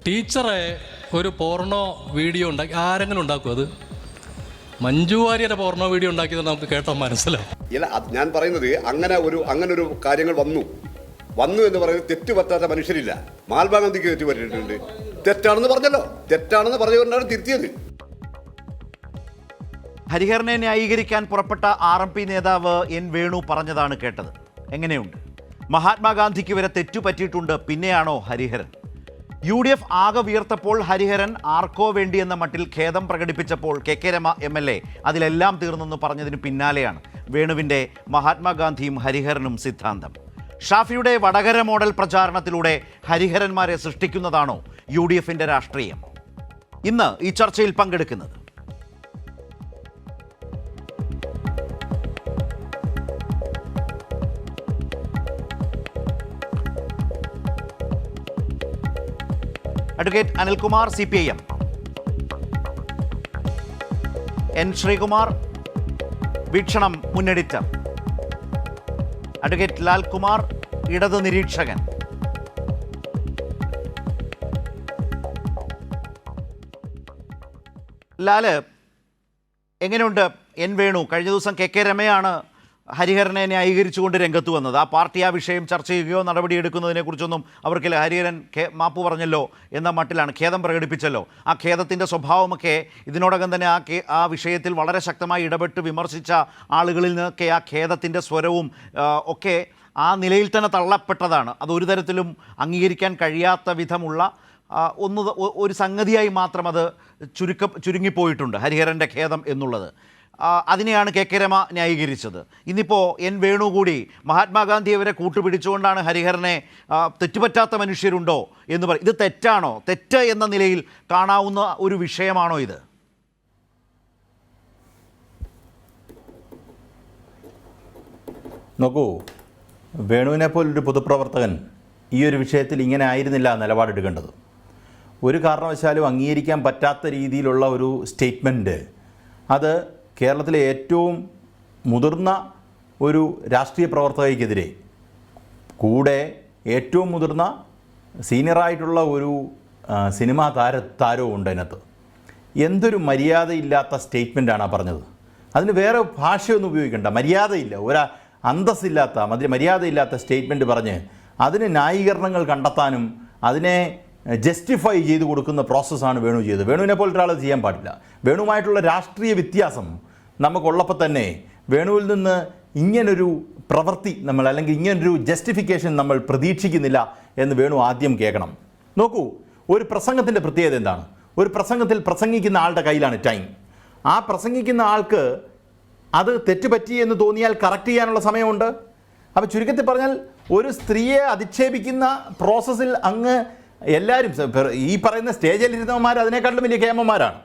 ടീച്ചറെ ഒരു porno video ഉണ്ടാക്കി ആരെങ്കിലും ഉണ്ടാക്കും? അത് മഞ്ജു വാര്യരുടെ പോർണോ വീഡിയോ ഉണ്ടാക്കിയത് നമുക്ക് കേട്ടോ മനസ്സിലാവും. ഇല്ല, ഞാൻ പറയുന്നത് അങ്ങനെ ഒരു കാര്യങ്ങൾ വന്നു എന്ന് പറയുന്നത് തെറ്റ് പറ്റാത്ത മനുഷ്യരില്ല. മഹാത്മാഗാന്ധിക്ക് തെറ്റ് പറ്റിയിട്ടുണ്ട്. തെറ്റാണെന്ന് പറഞ്ഞല്ലോ, തെറ്റാണെന്ന് പറഞ്ഞുകൊണ്ടാണ് തിരുത്തിയത്. ഹരിഹരനെ ന്യായീകരിക്കാൻ പുറപ്പെട്ട RMP നേതാവ് N. വേണു പറഞ്ഞതാണ് കേട്ടത്. എങ്ങനെയുണ്ട്? മഹാത്മാഗാന്ധിക്ക് വരെ തെറ്റു പറ്റിയിട്ടുണ്ട്, പിന്നെയാണോ ഹരിഹരൻ? UDF ആകെ വിയർത്തപ്പോൾ ഹരിഹരൻ ആർക്കോ വേണ്ടി എന്ന മട്ടിൽ ഖേദം പ്രകടിപ്പിച്ചപ്പോൾ KK രമ MLA അതിലെല്ലാം തീർന്നെന്ന് പറഞ്ഞതിന് പിന്നാലെയാണ് വേണുവിൻ്റെ മഹാത്മാഗാന്ധിയും ഹരിഹരനും സിദ്ധാന്തം. ഷാഫിയുടെ വടകര മോഡൽ പ്രചാരണത്തിലൂടെ ഹരിഹരന്മാരെ സൃഷ്ടിക്കുന്നതാണോ UDFിൻ്റെ രാഷ്ട്രീയം? ഇന്ന് ഈ ചർച്ചയിൽ പങ്കെടുക്കുന്നത് advocate Anilkumar CPIM, N. Sreekumar വീക്ഷണം മുൻ എഡിറ്റർ, അഡ്വക്കേറ്റ് ലാൽകുമാർ ഇടത് നിരീക്ഷകൻ. ലാല്, എങ്ങനെയുണ്ട്? N. വേണു കഴിഞ്ഞ ദിവസം KK രമയാണ് ഹരിഹരനെ ന്യായീകരിച്ചുകൊണ്ട് രംഗത്ത് വന്നത്. ആ പാർട്ടി ആ വിഷയം ചർച്ച ചെയ്യുകയോ നടപടിയെടുക്കുന്നതിനെക്കുറിച്ചൊന്നും അവർക്കില്ല. ഹരിഹരൻ മാപ്പ് പറഞ്ഞല്ലോ എന്ന മട്ടിലാണ്, ഖേദം പ്രകടിപ്പിച്ചല്ലോ. ആ ഖേദത്തിൻ്റെ സ്വഭാവമൊക്കെ ഇതിനോടകം തന്നെ ആ വിഷയത്തിൽ വളരെ ശക്തമായി ഇടപെട്ട് വിമർശിച്ച ആളുകളിൽ നിന്നൊക്കെ ആ ഖേദത്തിൻ്റെ സ്വരവും ഒക്കെ ആ നിലയിൽ തന്നെ തള്ളപ്പെട്ടതാണ്. അതൊരു തരത്തിലും അംഗീകരിക്കാൻ കഴിയാത്ത വിധമുള്ള ഒരു സംഗതിയായി മാത്രം അത് ചുരുങ്ങിപ്പോയിട്ടുണ്ട് ഹരിഹരൻ്റെ ഖേദം എന്നുള്ളത്. അതിനെയാണ് KK രമ ന്യായീകരിച്ചത്. ഇന്നിപ്പോൾ N. വേണു കൂടി മഹാത്മാഗാന്ധിയെ വരെ കൂട്ടുപിടിച്ചുകൊണ്ടാണ് ഹരിഹരനെ തെറ്റുപറ്റാത്ത മനുഷ്യരുണ്ടോ എന്ന് പറയും. ഇത് തെറ്റാണോ? തെറ്റ് എന്ന നിലയിൽ കാണാവുന്ന ഒരു വിഷയമാണോ ഇത്? നോക്കൂ, വേണുവിനെ പോലൊരു പൊതുപ്രവർത്തകൻ ഈ ഒരു വിഷയത്തിൽ ഇങ്ങനെ ആയിരുന്നില്ല നിലപാടെടുക്കേണ്ടത്. ഒരു കാരണവശാലും അംഗീകരിക്കാൻ പറ്റാത്ത രീതിയിലുള്ള ഒരു സ്റ്റേറ്റ്മെൻറ്റ് അത് കേരളത്തിലെ ഏറ്റവും മുതിർന്ന ഒരു രാഷ്ട്രീയ പ്രവർത്തകയ്ക്കെതിരെ, കൂടെ ഏറ്റവും മുതിർന്ന സീനിയറായിട്ടുള്ള ഒരു സിനിമാ താരവും ഉണ്ട് അതിനകത്ത്. എന്തൊരു മര്യാദയില്ലാത്ത സ്റ്റേറ്റ്മെൻറ്റാണ് പറഞ്ഞത്. അതിന് വേറെ ഭാഷയൊന്നും ഉപയോഗിക്കേണ്ട, മര്യാദയില്ല, അന്തസ്സില്ലാത്ത മര്യാദയില്ലാത്ത സ്റ്റേറ്റ്മെൻറ്റ് പറഞ്ഞ് അതിന് ന്യായീകരണങ്ങൾ കണ്ടെത്താനും അതിനെ ജസ്റ്റിഫൈ ചെയ്ത് കൊടുക്കുന്ന പ്രോസസ്സാണ് വേണു ചെയ്തത്. വേണുവിനെ പോലെ ഒരാൾ ചെയ്യാൻ പാടില്ല. വേണുവുമായിട്ടുള്ള രാഷ്ട്രീയ വ്യത്യാസം നമുക്കുള്ളപ്പോൾ തന്നെ വേണുവിൽ നിന്ന് ഇങ്ങനൊരു പ്രവൃത്തി അല്ലെങ്കിൽ ഇങ്ങനൊരു ജസ്റ്റിഫിക്കേഷൻ നമ്മൾ പ്രതീക്ഷിക്കുന്നില്ല എന്ന് വേണു ആദ്യം കേൾക്കണം. നോക്കൂ, ഒരു പ്രസംഗത്തിൻ്റെ പ്രത്യേകത എന്താണ്? ഒരു പ്രസംഗത്തിൽ പ്രസംഗിക്കുന്ന ആളുടെ കയ്യിലാണ് ടൈം. ആ പ്രസംഗിക്കുന്ന ആൾക്ക് അത് തെറ്റുപറ്റി എന്ന് തോന്നിയാൽ കറക്റ്റ് ചെയ്യാനുള്ള സമയമുണ്ട്. അപ്പോൾ ചുരുക്കത്തിൽ പറഞ്ഞാൽ ഒരു സ്ത്രീയെ അധിക്ഷേപിക്കുന്ന പ്രോസസ്സിൽ അങ്ങ് എല്ലാവരും ഈ പറയുന്ന സ്റ്റേജിലിരുന്നവന്മാർ അതിനേക്കാളും വലിയ കേമന്മാരാണ്.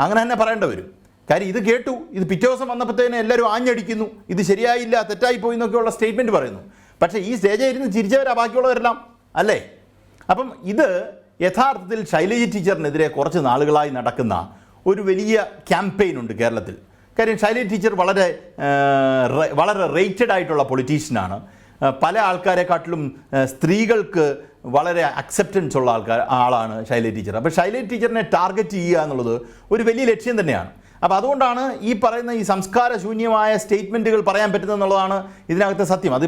അങ്ങനെ തന്നെ പറയേണ്ടി വരും. കാര്യം ഇത് കേട്ടു, ഇത് പിറ്റേ ദിവസം വന്നപ്പോഴത്തേന് എല്ലാവരും ആഞ്ഞടിക്കുന്നു, ഇത് ശരിയായില്ല, തെറ്റായിപ്പോയി എന്നൊക്കെയുള്ള സ്റ്റേറ്റ്മെൻറ്റ് പറയുന്നു. പക്ഷേ ഈ സ്റ്റേജിൽ ഇരുന്ന് ചിരിച്ചവരാ ബാക്കിയുള്ളവരെല്ലാം, അല്ലേ? അപ്പം ഇത് യഥാർത്ഥത്തിൽ ശൈലജ ടീച്ചറിനെതിരെ കുറച്ച് നാളുകളായി നടക്കുന്ന ഒരു വലിയ ക്യാമ്പയിൻ ഉണ്ട് കേരളത്തിൽ. കാര്യം ശൈലജ ടീച്ചർ വളരെ റേറ്റഡ് ആയിട്ടുള്ള പൊളിറ്റീഷ്യനാണ്. പല ആൾക്കാരെക്കാട്ടിലും സ്ത്രീകൾക്ക് വളരെ അക്സെപ്റ്റൻസ് ഉള്ള ആളാണ് ശൈലജ ടീച്ചർ. അപ്പോൾ ശൈലജ ടീച്ചറിനെ ടാർഗറ്റ് ചെയ്യുക എന്നുള്ളത് ഒരു വലിയ ലക്ഷ്യം തന്നെയാണ്. അപ്പോൾ അതുകൊണ്ടാണ് ഈ പറയുന്ന ഈ സംസ്കാരശൂന്യമായ സ്റ്റേറ്റ്മെൻറ്റുകൾ പറയാൻ പറ്റുന്നതെന്നുള്ളതാണ് ഇതിനകത്തെ സത്യം. അത്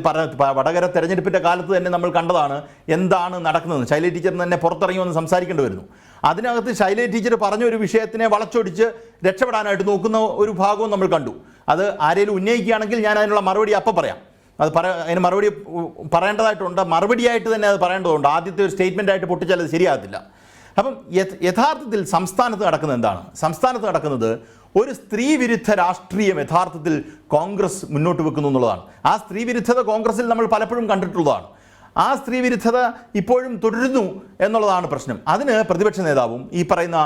വടകര തെരഞ്ഞെടുപ്പിൻ്റെ കാലത്ത് തന്നെ നമ്മൾ കണ്ടതാണ് എന്താണ് നടക്കുന്നതെന്ന്. ശൈലജ ടീച്ചറിന് തന്നെ പുറത്തിറങ്ങി വന്ന് സംസാരിക്കേണ്ടി വരുന്നു. അതിനകത്ത് ശൈലജ ടീച്ചർ പറഞ്ഞ ഒരു വിഷയത്തിനെ വളച്ചൊടിച്ച് രക്ഷപ്പെടാനായിട്ട് നോക്കുന്ന ഒരു ഭാഗവും നമ്മൾ കണ്ടു. അത് ആരെങ്കിലും ഉന്നയിക്കുകയാണെങ്കിൽ ഞാൻ അതിനുള്ള മറുപടി അപ്പം പറയാം. അതിന് മറുപടി പറയേണ്ടതായിട്ടുണ്ട്, മറുപടിയായിട്ട് തന്നെ അത് പറയേണ്ടതുണ്ട്. ആദ്യത്തെ ഒരു സ്റ്റേറ്റ്മെൻ്റ് ആയിട്ട് പൊട്ടിച്ചാൽ അത് ശരിയാകത്തില്ല. അപ്പം യഥാർത്ഥത്തിൽ സംസ്ഥാനത്ത് നടക്കുന്നത് എന്താണ്? സംസ്ഥാനത്ത് നടക്കുന്നത് ഒരു സ്ത്രീ വിരുദ്ധ രാഷ്ട്രീയം യഥാർത്ഥത്തിൽ കോൺഗ്രസ് മുന്നോട്ട് വെക്കുന്നു എന്നുള്ളതാണ്. ആ സ്ത്രീ വിരുദ്ധത കോൺഗ്രസിൽ നമ്മൾ പലപ്പോഴും കണ്ടിട്ടുള്ളതാണ്. ആ സ്ത്രീ വിരുദ്ധത ഇപ്പോഴും തുടരുന്നു എന്നുള്ളതാണ് പ്രശ്നം. അതിന് പ്രതിപക്ഷ നേതാവും ഈ പറയുന്ന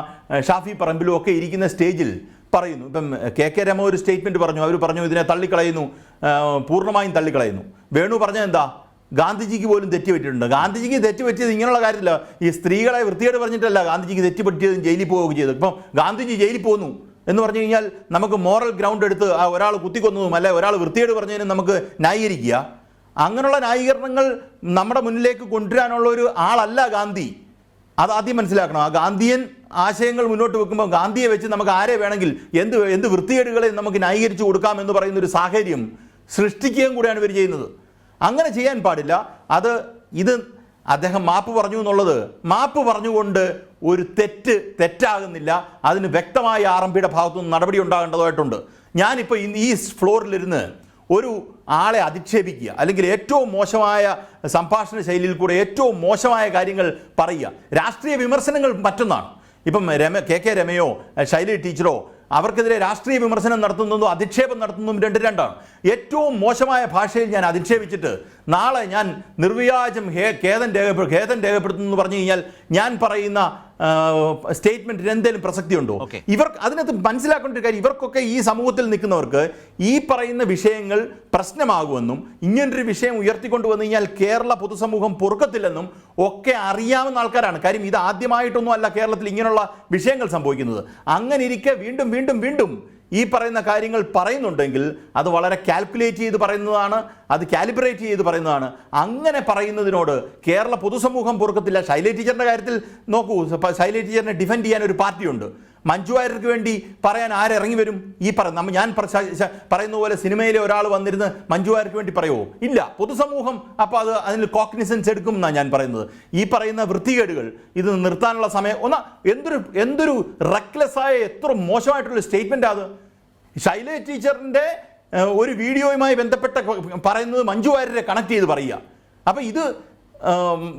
ഷാഫി പറമ്പിലും ഒക്കെ ഇരിക്കുന്ന സ്റ്റേജിൽ പറയുന്നു. ഇപ്പം KK രമ ഒരു സ്റ്റേറ്റ്മെൻറ്റ് പറഞ്ഞു, അവർ പറഞ്ഞു ഇതിനെ തള്ളിക്കളയുന്നു, പൂർണ്ണമായും തള്ളിക്കളയുന്നു. വേണു പറഞ്ഞത് എന്താ? ഗാന്ധിജിക്ക് പോലും തെറ്റുപറ്റിയിട്ടുണ്ട്. ഗാന്ധിജിക്ക് തെറ്റുപറ്റിയത് ഇങ്ങനെയുള്ള കാര്യമില്ല, ഈ സ്ത്രീകളെ വൃത്തിയോട് പറഞ്ഞിട്ടല്ല ഗാന്ധിജിക്ക് തെറ്റുപറ്റിയതും ജയിലിൽ പോവുകയും ചെയ്തു. ഇപ്പം ഗാന്ധിജി ജയിലിൽ പോകുന്നു എന്ന് പറഞ്ഞു കഴിഞ്ഞാൽ നമുക്ക് മോറൽ ഗ്രൗണ്ട് എടുത്ത് ഒരാൾ കുത്തിക്കൊന്നതും അല്ലെ ഒരാൾ വൃത്തിയോട് പറഞ്ഞതിനും നമുക്ക് ന്യായീകരിക്കുക. അങ്ങനെയുള്ള ന്യായീകരണങ്ങൾ നമ്മുടെ മുന്നിലേക്ക് കൊണ്ടുവരാനുള്ള ഒരു ആളല്ല ഗാന്ധി. അത് ആദ്യം മനസ്സിലാക്കണം. ആ ഗാന്ധിയൻ ആശയങ്ങൾ മുന്നോട്ട് വെക്കുമ്പോൾ ഗാന്ധിയെ വെച്ച് നമുക്ക് ആരെ വേണമെങ്കിൽ എന്ത് വൃത്തികേടുകളെ നമുക്ക് ന്യായീകരിച്ചു കൊടുക്കാം എന്ന് പറയുന്ന ഒരു സാഹചര്യം സൃഷ്ടിക്കുകയും കൂടെയാണ് ഇവർ ചെയ്യുന്നത്. അങ്ങനെ ചെയ്യാൻ പാടില്ല. ഇത് അദ്ദേഹം മാപ്പ് പറഞ്ഞു എന്നുള്ളത് മാപ്പ് പറഞ്ഞുകൊണ്ട് ഒരു തെറ്റാകുന്നില്ല. അതിന് വ്യക്തമായ ആർഎംപിയുടെ ഭാഗത്തുനിന്ന് നടപടി ഉണ്ടാകേണ്ടതായിട്ടുണ്ട്. ഞാനിപ്പോൾ ഈ ഫ്ലോറിലിരുന്ന് ഒരു ആളെ അധിക്ഷേപിക്കുക അല്ലെങ്കിൽ ഏറ്റവും മോശമായ സംഭാഷണ ശൈലിയിൽ കൂടെ ഏറ്റവും മോശമായ കാര്യങ്ങൾ പറയുക, രാഷ്ട്രീയ വിമർശനങ്ങൾ മറ്റൊന്നാണ്. ഇപ്പം കെ രമയോ ശൈലി ടീച്ചറോ അവർക്കെതിരെ രാഷ്ട്രീയ വിമർശനം നടത്തുന്നതും അധിക്ഷേപം നടത്തുന്നതും രണ്ടാണ്. ഏറ്റവും മോശമായ ഭാഷയിൽ ഞാൻ അധിക്ഷേപിച്ചിട്ട് നാളെ ഞാൻ നിർവ്യാജം ഖേദം രേഖപ്പെടുത്തുന്നു എന്ന് പറഞ്ഞു കഴിഞ്ഞാൽ ഞാൻ പറയുന്ന സ്റ്റേറ്റ്മെന്റിന് എന്തെങ്കിലും പ്രസക്തിയുണ്ടോ? അതിനകത്ത് മനസ്സിലാക്കേണ്ട ഒരു കാര്യം, ഇവർക്കൊക്കെ ഈ സമൂഹത്തിൽ നിൽക്കുന്നവർക്ക് ഈ പറയുന്ന വിഷയങ്ങൾ പ്രശ്നമാകുമെന്നും ഇങ്ങനൊരു വിഷയം ഉയർത്തിക്കൊണ്ടുവന്നു കഴിഞ്ഞാൽ കേരള പൊതുസമൂഹം പൊറുക്കത്തില്ലെന്നും ഒക്കെ അറിയാവുന്ന ആൾക്കാരാണ്. കാര്യം ഇത് ആദ്യമായിട്ടൊന്നും അല്ല കേരളത്തിൽ ഇങ്ങനെയുള്ള വിഷയങ്ങൾ സംഭവിക്കുന്നത്. അങ്ങനെ ഇരിക്കെ വീണ്ടും വീണ്ടും വീണ്ടും ഈ പറയുന്ന കാര്യങ്ങൾ പറയുന്നുണ്ടെങ്കിൽ അത് വളരെ കാൽക്കുലേറ്റ് ചെയ്ത് പറയുന്നതാണ്, അത് കാലിബ്രേറ്റ് ചെയ്ത് പറയുന്നതാണ്. അങ്ങനെ പറയുന്നതിനോട് കേരള പൊതുസമൂഹം പൊറുക്കത്തില്ല. ശൈലജ ടീച്ചറിൻ്റെ കാര്യത്തിൽ നോക്കൂ, ശൈലജ ടീച്ചറിനെ ഡിഫെൻഡ് ചെയ്യാൻ ഒരു പാർട്ടിയുണ്ട്. മഞ്ജു വാര്യർക്ക് വേണ്ടി പറയാൻ ആരിറങ്ങി വരും? ഞാൻ പറയുന്ന പോലെ സിനിമയിലെ ഒരാൾ വന്നിരുന്ന് മഞ്ജു വാര്യർക്ക് വേണ്ടി പറയുമോ? ഇല്ല. പൊതുസമൂഹം അപ്പോൾ അതിന് കോഗ്നിസൻസ് എടുക്കും എന്നാണ് ഞാൻ പറയുന്നത്. ഈ പറയുന്ന വൃത്തികേടുകൾ ഇത് നിർത്താനുള്ള സമയം എന്തൊരു റെക്ലെസ്സായ എത്ര മോശമായിട്ടുള്ള സ്റ്റേറ്റ്മെൻ്റ് അത്. ശൈലജ ടീച്ചറിൻ്റെ ഒരു വീഡിയോയുമായി ബന്ധപ്പെട്ട പറയുന്നത് മഞ്ജു വാര്യരെ കണക്ട് ചെയ്ത് പറയുക. അപ്പോൾ ഇത്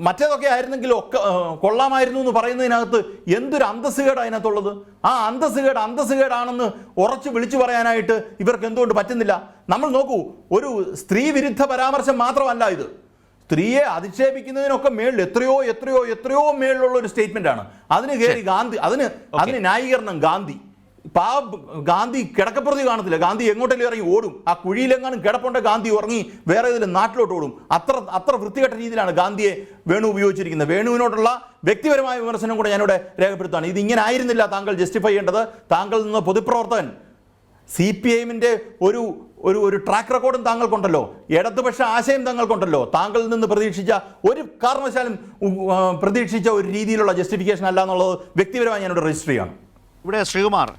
മറ്റേതൊക്കെ ആയിരുന്നെങ്കിൽ ഒക്കെ കൊള്ളാമായിരുന്നു എന്ന് പറയുന്നതിനകത്ത് എന്തൊരു അന്തസ്സുകേട് അതിനകത്തുള്ളത്. ആ അന്തസ്സുകേടാണെന്ന് ഉറച്ചു വിളിച്ചു പറയാനായിട്ട് ഇവർക്ക് എന്തുകൊണ്ട് പറ്റുന്നില്ല? നമ്മൾ നോക്കൂ, ഒരു സ്ത്രീ വിരുദ്ധ പരാമർശം മാത്രമല്ല ഇത്. സ്ത്രീയെ അധിക്ഷേപിക്കുന്നതിനൊക്കെ മേളിൽ എത്രയോ മേളിലുള്ള ഒരു സ്റ്റേറ്റ്മെന്റ് ആണ്. അതിന് കയറി ഗാന്ധി, അതിന് ന്യായീകരണം ഗാന്ധി കിടക്കപ്പുറത്ത് കാണത്തില്ല. ഗാന്ധി എങ്ങോട്ടെങ്കിലും ഇറങ്ങി ഓടും. ആ കുഴിയിലെങ്ങാനും കിടപ്പുണ്ട് ഗാന്ധി ഉറങ്ങി വേറെ ഏതെങ്കിലും നാട്ടിലോട്ട് ഓടും. അത്ര വൃത്തികെട്ട രീതിയിലാണ് ഗാന്ധിയെ വേണു ഉപയോഗിച്ചിരിക്കുന്നത്. വേണുവിനോടുള്ള വ്യക്തിപരമായ വിമർശനം കൂടെ ഞാനിവിടെ രേഖപ്പെടുത്തുകയാണ്. ഇതിങ്ങനെ ആയിരുന്നില്ല താങ്കൾ ജസ്റ്റിഫൈ ചെയ്യേണ്ടത്. താങ്കൾ നിന്ന് പൊതുപ്രവർത്തകൻ, CPIഎമ്മിൻ്റെ ഒരു ട്രാക്ക് റെക്കോർഡും താങ്കൾക്കുണ്ടല്ലോ, ഇടതുപക്ഷ ആശയം താങ്കൾക്കുണ്ടല്ലോ. താങ്കളിൽ നിന്ന് ഒരു കാരണവശാലും പ്രതീക്ഷിച്ച ഒരു രീതിയിലുള്ള ജസ്റ്റിഫിക്കേഷൻ അല്ല എന്നുള്ളത് വ്യക്തിപരമായി ഞാനിവിടെ രജിസ്റ്റർ ചെയ്യണം. ഇവിടെ ശ്രീകുമാർ,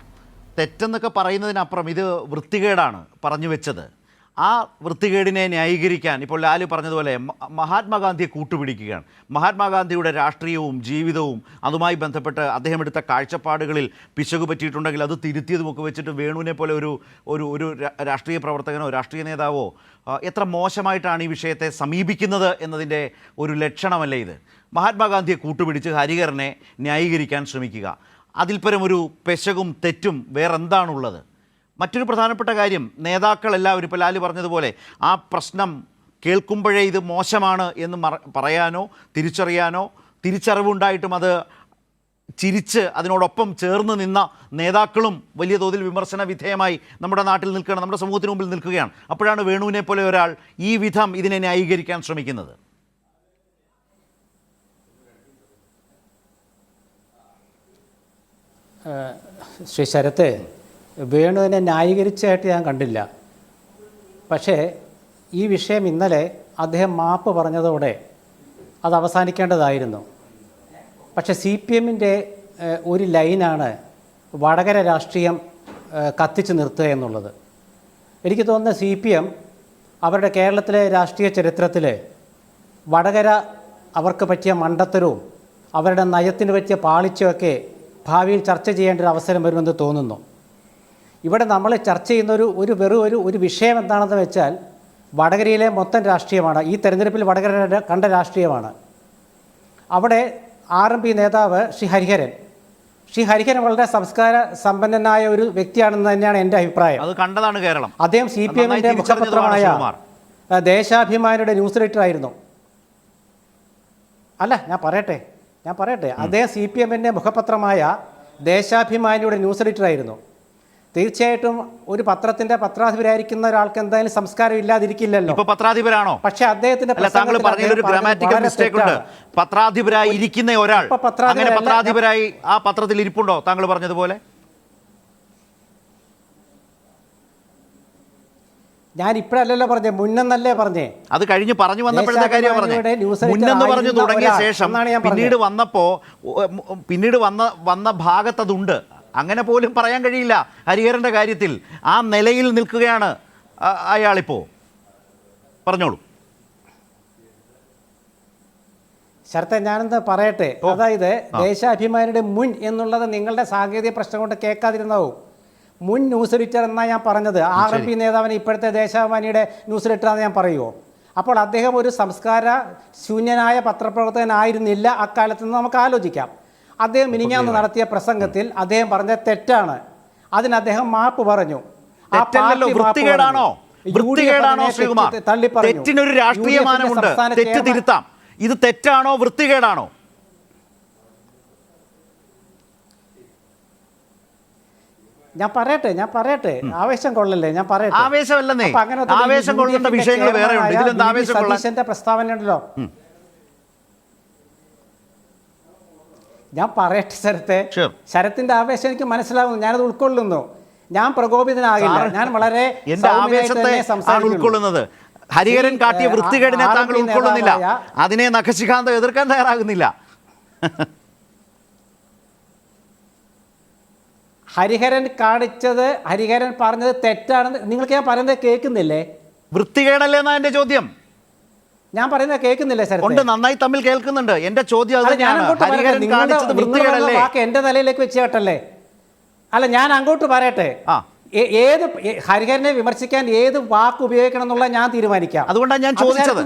തെറ്റെന്നൊക്കെ പറയുന്നതിനപ്പുറം ഇത് വൃത്തികേടാണ് പറഞ്ഞു വെച്ചത്. ആ വൃത്തികേടിനെ ന്യായീകരിക്കാൻ ഇപ്പോൾ ലാല് പറഞ്ഞതുപോലെ മഹാത്മാഗാന്ധിയെ കൂട്ടുപിടിക്കുകയാണ്. മഹാത്മാഗാന്ധിയുടെ രാഷ്ട്രീയവും ജീവിതവും അതുമായി ബന്ധപ്പെട്ട് അദ്ദേഹം എടുത്ത കാഴ്ചപ്പാടുകളിൽ പിശക് പറ്റിയിട്ടുണ്ടെങ്കിൽ അത് തിരുത്തിയതുമൊക്കെ വെച്ചിട്ട് വേണുവിനെ പോലെ ഒരു രാഷ്ട്രീയ പ്രവർത്തകനോ രാഷ്ട്രീയ നേതാവോ എത്ര മോശമായിട്ടാണ് ഈ വിഷയത്തെ സമീപിക്കുന്നത് എന്നതിൻ്റെ ഒരു ലക്ഷണമല്ലേ ഇത്? മഹാത്മാഗാന്ധിയെ കൂട്ടുപിടിച്ച് ഹരിഹരനെ ന്യായീകരിക്കാൻ ശ്രമിക്കുക, അതിൽപരം ഒരു പെശകും തെറ്റും വേറെന്താണുള്ളത്? മറ്റൊരു പ്രധാനപ്പെട്ട കാര്യം, നേതാക്കളെല്ലാവരും ഇപ്പോൾ ലാല് പറഞ്ഞതുപോലെ ആ പ്രശ്നം കേൾക്കുമ്പോഴേ ഇത് മോശമാണ് എന്ന് പറയാനോ തിരിച്ചറിയാനോ തിരിച്ചറിവുണ്ടായിട്ടും അത് ചിരിച്ച് അതിനോടൊപ്പം ചേർന്ന് നിന്ന നേതാക്കളും വലിയ തോതിൽ വിമർശന വിധേയമായി നമ്മുടെ നാട്ടിൽ നിൽക്കുകയാണ്, നമ്മുടെ സമൂഹത്തിന് മുമ്പിൽ നിൽക്കുകയാണ്. അപ്പോഴാണ് വേണുവിനെ പോലെ ഒരാൾ ഈ വിധം ഇതിനെ ന്യായീകരിക്കാൻ ശ്രമിക്കുന്നത്. ശ്രീ ശരത്ത്, വേണുവിനെ ന്യായീകരിച്ചായിട്ട് ഞാൻ കണ്ടില്ല. പക്ഷേ ഈ വിഷയം ഇന്നലെ അദ്ദേഹം മാപ്പ് പറഞ്ഞതോടെ അത് അവസാനിക്കേണ്ടതായിരുന്നു. പക്ഷേ CPIഎമ്മിൻ്റെ ഒരു ലൈനാണ് വടകര രാഷ്ട്രീയം കത്തിച്ച് നിർത്തുക എന്നുള്ളത്. എനിക്ക് തോന്നുന്നത് CPIഎം അവരുടെ കേരളത്തിലെ രാഷ്ട്രീയ ചരിത്രത്തിൽ വടകര അവർക്ക് പറ്റിയ മണ്ടത്തരവും അവരുടെ നയത്തിന് പറ്റിയ പാളിച്ചയൊക്കെ ഭാവിയിൽ ചർച്ച ചെയ്യേണ്ട ഒരു അവസരം വരുമെന്ന് തോന്നുന്നു. ഇവിടെ നമ്മൾ ചർച്ച ചെയ്യുന്ന ഒരു വിഷയം എന്താണെന്ന് വെച്ചാൽ വടകരയിലെ മൊത്തം രാഷ്ട്രീയമാണ്. ഈ തെരഞ്ഞെടുപ്പിൽ വടകര കണ്ട രാഷ്ട്രീയമാണ്. അവിടെ RMP നേതാവ് ശ്രീ ഹരിഹരൻ വളരെ സംസ്കാര സമ്പന്നനായ ഒരു വ്യക്തിയാണെന്ന് തന്നെയാണ് എൻ്റെ അഭിപ്രായം. അത് കണ്ടതാണ് കേരളം. അദ്ദേഹം CPIഎമ്മിൻ്റെ മുഖപത്രമായ ദേശാഭിമാനിയുടെ ന്യൂസ് റൈറ്റർ ആയിരുന്നു. അല്ല, ഞാൻ പറയട്ടെ. അദ്ദേഹം CPIഎമ്മിൻ്റെ മുഖപത്രമായ ദേശാഭിമാനിയുടെ ന്യൂസ് എഡിറ്റർ ആയിരുന്നു. തീർച്ചയായിട്ടും ഒരു പത്രത്തിന്റെ പത്രാധിപരായിരിക്കുന്ന ഒരാൾക്ക് എന്തായാലും സംസ്കാരം ഇല്ലാതിരിക്കില്ലല്ലോ. ഇപ്പൊ പത്രാധിപരാണോ? പക്ഷേ അദ്ദേഹത്തിന്റെ പത്രാധിപരായി ഇരിക്കുന്ന ഒരാൾ അങ്ങനെ പത്രാധിപരായി ആ പത്രത്തിൽ ഇരിപ്പുണ്ടോ താങ്കൾ പറഞ്ഞതുപോലെ? ഞാൻ ഇപ്പോഴല്ലല്ലോ പറഞ്ഞേ, മുന്നെന്നല്ലേ പറഞ്ഞേ. അത് കഴിഞ്ഞ് പറഞ്ഞു വന്നപ്പോഴത്തെ കാര്യമാണ് ദേശാഭിമാനിയുടെ പറഞ്ഞത്. ന്യൂസ് എഡിറ്റർ മുന്നെന്ന് പറഞ്ഞു ആയിരുന്ന തുടങ്ങിയ ഒരാൾ ശേഷം എന്നാണ് ഞാൻ പിന്നീട് പറഞ്ഞത്. വന്നപ്പോൾ പിന്നീട് വന്ന ഭാഗത്തതുണ്ട്. അങ്ങനെ പോലും പറയാൻ കഴിയില്ല ഹരിഹരൻ്റെ കാര്യത്തിൽ. ആ നിലയിൽ നിൽക്കുകയാണ് അയാളിപ്പോൾ. പറഞ്ഞോളൂ. ശരത്തെ, ഞാനെന്താ പറയട്ടെ. അതായത് ദേശാഭിമാനിയുടെ മുൻ എന്നുള്ളത് നിങ്ങളുടെ സാങ്കേതിക പ്രശ്നം കൊണ്ട് കേൾക്കാതിരുന്നാവും. മുൻ ന്യൂസ് എഡിറ്റർ എന്നാണ് ഞാൻ പറഞ്ഞത്. RMP നേതാവിനെ ഇപ്പോഴത്തെ ദേശാഭിമാനിയുടെ ന്യൂസ് എഡിറ്ററാണെന്ന് ഞാൻ പറയുമോ? അപ്പോൾ അദ്ദേഹം ഒരു സംസ്കാര ശൂന്യനായ പത്രപ്രവർത്തകനായിരുന്നില്ല അക്കാലത്ത് നിന്ന് നമുക്ക് ആലോചിക്കാം. അദ്ദേഹം മിനിഞ്ഞാന്ന് നടത്തിയ പ്രസംഗത്തിൽ അദ്ദേഹം പറഞ്ഞ തെറ്റാണ്. അതിന് അദ്ദേഹം മാപ്പ് പറഞ്ഞു. വൃത്തികേടാണോ ശ്രീകുമാർ? തെറ്റിനൊരു രാഷ്ട്രീയ മാനമുണ്ട്. തെറ്റ് തിരുത്താം. ഇത് തെറ്റാണോ വൃത്തികേടാണോ? ഞാൻ പറയട്ടെ, ആവേശം കൊള്ളല്ലേ, ഞാൻ പറയട്ടെ. ആവേശമല്ലെന്നേ, ആവേശം കൊള്ളേണ്ട വിഷയങ്ങൾ വേറെ ഉണ്ട്. ഇതിലെന്ത് ആവേശം കൊള്ളാൻ? സതീശന്റെ പ്രസ്താവന ഉണ്ടല്ലോ. ഞാൻ പറയട്ടെ ശരത്തെ, ശരത്തിന്റെ ആവേശം എനിക്ക് മനസ്സിലാവുന്നു, ഞാനത് ഉൾക്കൊള്ളുന്നു. ഞാൻ പ്രകോപിതനാകില്ല. ഞാൻ വളരെ എന്റെ ആവേശത്തെ ഉൾക്കൊള്ളുന്നത്. ഹരിഹരൻ കാട്ടിയ വൃത്തികേടിനെ താങ്കൾ ഉൾക്കൊള്ളുന്നില്ല. അതിനെ നഖശിഖാന്തം എതിർക്കാൻ തയ്യാറാകുന്നില്ല. ഹരിഹരൻ പറഞ്ഞത് തെറ്റാണെന്ന് നിങ്ങൾക്ക് ഞാൻ പറയുന്നത് കേൾക്കുന്നില്ലേ? വൃത്തികേടല്ലേ എന്നാ എന്റെ ചോദ്യം. ഞാൻ പറയുന്നത് കേൾക്കുന്നില്ലേ സാർ? ഉണ്ട്, നന്നായി തമ്മിൽ കേൾക്കുന്നുണ്ട്. എന്റെ ചോദ്യം വാക്ക് എന്റെ തലയിലേക്ക് വെച്ച് കേട്ടല്ലേ? അല്ല, ഞാൻ അങ്ങോട്ട് പറയട്ടെ. ഹരിഹരനെ വിമർശിക്കാൻ ഏത് വാക്ക് ഉപയോഗിക്കണം എന്നുള്ള ഞാൻ തീരുമാനിക്കാം. അതുകൊണ്ടാണ് ഞാൻ ചോദിച്ചത്.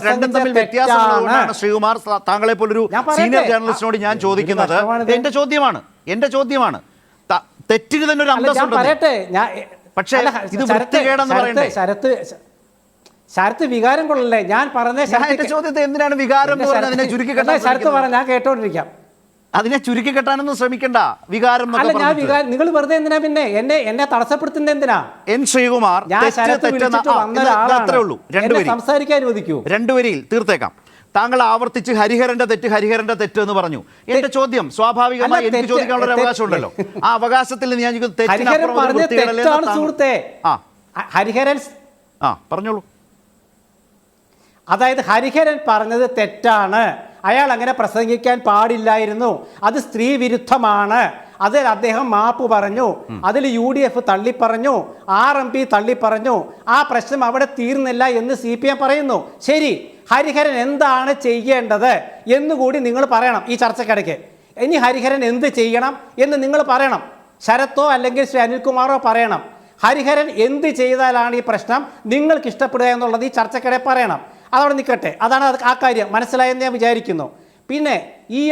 രണ്ടും തമ്മിൽ വ്യത്യാസമുള്ളതുകൊണ്ടാണ് ശ്രീകുമാർ താങ്കളെ പോലൊരു സീനിയർ ജേർണലിസ്റ്റിനോട് ഞാൻ ചോദിക്കുന്നത്. എന്റെ ചോദ്യമാണ്. തെറ്റിന് തന്നെ ഒരു അന്തസ്സുണ്ട്. പക്ഷേ ഇത് വൃത്തികേടെന്ന് പറയണ്ടേ? ശരത്ത് വികാരം കൊള്ളല്ലേ? ഞാൻ പറഞ്ഞ ചോദ്യത്തെ എന്തിനാണ് വികാരം ചുരുക്കി കെട്ടാൻ? ശരത്ത് പറഞ്ഞ ഞാൻ കേട്ടോണ്ടിരിക്കാം. അതിനെ ചുരുക്കി കെട്ടാനൊന്നും ശ്രമിക്കണ്ട. വികാരം നിങ്ങൾ വെറുതെ എന്തിനാ പിന്നെ എന്നെ തടസ്സപ്പെടുത്തുന്നത്? എന്തിനാ? എൻ ശ്രീകുമാർ സംസാരിക്കാൻ അനുവദിക്കൂ. രണ്ടുപേരിൽ തീർത്തേക്കാം. താങ്കൾ ആവർത്തിച്ച് ഹരിഹരന്റെ തെറ്റ് എന്ന് പറഞ്ഞു. എന്റെ ചോദ്യം സ്വാഭാവികമായി എനിക്ക് ചോദിക്കാനുള്ള ഒരു അവകാശം ഉണ്ടല്ലോ. ആ അവകാശത്തിൽ ഞാൻ ഹരിഹരൻ പറഞ്ഞോളൂ. അതായത് ഹരിഹരൻ പറഞ്ഞത് തെറ്റാണ്. അയാൾ അങ്ങനെ പ്രസംഗിക്കാൻ പാടില്ലായിരുന്നു. അത് സ്ത്രീ വിരുദ്ധമാണ്. അതിൽ അദ്ദേഹം മാപ്പ് പറഞ്ഞു. അതിൽ UDF തള്ളിപ്പറഞ്ഞു, RMP തള്ളിപ്പറഞ്ഞു. ആ പ്രശ്നം അവിടെ തീർന്നില്ല എന്ന് CPM പറയുന്നു. ശരി, ഹരിഹരൻ എന്താണ് ചെയ്യേണ്ടത് എന്നുകൂടി നിങ്ങൾ പറയണം ഈ ചർച്ചക്കിടയ്ക്ക്. ഇനി ഹരിഹരൻ എന്ത് ചെയ്യണം എന്ന് നിങ്ങൾ പറയണം. ശരത്തോ അല്ലെങ്കിൽ ശ്രീ അനിൽകുമാറോ പറയണം. ഹരിഹരൻ എന്ത് ചെയ്താലാണ് ഈ പ്രശ്നം നിങ്ങൾക്ക് ഇഷ്ടപ്പെടുക എന്നുള്ളത് ഈ ചർച്ചക്കിടെ പറയണം. അതവിടെ നിൽക്കട്ടെ. അതാണ് ആ കാര്യം. മനസ്സിലായെന്ന് ഞാൻ വിചാരിക്കുന്നു. പിന്നെ ഈ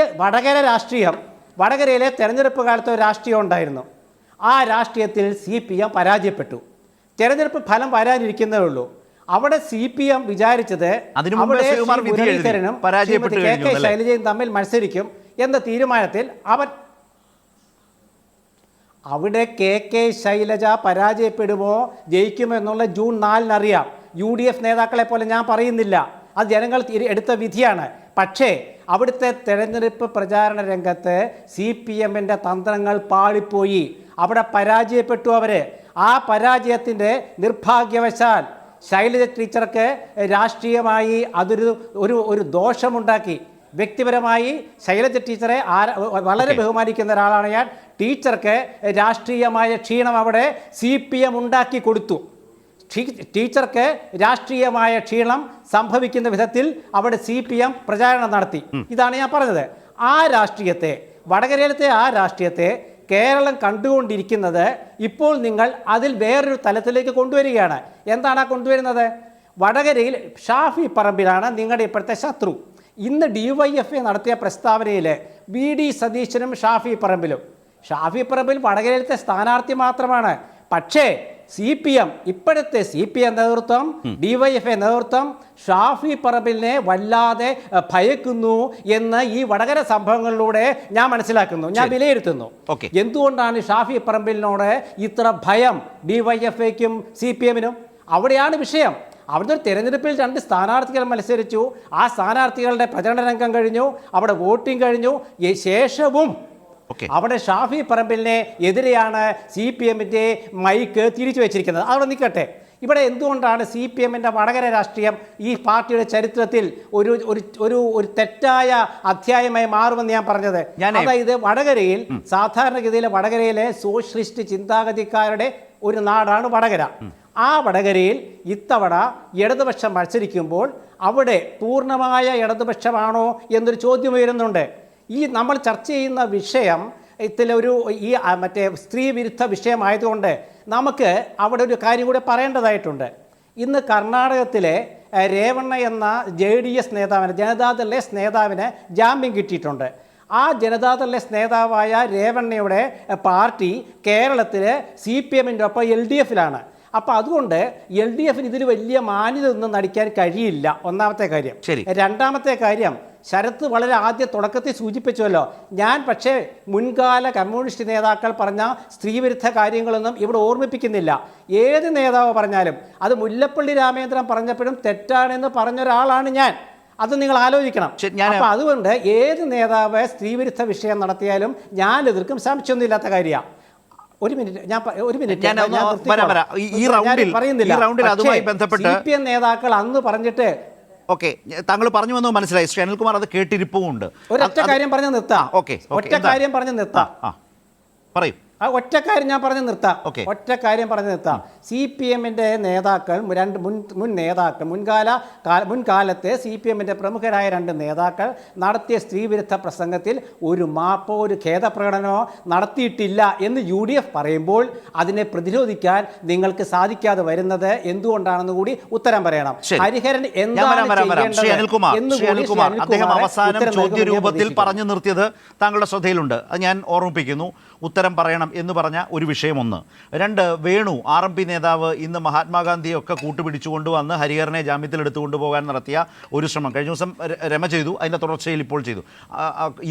വടകരയിലെ തെരഞ്ഞെടുപ്പ് കാലത്ത് ഒരു രാഷ്ട്രീയം ഉണ്ടായിരുന്നു. ആ രാഷ്ട്രീയത്തിൽ CPM പരാജയപ്പെട്ടു. തെരഞ്ഞെടുപ്പ് ഫലം വരാനിരിക്കുന്നതേ ഉള്ളൂ. അവിടെ CPM വിചാരിച്ചത് മുരളീധരനും KK ശൈലജയും തമ്മിൽ മത്സരിക്കും എന്ന തീരുമാനത്തിൽ അവിടെ KK ശൈലജ പരാജയപ്പെടുമോ ജയിക്കുമോ എന്നുള്ള ജൂൺ 4 അറിയാം. UDF നേതാക്കളെ പോലെ ഞാൻ പറയുന്നില്ല, അത് ജനങ്ങൾ എടുത്ത വിധിയാണ്. പക്ഷേ അവിടുത്തെ തെരഞ്ഞെടുപ്പ് പ്രചാരണ രംഗത്ത് CPMന്റെ തന്ത്രങ്ങൾ പാളിപ്പോയി. അവിടെ പരാജയപ്പെട്ടു അവർ. ആ പരാജയത്തിൻ്റെ നിർഭാഗ്യവശാൽ ശൈലജ ടീച്ചർക്ക് രാഷ്ട്രീയമായി ഒരു ദോഷമുണ്ടാക്കി. വ്യക്തിപരമായി ശൈലജ ടീച്ചറെ വളരെ ബഹുമാനിക്കുന്ന ഒരാളാണ് ഞാൻ. ടീച്ചർക്ക് രാഷ്ട്രീയമായ ക്ഷീണം അവിടെ CPM ഉണ്ടാക്കി കൊടുത്തു. ടീച്ചർക്ക് രാഷ്ട്രീയമായ ക്ഷീണം സംഭവിക്കുന്ന വിധത്തിൽ അവിടെ CPM പ്രചാരണം നടത്തി. ഇതാണ് ഞാൻ പറഞ്ഞത്. വടകരയിലത്തെ ആ രാഷ്ട്രീയത്തെ കേരളം കണ്ടുകൊണ്ടിരിക്കുന്നത് ഇപ്പോൾ നിങ്ങൾ അതിൽ വേറൊരു തലത്തിലേക്ക് കൊണ്ടുവരികയാണ്. എന്താണ് ആ കൊണ്ടുവരുന്നത്? വടകരയിൽ ഷാഫി പറമ്പിലാണ് നിങ്ങളുടെ ഇപ്പോഴത്തെ ശത്രു. ഇന്ന് DYFA നടത്തിയ പ്രസ്താവനയിൽ VD സതീശനും ഷാഫി പറമ്പിൽ വടകരയിലത്തെ സ്ഥാനാർത്ഥി മാത്രമാണ്. പക്ഷേ ഇപ്പോഴത്തെ CPM നേതൃത്വം, DYFA നേതൃത്വം ഷാഫി പറമ്പിലിനെ വല്ലാതെ ഭയക്കുന്നു എന്ന് ഈ വടകര സംഭവങ്ങളിലൂടെ ഞാൻ മനസ്സിലാക്കുന്നു, ഞാൻ വിലയിരുത്തുന്നു. എന്തുകൊണ്ടാണ് ഷാഫി പറമ്പിലിനോട് ഇത്ര ഭയം DYFAക്കും CPMനും? അവിടെയാണ് വിഷയം. അവിടുത്തെ തെരഞ്ഞെടുപ്പിൽ 2 സ്ഥാനാർത്ഥികൾ മത്സരിച്ചു. ആ സ്ഥാനാർത്ഥികളുടെ പ്രചരണ രംഗം കഴിഞ്ഞു, അവിടെ വോട്ടിംഗ് കഴിഞ്ഞു. ശേഷവും Okay. അവിടെ ഷാഫി പറമ്പിലിനെ എതിരെയാണ് CPM-ന്റെ മൈക്ക് തിരിച്ചു വെച്ചിരിക്കുന്നത്. അവിടെ നിൽക്കട്ടെ. ഇവിടെ എന്തുകൊണ്ടാണ് CPM-ന്റെ വടകര രാഷ്ട്രീയം ഈ പാർട്ടിയുടെ ചരിത്രത്തിൽ ഒരു തെറ്റായ അധ്യായമായി മാറുമെന്ന് ഞാൻ പറഞ്ഞത്? അതായത് വടകരയിൽ സാധാരണഗതിയിലെ വടകരയിലെ സോഷ്യലിസ്റ്റ് ചിന്താഗതിക്കാരുടെ ഒരു നാടാണ് വടകര. ആ വടകരയിൽ ഇത്തവണ ഇടതുപക്ഷം മത്സരിക്കുമ്പോൾ അവിടെ പൂർണ്ണമായ ഇടതുപക്ഷമാണോ എന്നൊരു ചോദ്യം ഉയരുന്നുണ്ട്. ഈ നമ്മൾ ചർച്ച ചെയ്യുന്ന വിഷയം ഈ മറ്റേ സ്ത്രീ വിരുദ്ധ വിഷയമായതുകൊണ്ട് നമുക്ക് അവിടെ ഒരു കാര്യം കൂടെ പറയേണ്ടതായിട്ടുണ്ട്. ഇന്ന് കർണാടകത്തിലെ രേവണ്ണ എന്ന JDS നേതാവിന്, ജനതാദൾ എസ് നേതാവിന് ജാമ്യം കിട്ടിയിട്ടുണ്ട്. ആ ജനതാദൾ എസ് നേതാവായ രേവണ്ണയുടെ പാർട്ടി കേരളത്തിൽ CPM-ൻ്റെ ഒപ്പം LDF-ലാണ്. അപ്പോൾ അതുകൊണ്ട് LDF-ന് ഇതിൽ വലിയ മാന്യത ഒന്നും നടിക്കാൻ കഴിയില്ല. ഒന്നാമത്തെ കാര്യം. രണ്ടാമത്തെ കാര്യം, ശരത്ത് വളരെ ആദ്യ തുടക്കത്തിൽ സൂചിപ്പിച്ചുവല്ലോ, ഞാൻ പക്ഷേ മുൻകാല കമ്മ്യൂണിസ്റ്റ് നേതാക്കൾ പറഞ്ഞ സ്ത്രീവിരുദ്ധ കാര്യങ്ങളൊന്നും ഇവിടെ ഓർമ്മിപ്പിക്കുന്നില്ല. ഏത് നേതാവ് പറഞ്ഞാലും, അത് മുല്ലപ്പള്ളി രാമേന്ദ്രൻ പറഞ്ഞപ്പോഴും തെറ്റാണെന്ന് പറഞ്ഞൊരാളാണ് ഞാൻ. അത് നിങ്ങൾ ആലോചിക്കണം. അപ്പോൾ അതുകൊണ്ട് ഏത് നേതാവ് സ്ത്രീവിരുദ്ധ വിഷയം നടത്തിയാലും ഞാൻ എതിർക്കും, സംശയമൊന്നുമില്ലാത്ത കാര്യമാണ്. ഒരു മിനിറ്റ് CPM നേതാക്കൾ അന്ന് പറഞ്ഞിട്ട് ഓക്കെ, താങ്കൾ പറഞ്ഞു വന്നു മനസ്സിലായി. ശ്രീ അനിൽകുമാർ അത് കേട്ടിരിപ്പുമുണ്ട്. ഒരൊറ്റ കാര്യം പറഞ്ഞ് നിർത്താം. ഒറ്റ കാര്യം പറഞ്ഞ് നിർത്താം. പറയും. ഒറ്റ കാര്യം ഞാൻ പറഞ്ഞ് നിർത്താം. ഒറ്റ കാര്യം പറഞ്ഞ് നിർത്താം. CPM-ന്റെ നേതാക്കൾ, മുൻകാലത്തെ CPM-ന്റെ പ്രമുഖരായ 2 നേതാക്കൾ നടത്തിയ സ്ത്രീവിരുദ്ധ പ്രസംഗത്തിൽ ഒരു മാപ്പോ ഒരു ഖേദപ്രകടനമോ നടത്തിയിട്ടില്ല എന്ന് UDF പറയുമ്പോൾ അതിനെ പ്രതിരോധിക്കാൻ നിങ്ങൾക്ക് സാധിക്കാതെ വരുന്നത് എന്തുകൊണ്ടാണെന്ന് കൂടി ഉത്തരം പറയണം. ഹരിഹരൻ അദ്ദേഹം അവസാനം ചോദ്യരൂപത്തിൽ പറഞ്ഞു നിർത്തിയത് താങ്കളുടെ ശ്രദ്ധയിലുണ്ട്. അത് ഞാൻ ഓർമ്മിപ്പിക്കുന്നു. ഉത്തരം പറയണം എന്ന് പറഞ്ഞ ഒരു വിഷയം ഒന്ന്. 2, വേണു RMP നേതാവ് ഇന്ന് മഹാത്മാഗാന്ധിയെ ഒക്കെ കൂട്ടുപിടിച്ചുകൊണ്ടുവന്ന് ഹരിഹരനെ ജാമ്യത്തിൽ എടുത്തുകൊണ്ട് പോകാൻ നടത്തിയ ഒരു ശ്രമം കഴിഞ്ഞ ദിവസം രമ ചെയ്തു. അതിൻ്റെ തുടർച്ചയിൽ ഇപ്പോൾ ചെയ്തു.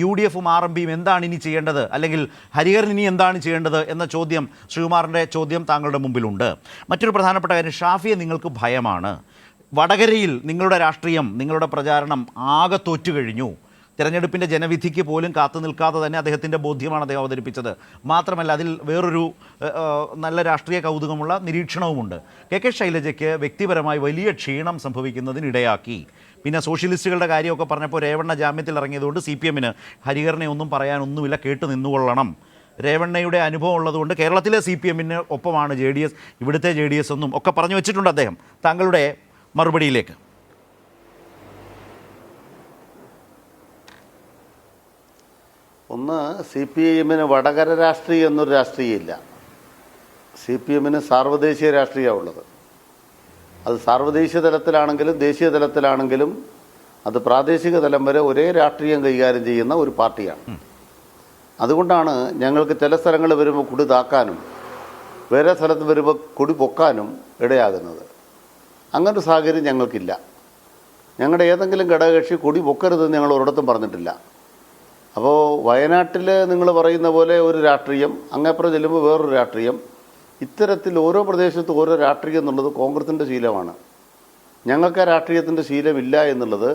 UDF-ഉം RMP-യും എന്താണ് ഇനി ചെയ്യേണ്ടത്, അല്ലെങ്കിൽ ഹരിഹരൻ ഇനി എന്താണ് ചെയ്യേണ്ടത് എന്ന ചോദ്യം, ശ്രീകുമാറിൻ്റെ ചോദ്യം താങ്കളുടെ മുമ്പിലുണ്ട്. മറ്റൊരു പ്രധാനപ്പെട്ട കാര്യം, ഷാഫിയെ നിങ്ങൾക്ക് ഭയമാണ്. വടകരയിൽ നിങ്ങളുടെ രാഷ്ട്രീയം, നിങ്ങളുടെ പ്രചാരണം ആകെ തോറ്റുകഴിഞ്ഞു. തിരഞ്ഞെടുപ്പിൻ്റെ ജനവിധിക്ക് പോലും കാത്തു നിൽക്കാതെ തന്നെ അദ്ദേഹത്തിൻ്റെ ബോധ്യമാണ് അദ്ദേഹം അവതരിപ്പിച്ചത്. മാത്രമല്ല, അതിൽ വേറൊരു നല്ല രാഷ്ട്രീയ കൗതുകമുള്ള നിരീക്ഷണവുമുണ്ട്. KK ശൈലജയ്ക്ക് വ്യക്തിപരമായി വലിയ ക്ഷീണം സംഭവിക്കുന്നതിനിടയാക്കി. പിന്നെ സോഷ്യലിസ്റ്റുകളുടെ കാര്യമൊക്കെ പറഞ്ഞപ്പോൾ രേവണ്ണ ജാമ്യത്തിൽ ഇറങ്ങിയതുകൊണ്ട് CPM-ന് ഹരിഹരനെ ഒന്നും പറയാനൊന്നുമില്ല, കേട്ട് നിന്നുകൊള്ളണം. രേവണ്ണയുടെ അനുഭവം ഉള്ളതുകൊണ്ട് കേരളത്തിലെ CPM-ന് ഒപ്പമാണ് JDS, ഇവിടുത്തെ JDS ഒന്നും ഒക്കെ പറഞ്ഞു വെച്ചിട്ടുണ്ട് അദ്ദേഹം. താങ്കളുടെ മറുപടിയിലേക്ക്. ഒന്ന്, CPM-ന് വടകര രാഷ്ട്രീയം എന്നൊരു രാഷ്ട്രീയമില്ല. CPM-ന് സാർവദേശീയ രാഷ്ട്രീയമാണ് ഉള്ളത്. അത് സാർവദേശീയ തലത്തിലാണെങ്കിലും ദേശീയ തലത്തിലാണെങ്കിലും അത് പ്രാദേശിക തലം വരെ ഒരേ രാഷ്ട്രീയം കൈകാര്യം ചെയ്യുന്ന ഒരു പാർട്ടിയാണ്. അതുകൊണ്ടാണ് ഞങ്ങൾക്ക് ചില സ്ഥലങ്ങൾ വരുമ്പോൾ കൊടി താക്കാനും വേറെ സ്ഥലത്ത് വരുമ്പോൾ കൊടി പൊക്കാനും ഇടയാകുന്നത്. അങ്ങനൊരു സാഹചര്യം ഞങ്ങൾക്കില്ല. ഞങ്ങളുടെ ഏതെങ്കിലും ഘടകകക്ഷി കൊടി പൊക്കരുതെന്ന് ഞങ്ങൾ ഒരിടത്തും പറഞ്ഞിട്ടില്ല. അപ്പോൾ വയനാട്ടിൽ നിങ്ങൾ പറയുന്ന പോലെ ഒരു രാഷ്ട്രീയം, അങ്ങേപ്പുറം ചെല്ലുമ്പോൾ വേറൊരു രാഷ്ട്രീയം, ഇത്തരത്തിൽ ഓരോ പ്രദേശത്തും ഓരോ രാഷ്ട്രീയം എന്നുള്ളത് കോൺഗ്രസിൻ്റെ ശീലമാണ്. ഞങ്ങൾക്ക് ആ രാഷ്ട്രീയത്തിൻ്റെ ശീലമില്ല എന്നുള്ളത്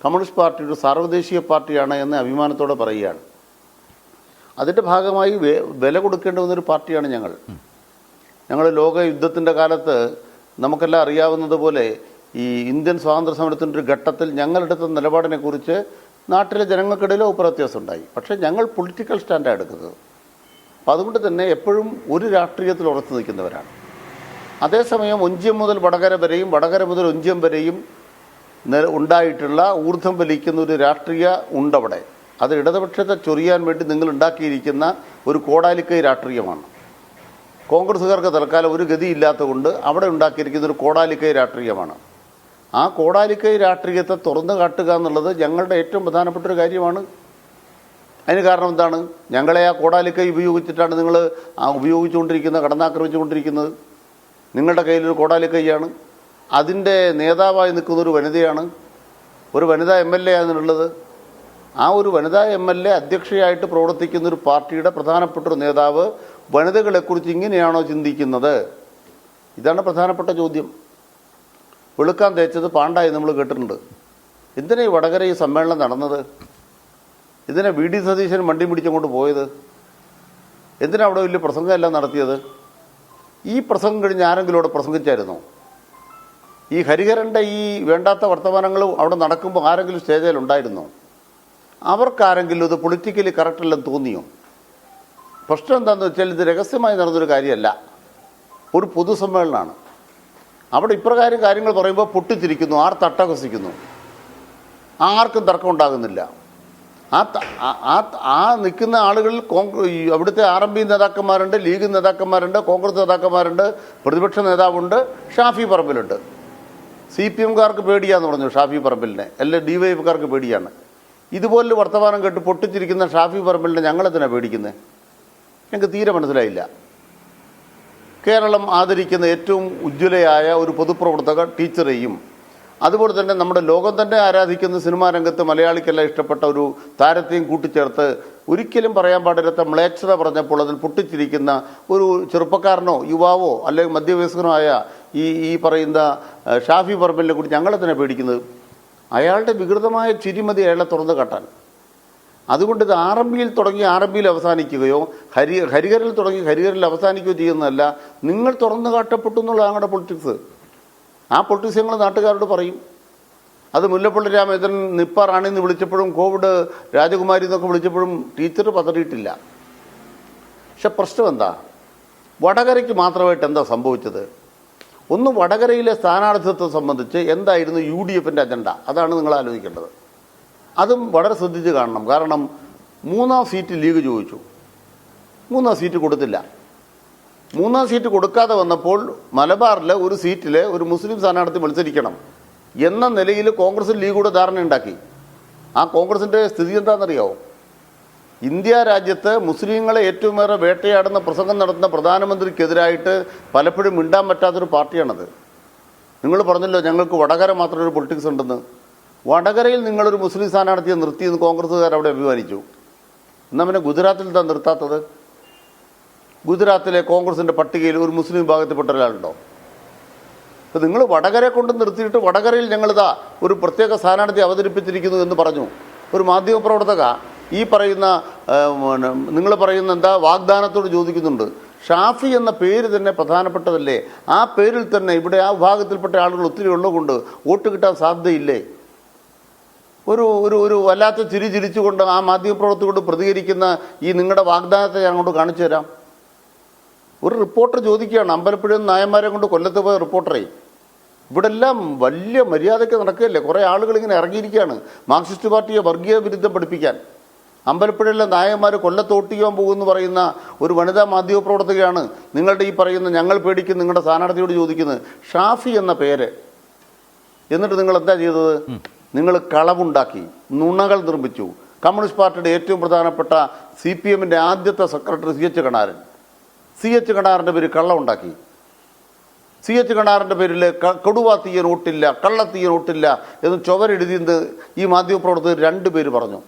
കമ്മ്യൂണിസ്റ്റ് പാർട്ടി ഒരു സാർവദേശീയ പാർട്ടിയാണ് എന്ന് അഭിമാനത്തോടെ പറയുകയാണ്. അതിൻ്റെ ഭാഗമായി വില കൊടുക്കേണ്ടി വന്നൊരു പാർട്ടിയാണ് ഞങ്ങൾ ലോക യുദ്ധത്തിൻ്റെ കാലത്ത് നമുക്കെല്ലാം അറിയാവുന്നതുപോലെ ഈ ഇന്ത്യൻ സ്വാതന്ത്ര്യ സമരത്തിൻ്റെ ഒരു ഘട്ടത്തിൽ ഞങ്ങളെടുത്ത നിലപാടിനെക്കുറിച്ച് നാട്ടിലെ ജനങ്ങൾക്കിടയിൽ അഭിപ്രായവ്യത്യാസം ഉണ്ടായി. പക്ഷേ ഞങ്ങൾ പൊളിറ്റിക്കൽ സ്റ്റാൻഡാണ് എടുക്കുന്നത്. അപ്പം അതുകൊണ്ട് തന്നെ എപ്പോഴും ഒരു രാഷ്ട്രീയത്തിൽ ഉറച്ചു നിൽക്കുന്നവരാണ്. അതേസമയം ഒഞ്ചിയം മുതൽ വടകര വരെയും വടകര മുതൽ ഒഞ്ചിയം വരെയും ഉണ്ടായിട്ടുള്ള ഊർധ്വം വലിക്കുന്ന ഒരു രാഷ്ട്രീയ ഉണ്ടവിടെ. അത് ഇടതുപക്ഷത്തെ ചൊറിയാൻ വേണ്ടി നിങ്ങൾ ഉണ്ടാക്കിയിരിക്കുന്ന ഒരു കോടാലിക്കൈ രാഷ്ട്രീയമാണ്. കോൺഗ്രസ്സുകാർക്ക് തൽക്കാലം ഒരു ഗതിയില്ലാത്തതുകൊണ്ട് അവിടെ ഉണ്ടാക്കിയിരിക്കുന്ന ഒരു കോടാലിക്കൈ രാഷ്ട്രീയമാണ്. ആ കോടാലിക്കൈ രാഷ്ട്രീയത്തെ തുറന്നു കാട്ടുക എന്നുള്ളത് ഞങ്ങളുടെ ഏറ്റവും പ്രധാനപ്പെട്ട ഒരു കാര്യമാണ്. അതിന് കാരണം എന്താണ്? ഞങ്ങളെ ആ കോടാലിക്കൈ ഉപയോഗിച്ചിട്ടാണ് നിങ്ങൾ കടന്നാക്രമിച്ചുകൊണ്ടിരിക്കുന്നത്. നിങ്ങളുടെ കയ്യിലൊരു കോടാലിക്കൈയാണ്. അതിൻ്റെ നേതാവായി നിൽക്കുന്നൊരു വനിതയാണ്, ഒരു വനിതാ MLA ആണെന്നുള്ളത്. ആ ഒരു വനിതാ MLA അധ്യക്ഷയായിട്ട് പ്രവർത്തിക്കുന്നൊരു പാർട്ടിയുടെ പ്രധാനപ്പെട്ട ഒരു നേതാവ് വനിതകളെക്കുറിച്ച് ഇങ്ങനെയാണോ ചിന്തിക്കുന്നത്? ഇതാണ് പ്രധാനപ്പെട്ട ചോദ്യം. വെളുക്കാൻ തേച്ചത് പാണ്ടായി നമ്മൾ കേട്ടിട്ടുണ്ട്. എന്തിനാ ഈ വടകര ഈ സമ്മേളനം നടന്നത്? ഇതിനെ VD സതീശൻ വണ്ടി പിടിച്ചങ്ങോട്ട് പോയത്? എന്തിനാ അവിടെ വലിയ പ്രസംഗമെല്ലാം നടത്തിയത്? ഈ പ്രസംഗം കഴിഞ്ഞ് ആരെങ്കിലും അവിടെ പ്രസംഗിച്ചായിരുന്നോ? ഈ ഹരിഹരൻ്റെ ഈ വേണ്ടാത്ത വർത്തമാനങ്ങൾ അവിടെ നടക്കുമ്പോൾ ആരെങ്കിലും സ്റ്റേജിൽ ഉണ്ടായിരുന്നോ? അവർക്കാരെങ്കിലും ഇത് പൊളിറ്റിക്കലി കറക്റ്റല്ലെന്ന് തോന്നിയോ? പ്രശ്നം എന്താണെന്ന് വെച്ചാൽ ഇത് രഹസ്യമായി നടന്നൊരു കാര്യമല്ല, ഒരു പൊതുസമ്മേളനമാണ്. അവിടെ ഇപ്രകാരം കാര്യങ്ങൾ പറയുമ്പോൾ പൊട്ടിച്ചിരിക്കുന്നു, തട്ടഹസിക്കുന്നു, ആർക്കും തർക്കം ഉണ്ടാകുന്നില്ല. ആ നിൽക്കുന്ന ആളുകളിൽ അവിടുത്തെ RMP നേതാക്കന്മാരുണ്ട്, ലീഗ് നേതാക്കന്മാരുണ്ട്, കോൺഗ്രസ് നേതാക്കന്മാരുണ്ട്, പ്രതിപക്ഷ നേതാവുണ്ട്, ഷാഫി പറമ്പിലുണ്ട്. CPM-കാർക്ക് പേടിയാന്ന് പറഞ്ഞു ഷാഫി പറമ്പിലിനെ, അല്ലെ DYF-കാർക്ക് പേടിയാണ്. ഇതുപോലെ വർത്തമാനം കേട്ട് പൊട്ടിച്ചിരിക്കുന്ന ഷാഫി പറമ്പിലിനെ ഞങ്ങളെന്തിനാണ് പേടിക്കുന്നത്? ഞങ്ങൾക്ക് തീരെ മനസ്സിലായില്ല. കേരളം ആദരിക്കുന്ന ഏറ്റവും ഉജ്ജ്വലയായ ഒരു പൊതുപ്രവർത്തക ടീച്ചറെയും അതുപോലെ തന്നെ നമ്മുടെ ലോകം തന്നെ ആരാധിക്കുന്ന സിനിമാ രംഗത്ത് മലയാളിക്കെല്ലാം ഇഷ്ടപ്പെട്ട ഒരു താരത്തെയും കൂട്ടിച്ചേർത്ത് ഒരിക്കലും പറയാൻ പാടില്ലാത്ത മ്ലേച്ഛത പറഞ്ഞപ്പോൾ അതിൽ പൊട്ടിച്ചിരിക്കുന്ന ഒരു ചെറുപ്പക്കാരനോ യുവാവോ അല്ലെങ്കിൽ മധ്യവയസ്കനോ ആയ ഈ പറയുന്ന ഷാഫി പറമ്പിലിനെ കൂടി ഞങ്ങളെന്തിനാണ് പേടിക്കുന്നത്? അയാളുടെ വികൃതമായ ചിരിമതി അയാളെ തുറന്നു കാട്ടാൻ. അതുകൊണ്ട് ഇത് RMP-യിൽ തുടങ്ങി RMP-യിൽ അവസാനിക്കുകയോ ഹരിഹരിൽ തുടങ്ങി ഹരിഹരിൽ അവസാനിക്കുകയോ ചെയ്യുന്നതല്ല, നിങ്ങൾ തുറന്നു കാട്ടപ്പെട്ടു എന്നുള്ള ഞങ്ങളുടെ പൊളിറ്റിക്സ്. ആ പൊളിറ്റിക്സ് ഞങ്ങൾ നാട്ടുകാരോട് പറയും. അത് മുല്ലപ്പള്ളി രാമചന്ദ്രൻ നിപ്പ റാണിന്ന് വിളിച്ചപ്പോഴും കോവിഡ് രാജകുമാരി എന്നൊക്കെ വിളിച്ചപ്പോഴും ടീച്ചർ പതറിയിട്ടില്ല. പക്ഷെ പ്രശ്നം എന്താ? വടകരയ്ക്ക് മാത്രമായിട്ട് എന്താ സംഭവിച്ചത്? ഒന്ന്, വടകരയിലെ സ്ഥാനാർത്ഥിത്വത്തെ സംബന്ധിച്ച് എന്തായിരുന്നു UDF-ൻ്റെ അജണ്ട? അതാണ് നിങ്ങൾ ആലോചിക്കേണ്ടത്. അതും വളരെ ശ്രദ്ധിച്ച് കാണണം. കാരണം 3ാം സീറ്റ് ലീഗ് ചോദിച്ചു, 3ാം സീറ്റ് കൊടുത്തില്ല. 3ാം സീറ്റ് കൊടുക്കാതെ വന്നപ്പോൾ മലബാറിലെ ഒരു സീറ്റിൽ ഒരു മുസ്ലിം സ്ഥാനാർത്ഥി മത്സരിക്കണം എന്ന നിലയിൽ കോൺഗ്രസും ലീഗൂടെ ധാരണയുണ്ടാക്കി. ആ കോൺഗ്രസിൻ്റെ സ്ഥിതി എന്താണെന്നറിയാമോ? ഇന്ത്യ രാജ്യത്ത് മുസ്ലിങ്ങളെ ഏറ്റവും ഏറെ വേട്ടയാടുന്ന പ്രസംഗം നടത്തുന്ന പ്രധാനമന്ത്രിക്കെതിരായിട്ട് പലപ്പോഴും മിണ്ടാൻ പറ്റാത്തൊരു പാർട്ടിയാണത്. നിങ്ങൾ പറഞ്ഞല്ലോ ഞങ്ങൾക്ക് വടകര മാത്രം ഒരു പൊളിറ്റിക്സ് ഉണ്ടെന്ന്. വടകരയിൽ നിങ്ങളൊരു മുസ്ലിം സ്ഥാനാർത്ഥിയെ നിർത്തിയെന്ന് കോൺഗ്രസ്സുകാർ അവിടെ അഭിമാനിച്ചു. എന്നാൽ പിന്നെ ഗുജറാത്തിൽ എന്താ നിർത്താത്തത്? ഗുജറാത്തിലെ കോൺഗ്രസിൻ്റെ പട്ടികയിൽ ഒരു മുസ്ലിം വിഭാഗത്തിൽപ്പെട്ട ഒരാളുണ്ടോ? അപ്പോൾ നിങ്ങൾ വടകരയെ കൊണ്ട് നിർത്തിയിട്ട് വടകരയിൽ ഞങ്ങളിതാ ഒരു പ്രത്യേക സ്ഥാനാർത്ഥി അവതരിപ്പിച്ചിരിക്കുന്നു എന്ന് പറഞ്ഞു. ഒരു മാധ്യമപ്രവർത്തക ഈ പറയുന്ന നിങ്ങൾ പറയുന്ന എന്താ വാഗ്ദാനത്തോട് ചോദിക്കുന്നുണ്ട്. ഷാഫി എന്ന പേര് തന്നെ പ്രധാനപ്പെട്ടതല്ലേ? ആ പേരിൽ തന്നെ ഇവിടെ ആ വിഭാഗത്തിൽപ്പെട്ട ആളുകൾ ഒത്തിരി ഉള്ളതുകൊണ്ട് വോട്ട് കിട്ടാൻ സാധ്യതയില്ലേ? ഒരു ഒരു ഒരു വല്ലാത്ത ചിരിച്ചുകൊണ്ട് ആ മാധ്യമപ്രവർത്തകരോട് പ്രതികരിക്കുന്ന ഈ നിങ്ങളുടെ വാഗ്ദാനത്തെ ഞാൻ അങ്ങോട്ട് കാണിച്ചു തരാം. ഒരു റിപ്പോർട്ടർ ചോദിക്കുകയാണ്, അമ്പലപ്പുഴയിൽ നിന്ന് നായന്മാരെ കൊണ്ട് കൊല്ലത്ത് പോയ റിപ്പോർട്ടറെ, ഇവിടെ എല്ലാം വലിയ മര്യാദയ്ക്ക് നടക്കുകയല്ലേ, കുറേ ആളുകൾ ഇങ്ങനെ ഇറങ്ങിയിരിക്കുകയാണ് മാർക്സിസ്റ്റ് പാർട്ടിയെ വർഗീയ വിരുദ്ധം പഠിപ്പിക്കാൻ. അമ്പലപ്പുഴയിലെ നായന്മാർ കൊല്ലത്തോട്ടിക്കാൻ പോകുമെന്ന് പറയുന്ന ഒരു വനിതാ മാധ്യമപ്രവർത്തകയാണ് നിങ്ങളുടെ ഈ പറയുന്ന ഞങ്ങൾ പേടിക്കുന്ന നിങ്ങളുടെ സ്ഥാനാർത്ഥിയോട് ചോദിക്കുന്നത് ഷാഫി എന്ന പേര്. എന്നിട്ട് നിങ്ങൾ എന്താ ചെയ്തത്? നിങ്ങൾ കളവുണ്ടാക്കി, നുണകൾ നിർമ്മിച്ചു. കമ്മ്യൂണിസ്റ്റ് പാർട്ടിയുടെ ഏറ്റവും പ്രധാനപ്പെട്ട CPM-ൻ്റെ ആദ്യത്തെ സെക്രട്ടറി CH കണാറിൻ്റെ പേര് കള്ളമുണ്ടാക്കി. CH കണാറിൻ്റെ പേരിൽ കൊടുവാ തീയൻ വോട്ടില്ല, കള്ളത്തീയൻ വോട്ടില്ല എന്ന് ചുവരെഴുതിയെന്ന് ഈ മാധ്യമപ്രവർത്തകർ 2 പേര് പറഞ്ഞു.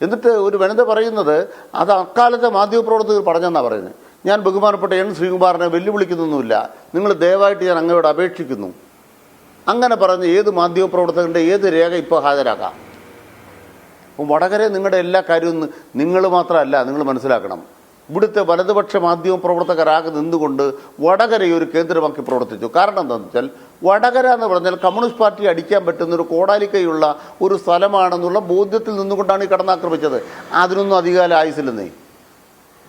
എന്നിട്ട് ഒരു വനിത പറയുന്നത് അത് അക്കാലത്തെ മാധ്യമപ്രവർത്തകർ പറഞ്ഞെന്നാണ് പറയുന്നത്. ഞാൻ ബഹുമാനപ്പെട്ട N. ശ്രീകുമാറിനെ വെല്ലുവിളിക്കുന്നൊന്നുമില്ല, നിങ്ങൾ ദയവായിട്ട് ഞാൻ അങ്ങയോട് അപേക്ഷിക്കുന്നു. അങ്ങനെ പറഞ്ഞ് ഏത് മാധ്യമപ്രവർത്തകൻ്റെ ഏത് രേഖ ഇപ്പോൾ ഹാജരാക്കാം. അപ്പം വടകര നിങ്ങളുടെ എല്ലാ കാര്യവും നിങ്ങൾ മാത്രമല്ല, നിങ്ങൾ മനസ്സിലാക്കണം. ഇവിടുത്തെ വലതുപക്ഷ മാധ്യമപ്രവർത്തകരാകെ നിന്നുകൊണ്ട് വടകരയെ ഒരു കേന്ദ്രമാക്കി പ്രവർത്തിച്ചു. കാരണം എന്താണെന്ന് വെച്ചാൽ വടകര എന്ന് പറഞ്ഞാൽ കമ്മ്യൂണിസ്റ്റ് പാർട്ടി അടിക്കാൻ പറ്റുന്ന ഒരു കോടാലിക്കൈയുള്ള ഒരു സ്ഥലമാണെന്നുള്ള ബോധ്യത്തിൽ നിന്നുകൊണ്ടാണ് ഈ കടന്നാക്രമിച്ചത്. അതിനൊന്നും അധികാരം ആയുസില്ലെന്നേ,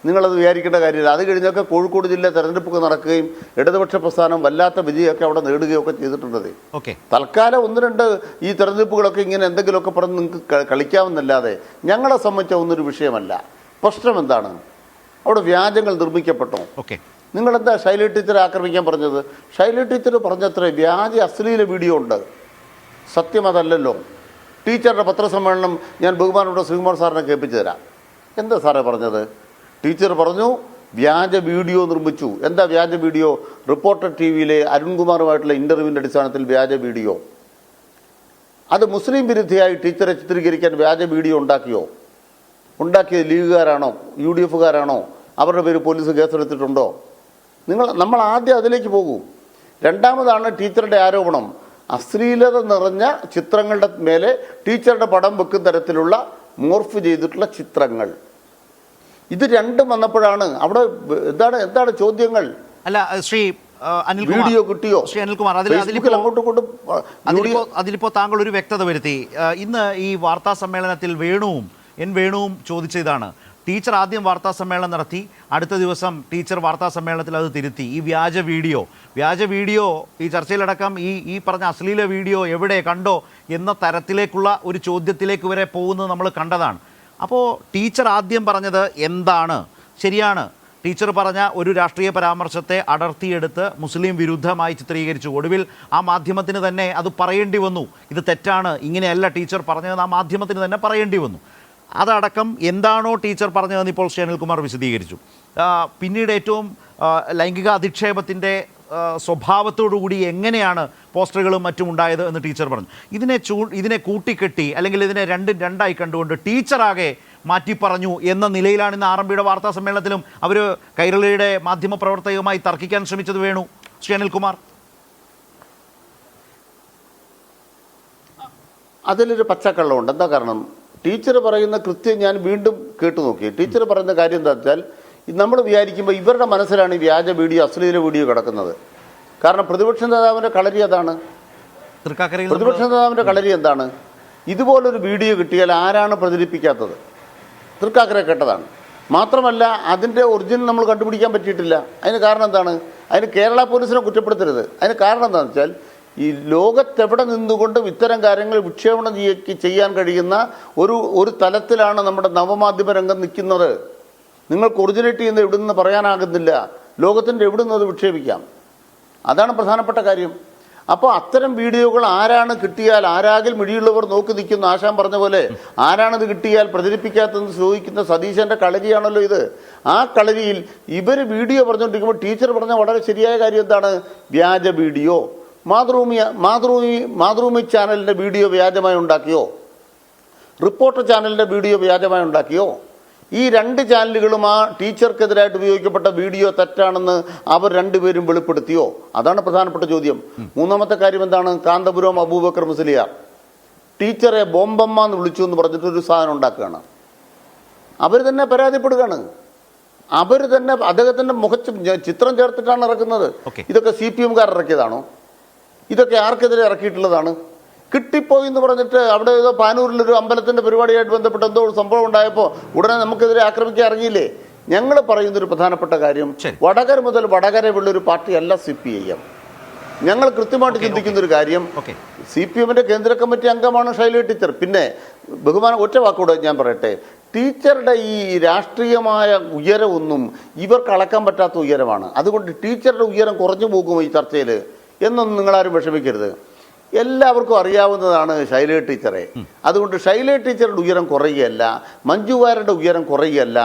നിങ്ങളത് വിചാരിക്കേണ്ട കാര്യമില്ല. അത് കഴിഞ്ഞൊക്കെ കോഴിക്കോട് ജില്ല തെരഞ്ഞെടുപ്പൊക്കെ നടക്കുകയും ഇടതുപക്ഷ പ്രസ്ഥാനം വല്ലാത്ത വിജയമൊക്കെ അവിടെ നേടുകയൊക്കെ ചെയ്തിട്ടുണ്ടത്. തൽക്കാലം 1-2 ഈ തെരഞ്ഞെടുപ്പുകളൊക്കെ ഇങ്ങനെ എന്തെങ്കിലുമൊക്കെ പറഞ്ഞ് നിങ്ങൾക്ക് കളിക്കാമെന്നല്ലാതെ ഞങ്ങളെ സംബന്ധിച്ച ഒന്നൊരു വിഷയമല്ല. പ്രശ്നം എന്താണ്? അവിടെ വ്യാജങ്ങൾ നിർമ്മിക്കപ്പെട്ടോ? നിങ്ങളെന്താ ശൈലജ ടീച്ചറെ ആക്രമിക്കാൻ പറഞ്ഞത്? ശൈലജ ടീച്ചർ പറഞ്ഞത്ര വ്യാജ അശ്ലീല വീഡിയോ ഉണ്ട്, സത്യം അതല്ലല്ലോ. ടീച്ചറുടെ പത്രസമ്മേളനം ഞാൻ ബഹുമാനപ്പെട്ട ശ്രീകുമാർ സാറിനെ കേൾപ്പിച്ചു തരാം. എന്താ സാറേ പറഞ്ഞത്? ടീച്ചർ പറഞ്ഞു വ്യാജ വീഡിയോ നിർമ്മിച്ചു. എന്താ വ്യാജ വീഡിയോ? റിപ്പോർട്ടർ TV-യിലെ അരുൺകുമാറുമായിട്ടുള്ള ഇൻ്റർവ്യൂവിൻ്റെ അടിസ്ഥാനത്തിൽ വ്യാജ വീഡിയോ. അത് മുസ്ലിം വിരുദ്ധയായി ടീച്ചറെ ചിത്രീകരിക്കാൻ വ്യാജ വീഡിയോ ഉണ്ടാക്കിയത് ലീഗുകാരാണോ UDF-കാരാണോ? അവരുടെ പേര് പോലീസ് കേസെടുത്തിട്ടുണ്ടോ? നമ്മൾ ആദ്യം അതിലേക്ക് പോകൂ. രണ്ടാമതാണ് ടീച്ചറുടെ ആരോപണം അശ്ലീലത നിറഞ്ഞ ചിത്രങ്ങളുടെ മേലെ ടീച്ചറുടെ പടം വെക്കുന്ന തരത്തിലുള്ള മോർഫ് ചെയ്തിട്ടുള്ള ചിത്രങ്ങൾ. ഇത് രണ്ടും വന്നപ്പോഴാണ് അവിടെ എന്താണ് ചോദ്യങ്ങൾ? അല്ല ശ്രീ അനിൽകുമാർ, വീഡിയോ കിട്ടിയോ? ശ്രീ അനിൽകുമാർ, അതിലിപ്പോ താങ്കൾ ഒരു വ്യക്തത വരുത്തി. ഇന്ന് ഈ വാർത്താ സമ്മേളനത്തിൽ വേണുവും ചോദിച്ച ഇതാണ്. ടീച്ചർ ആദ്യം വാർത്താ സമ്മേളനം നടത്തി, അടുത്ത ദിവസം ടീച്ചർ വാർത്താ സമ്മേളനത്തിൽ അത് തിരുത്തി. ഈ വ്യാജ വീഡിയോ ഈ ചർച്ചയിലടക്കം ഈ പറഞ്ഞ അശ്ലീല വീഡിയോ എവിടെ കണ്ടോ എന്ന തരത്തിലേക്കുള്ള ഒരു ചോദ്യത്തിലേക്ക് വരെ പോകുന്നത് നമ്മൾ കണ്ടതാണ്. അപ്പോൾ ടീച്ചർ ആദ്യം പറഞ്ഞത് എന്താണ്? ശരിയാണ്, ടീച്ചർ പറഞ്ഞ ഒരു രാഷ്ട്രീയ പരാമർശത്തെ അടർത്തിയെടുത്ത് മുസ്ലിം വിരുദ്ധമായി ചിത്രീകരിച്ചു. ഒടുവിൽ ആ മാധ്യമത്തിന് തന്നെ അത് പറയേണ്ടി വന്നു. ഇത് തെറ്റാണ്, ഇങ്ങനെയല്ല ടീച്ചർ പറഞ്ഞതെന്ന് ആ മാധ്യമത്തിന് തന്നെ പറയേണ്ടി വന്നു. അതടക്കം എന്താണോ ടീച്ചർ പറഞ്ഞതെന്ന് ഇപ്പോൾ ശ്രീ അനിൽകുമാർ വിശദീകരിച്ചു. പിന്നീട് ഏറ്റവും ലൈംഗിക അധിക്ഷേപത്തിൻ്റെ സ്വഭാവത്തോടുകൂടി എങ്ങനെയാണ് പോസ്റ്ററുകളും മറ്റും ഉണ്ടായത് എന്ന് ടീച്ചർ പറഞ്ഞു. ഇതിനെ കൂട്ടിക്കെട്ടി അല്ലെങ്കിൽ ഇതിനെ രണ്ടായി കണ്ടുകൊണ്ട് ടീച്ചറാകെ മാറ്റി പറഞ്ഞു എന്ന നിലയിലാണ് ഇന്ന് RMBയുടെ വാർത്താ സമ്മേളനത്തിലും അവർ കൈരളിയുടെ മാധ്യമപ്രവർത്തകയുമായി തർക്കിക്കാൻ ശ്രമിച്ചത്. വേണു, ശ്രീ അനിൽകുമാർ, അതിലൊരു പച്ചക്കള്ളമുണ്ട്. എന്താ കാരണം? ടീച്ചർ പറയുന്ന കൃത്യം ഞാൻ വീണ്ടും കേട്ടു നോക്കി. ടീച്ചർ പറയുന്ന കാര്യം എന്താ വെച്ചാൽ, നമ്മൾ വിചാരിക്കുമ്പോൾ ഇവരുടെ മനസ്സിലാണ് ഈ വ്യാജ വീഡിയോ, അശ്ലീല വീഡിയോ കിടക്കുന്നത്. കാരണം പ്രതിപക്ഷ നേതാവിൻ്റെ കളരി അതാണ്. പ്രതിപക്ഷ നേതാവിൻ്റെ കളരി എന്താണ്? ഇതുപോലൊരു വീഡിയോ കിട്ടിയാൽ ആരാണ് പ്രചരിപ്പിക്കാത്തത്? തൃക്കാക്കര കേട്ടതാണ്. മാത്രമല്ല അതിൻ്റെ ഒറിജിനൽ നമ്മൾ കണ്ടുപിടിക്കാൻ പറ്റിയിട്ടില്ല. അതിന് കാരണം എന്താണ്? അതിന് കേരള പോലീസിനെ കുറ്റപ്പെടുത്തരുത്. അതിന് കാരണം എന്താണെന്ന് വെച്ചാൽ, ഈ ലോകത്തെവിടെ നിന്നുകൊണ്ടും ഇത്തരം കാര്യങ്ങൾ വിക്ഷേപണം ചെയ്യാൻ കഴിയുന്ന ഒരു തലത്തിലാണ് നമ്മുടെ നവമാധ്യമ രംഗം നിൽക്കുന്നത്. നിങ്ങൾക്ക് ഒറിജിനേറ്റ് ചെയ്യുന്ന എവിടെ നിന്ന് പറയാനാകുന്നില്ല. ലോകത്തിൻ്റെ എവിടെ നിന്ന് അത് വിക്ഷേപിക്കാം. അതാണ് പ്രധാനപ്പെട്ട കാര്യം. അപ്പോൾ അത്തരം വീഡിയോകൾ ആരാണ് കിട്ടിയാൽ, ആരാകിൽ മിഴിയുള്ളവർ നോക്കി നിൽക്കുന്നു, ആശാൻ പറഞ്ഞ പോലെ ആരാണിത് കിട്ടിയാൽ പ്രചരിപ്പിക്കാത്തതെന്ന് ചോദിക്കുന്ന സതീശൻ്റെ കളരിയാണല്ലോ ഇത്. ആ കളരിയിൽ ഇവർ വീഡിയോ പറഞ്ഞുകൊണ്ടിരിക്കുമ്പോൾ ടീച്ചർ പറഞ്ഞ വളരെ ശരിയായ കാര്യം എന്താണ്? വ്യാജ വീഡിയോ. മാതൃഭൂമി ചാനലിൻ്റെ വീഡിയോ വ്യാജമായി ഉണ്ടാക്കിയോ? റിപ്പോർട്ടർ ചാനലിൻ്റെ വീഡിയോ വ്യാജമായി ഉണ്ടാക്കിയോ? ഈ രണ്ട് ചാനലുകളും ആ ടീച്ചർക്കെതിരായിട്ട് ഉപയോഗിക്കപ്പെട്ട വീഡിയോ തെറ്റാണെന്ന് അവർ രണ്ടുപേരും വെളിപ്പെടുത്തിയോ? അതാണ് പ്രധാനപ്പെട്ട ചോദ്യം. മൂന്നാമത്തെ കാര്യം എന്താണ്? കാന്തപുരം അബൂബക്കർ മുസ്ലിയാർ ടീച്ചറെ ബോംബമ്മ എന്ന് വിളിച്ചു എന്ന് പറഞ്ഞിട്ടൊരു സാധനം ഉണ്ടാക്കുകയാണ്. അവർ തന്നെ പരാതിപ്പെടുകയാണ്. അവർ തന്നെ അദ്ദേഹത്തിൻ്റെ ചിത്രം ചേർത്തിട്ടാണ് ഇറക്കുന്നത്. ഇതൊക്കെ CPM-കാർ ഇറക്കിയതാണോ? ഇതൊക്കെ ആർക്കെതിരെ ഇറക്കിയിട്ടുള്ളതാണ്? കിട്ടിപ്പോയി എന്ന് പറഞ്ഞിട്ട് അവിടെ ഏതോ പാനൂരിലൊരു അമ്പലത്തിൻ്റെ പരിപാടിയായിട്ട് ബന്ധപ്പെട്ട് എന്തോ ഒരു സംഭവം ഉണ്ടായപ്പോൾ ഉടനെ നമുക്കെതിരെ ആക്രമിക്കാൻ ഇറങ്ങിയില്ലേ? ഞങ്ങൾ പറയുന്നൊരു പ്രധാനപ്പെട്ട കാര്യം, വടകര മുതൽ വടകരയുള്ളൊരു പാർട്ടിയല്ല CPIM. ഞങ്ങൾ കൃത്യമായിട്ട് ചിന്തിക്കുന്നൊരു കാര്യം, CPM-ന്റെ കേന്ദ്ര കമ്മിറ്റി അംഗമാണ് ശൈലജ ടീച്ചർ. പിന്നെ ബഹുമാനം, ഒറ്റ വാക്കുകൂടെ ഞാൻ പറയട്ടെ, ടീച്ചറുടെ ഈ രാഷ്ട്രീയമായ ഉയരമൊന്നും ഇവർക്ക് അളക്കാൻ പറ്റാത്ത ഉയരമാണ്. അതുകൊണ്ട് ടീച്ചറുടെ ഉയരം കുറഞ്ഞു പോകുമോ ഈ ചർച്ചയിൽ എന്നൊന്നും നിങ്ങളാരും വിഷമിക്കരുത്. എല്ലാവർക്കും അറിയാവുന്നതാണ് ശൈലജ ടീച്ചറെ. അതുകൊണ്ട് ശൈലജ ടീച്ചറുടെ ഉയരം കുറയുകയല്ല, മഞ്ജു വാര്യരുടെ ഉയരം കുറയുകയല്ല.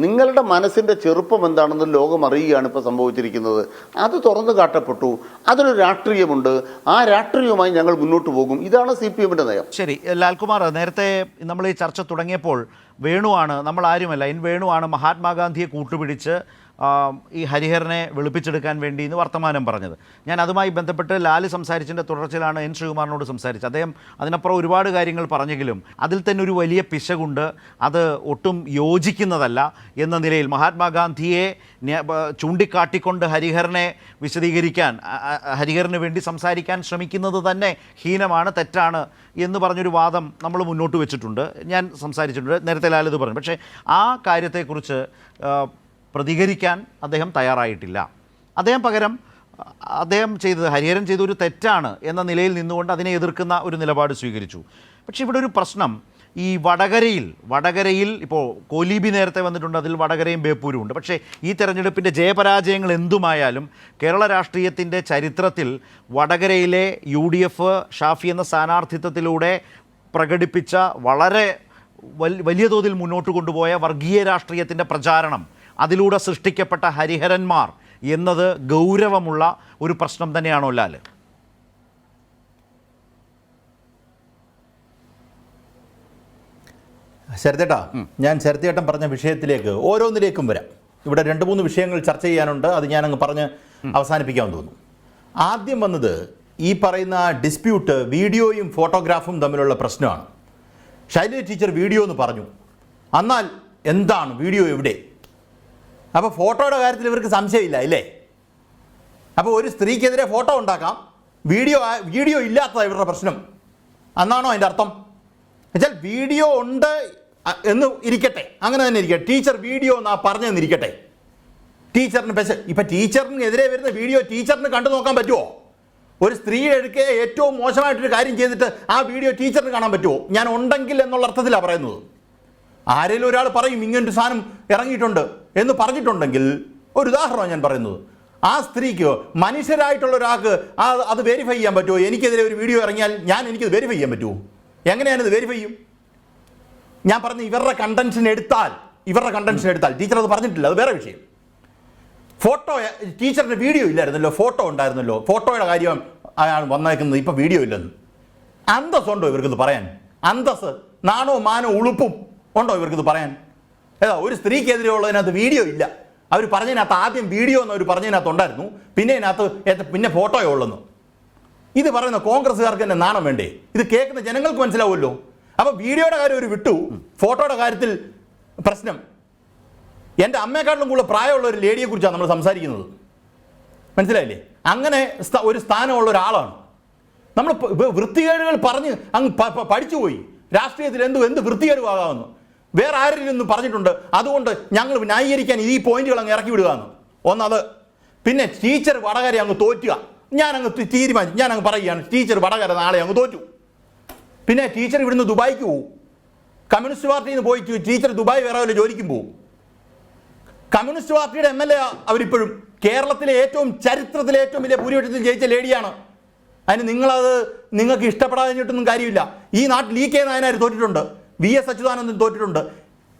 നിങ്ങളുടെ മനസ്സിൻ്റെ ചെറുപ്പം എന്താണെന്ന് ലോകം അറിയുകയാണ് ഇപ്പോൾ സംഭവിച്ചിരിക്കുന്നത്. അത് തുറന്നു കാട്ടപ്പെട്ടു. അതിനൊരു രാഷ്ട്രീയമുണ്ട്. ആ രാഷ്ട്രീയവുമായി ഞങ്ങൾ മുന്നോട്ട് പോകും. ഇതാണ് CPM-ന്റെ നയം. ശരി, ലാൽകുമാർ, നേരത്തെ നമ്മൾ ഈ ചർച്ച തുടങ്ങിയപ്പോൾ വേണുവാണ്, നമ്മൾ ആരുമല്ല, വേണുവാണ് മഹാത്മാഗാന്ധിയെ കൂട്ടുപിടിച്ച് ഈ ഹരിഹരനെ വെളുപ്പിച്ചെടുക്കാൻ വേണ്ടി എന്ന് വർത്തമാനം പറഞ്ഞത്. ഞാൻ അതുമായി ബന്ധപ്പെട്ട് ലാല് സംസാരിച്ചതിൻ്റെ തുടർച്ചയിലാണ് N. ശ്രീകുമാറിനോട് സംസാരിച്ചത്. അദ്ദേഹം അതിനപ്പുറം ഒരുപാട് കാര്യങ്ങൾ പറഞ്ഞെങ്കിലും അതിൽ തന്നെ ഒരു വലിയ പിശകുണ്ട്, അത് ഒട്ടും യോജിക്കുന്നതല്ല എന്ന നിലയിൽ മഹാത്മാഗാന്ധിയെ ചൂണ്ടിക്കാട്ടിക്കൊണ്ട് ഹരിഹരനെ വിശദീകരിക്കാൻ, ഹരിഹരന് വേണ്ടി സംസാരിക്കാൻ ശ്രമിക്കുന്നത് തന്നെ ഹീനമാണ്, തെറ്റാണ് എന്ന് പറഞ്ഞൊരു വാദം നമ്മൾ മുന്നോട്ട് വെച്ചിട്ടുണ്ട്. ഞാൻ സംസാരിച്ചിട്ടുണ്ട്, നേരത്തെ ലാലിത് പറഞ്ഞു. പക്ഷേ ആ കാര്യത്തെക്കുറിച്ച് പ്രതികരിക്കാൻ അദ്ദേഹം തയ്യാറായിട്ടില്ല. അദ്ദേഹം ചെയ്തത്, ഹരിഹരൻ ചെയ്തൊരു തെറ്റാണ് എന്ന നിലയിൽ നിന്നുകൊണ്ട് അതിനെ എതിർക്കുന്ന ഒരു നിലപാട് സ്വീകരിച്ചു. പക്ഷേ ഇവിടെ ഒരു പ്രശ്നം, ഈ വടകരയിൽ ഇപ്പോൾ കോലീബി നേരത്തെ വന്നിട്ടുണ്ട്, അതിൽ വടകരയും ബേപ്പൂരും ഉണ്ട്. പക്ഷേ ഈ തെരഞ്ഞെടുപ്പിൻ്റെ ജയപരാജയങ്ങൾ എന്തുമായാലും കേരള രാഷ്ട്രീയത്തിൻ്റെ ചരിത്രത്തിൽ വടകരയിലെ UDF ഷാഫി എന്ന സ്ഥാനാർത്ഥിത്വത്തിലൂടെ പ്രകടിപ്പിച്ച വളരെ വലിയ തോതിൽ മുന്നോട്ട് കൊണ്ടുപോയ വർഗീയ രാഷ്ട്രീയത്തിൻ്റെ പ്രചാരണം, അതിലൂടെ സൃഷ്ടിക്കപ്പെട്ട ഹരിഹരന്മാർ എന്നത് ഗൗരവമുള്ള ഒരു പ്രശ്നം തന്നെയാണോ ലാൽ? ശരത്തേട്ടാ, ഞാൻ ശരത്തേട്ടൻ പറഞ്ഞ വിഷയത്തിലേക്ക് ഓരോന്നിലേക്കും വരാം. ഇവിടെ 2-3 വിഷയങ്ങൾ ചർച്ച ചെയ്യാനുണ്ട്. അത് ഞാനങ്ങ് പറഞ്ഞ് അവസാനിപ്പിക്കാമെന്ന് തോന്നുന്നു. ആദ്യം വന്നത് ഈ പറയുന്ന ഡിസ്പ്യൂട്ട് വീഡിയോയും ഫോട്ടോഗ്രാഫും തമ്മിലുള്ള പ്രശ്നമാണ്. ശൈലജ ടീച്ചർ വീഡിയോ എന്ന് പറഞ്ഞു, എന്നാൽ എന്താണ് വീഡിയോ എവിടെ അപ്പോൾ ഫോട്ടോയുടെ കാര്യത്തിൽ ഇവർക്ക് സംശയമില്ല ഇല്ലേ? അപ്പോൾ ഒരു സ്ത്രീക്കെതിരെ ഫോട്ടോ ഉണ്ടാക്കാം, വീഡിയോ ഇല്ലാത്തതാണ് ഇവരുടെ പ്രശ്നം എന്നാണോ അതിൻ്റെ അർത്ഥം? എന്നുവെച്ചാൽ വീഡിയോ ഉണ്ട് എന്ന് ഇരിക്കട്ടെ, അങ്ങനെ തന്നെ ഇരിക്കട്ടെ, ടീച്ചർ വീഡിയോ എന്നാ പറഞ്ഞെന്നിരിക്കട്ടെ, ടീച്ചറിന് ഇപ്പം ടീച്ചറിനെതിരെ വരുന്ന വീഡിയോ ടീച്ചറിന് കണ്ടു നോക്കാൻ പറ്റുമോ? ഒരു സ്ത്രീ എടുക്കെ ഏറ്റവും മോശമായിട്ടൊരു കാര്യം ചെയ്തിട്ട് ആ വീഡിയോ ടീച്ചറിന് കാണാൻ പറ്റുമോ? ഞാൻ ഉണ്ടെങ്കിൽ എന്നുള്ള അർത്ഥത്തിലാണ് പറയുന്നത്. ആരെങ്കിലും ഒരാൾ പറയും ഇങ്ങനൊരു സാധനം ഇറങ്ങിയിട്ടുണ്ട് എന്ന് പറഞ്ഞിട്ടുണ്ടെങ്കിൽ, ഒരു ഉദാഹരണമാണ് ഞാൻ പറയുന്നത്, ആ സ്ത്രീക്ക് മനുഷ്യരായിട്ടുള്ള ഒരാൾക്ക് അത് വെരിഫൈ ചെയ്യാൻ പറ്റുമോ? എനിക്കെതിരെ ഒരു വീഡിയോ ഇറങ്ങിയാൽ എനിക്കത് വെരിഫൈ ചെയ്യാൻ പറ്റുമോ? എങ്ങനെയാണിത് വെരിഫൈ ചെയ്യും? ഞാൻ പറഞ്ഞ ഇവരുടെ കണ്ടൻഷൻ എടുത്താൽ ടീച്ചർ അത് പറഞ്ഞിട്ടില്ല, അത് വേറെ വിഷയം. ഫോട്ടോ ടീച്ചറിൻ്റെ വീഡിയോ ഇല്ലായിരുന്നല്ലോ, ഫോട്ടോ ഉണ്ടായിരുന്നല്ലോ, ഫോട്ടോയുടെ കാര്യം അയാൾ വന്നേക്കുന്നത്, ഇപ്പം വീഡിയോ ഇല്ലെന്ന്. അന്തസ്സുണ്ടോ ഇവർക്കിത് പറയാൻ? അന്തസ്, നാണോ മാനോ ഉളുപ്പും ഉണ്ടോ ഇവർക്കിത് പറയാൻ? ഒരു സ്ത്രീക്കെതിരെ ഉള്ളതിനകത്ത് വീഡിയോ ഇല്ല. അവർ പറഞ്ഞതിനകത്ത് ആദ്യം വീഡിയോ എന്ന് അവർ പറഞ്ഞതിനകത്ത് ഉണ്ടായിരുന്നു, പിന്നെ ഫോട്ടോയോ ഉള്ളെന്ന്. ഇത് പറയുന്ന കോൺഗ്രസ്സുകാർക്ക് തന്നെ നാണം വേണ്ടേ? ഇത് കേൾക്കുന്ന ജനങ്ങൾക്ക് മനസ്സിലാവുമല്ലോ. അപ്പോൾ വീഡിയോയുടെ കാര്യം ഒരു വിട്ടു, ഫോട്ടോയുടെ കാര്യത്തിൽ പ്രശ്നം. എൻ്റെ അമ്മയെക്കാട്ടിലും കൂടുതൽ പ്രായമുള്ള ഒരു ലേഡിയെക്കുറിച്ചാണ് നമ്മൾ സംസാരിക്കുന്നത്, മനസ്സിലായില്ലേ? അങ്ങനെ ഒരു സ്ഥാനമുള്ള ഒരാളാണ്. നമ്മൾ വൃത്തികേടുകൾ പറഞ്ഞ് അങ്ങ് പഠിച്ചുപോയി. രാഷ്ട്രീയത്തിൽ എന്ത് വൃത്തികേടുവാകാമെന്ന് വേറെ ആരെങ്കിലും ഒന്ന് പറഞ്ഞിട്ടുണ്ട്, അതുകൊണ്ട് ഞങ്ങൾ ന്യായീകരിക്കാൻ ഈ പോയിന്റുകൾ അങ്ങ് ഇറക്കി വിടുകയെന്ന്. ഒന്നത്. പിന്നെ ടീച്ചർ വടകര അങ്ങ് തോറ്റുക, ഞാനങ്ങ് പറയുകയാണ്, ടീച്ചർ വടകര നാളെ അങ്ങ് തോറ്റു. പിന്നെ ടീച്ചർ ഇവിടുന്ന് ദുബായിക്ക് പോകും. കമ്മ്യൂണിസ്റ്റ് പാർട്ടിയിൽ നിന്ന് പോയി ടീച്ചർ ദുബായ് വേറെ വല്ല ജോലിക്കും പോകും. കമ്മ്യൂണിസ്റ്റ് പാർട്ടിയുടെ MLA അവരിപ്പോഴും കേരളത്തിലെ ചരിത്രത്തിലെ ഏറ്റവും വലിയ ഭൂരിപക്ഷത്തിൽ ജയിച്ച ലേഡിയാണ്. അതിന് നിങ്ങൾക്ക് ഇഷ്ടപ്പെടാതിട്ടൊന്നും കാര്യമില്ല. ഈ നാട്ടിൽ E.K. നായനാർ തോറ്റിട്ടുണ്ട്, VS അച്യുതാനന്ദൻ തോറ്റിട്ടുണ്ട്,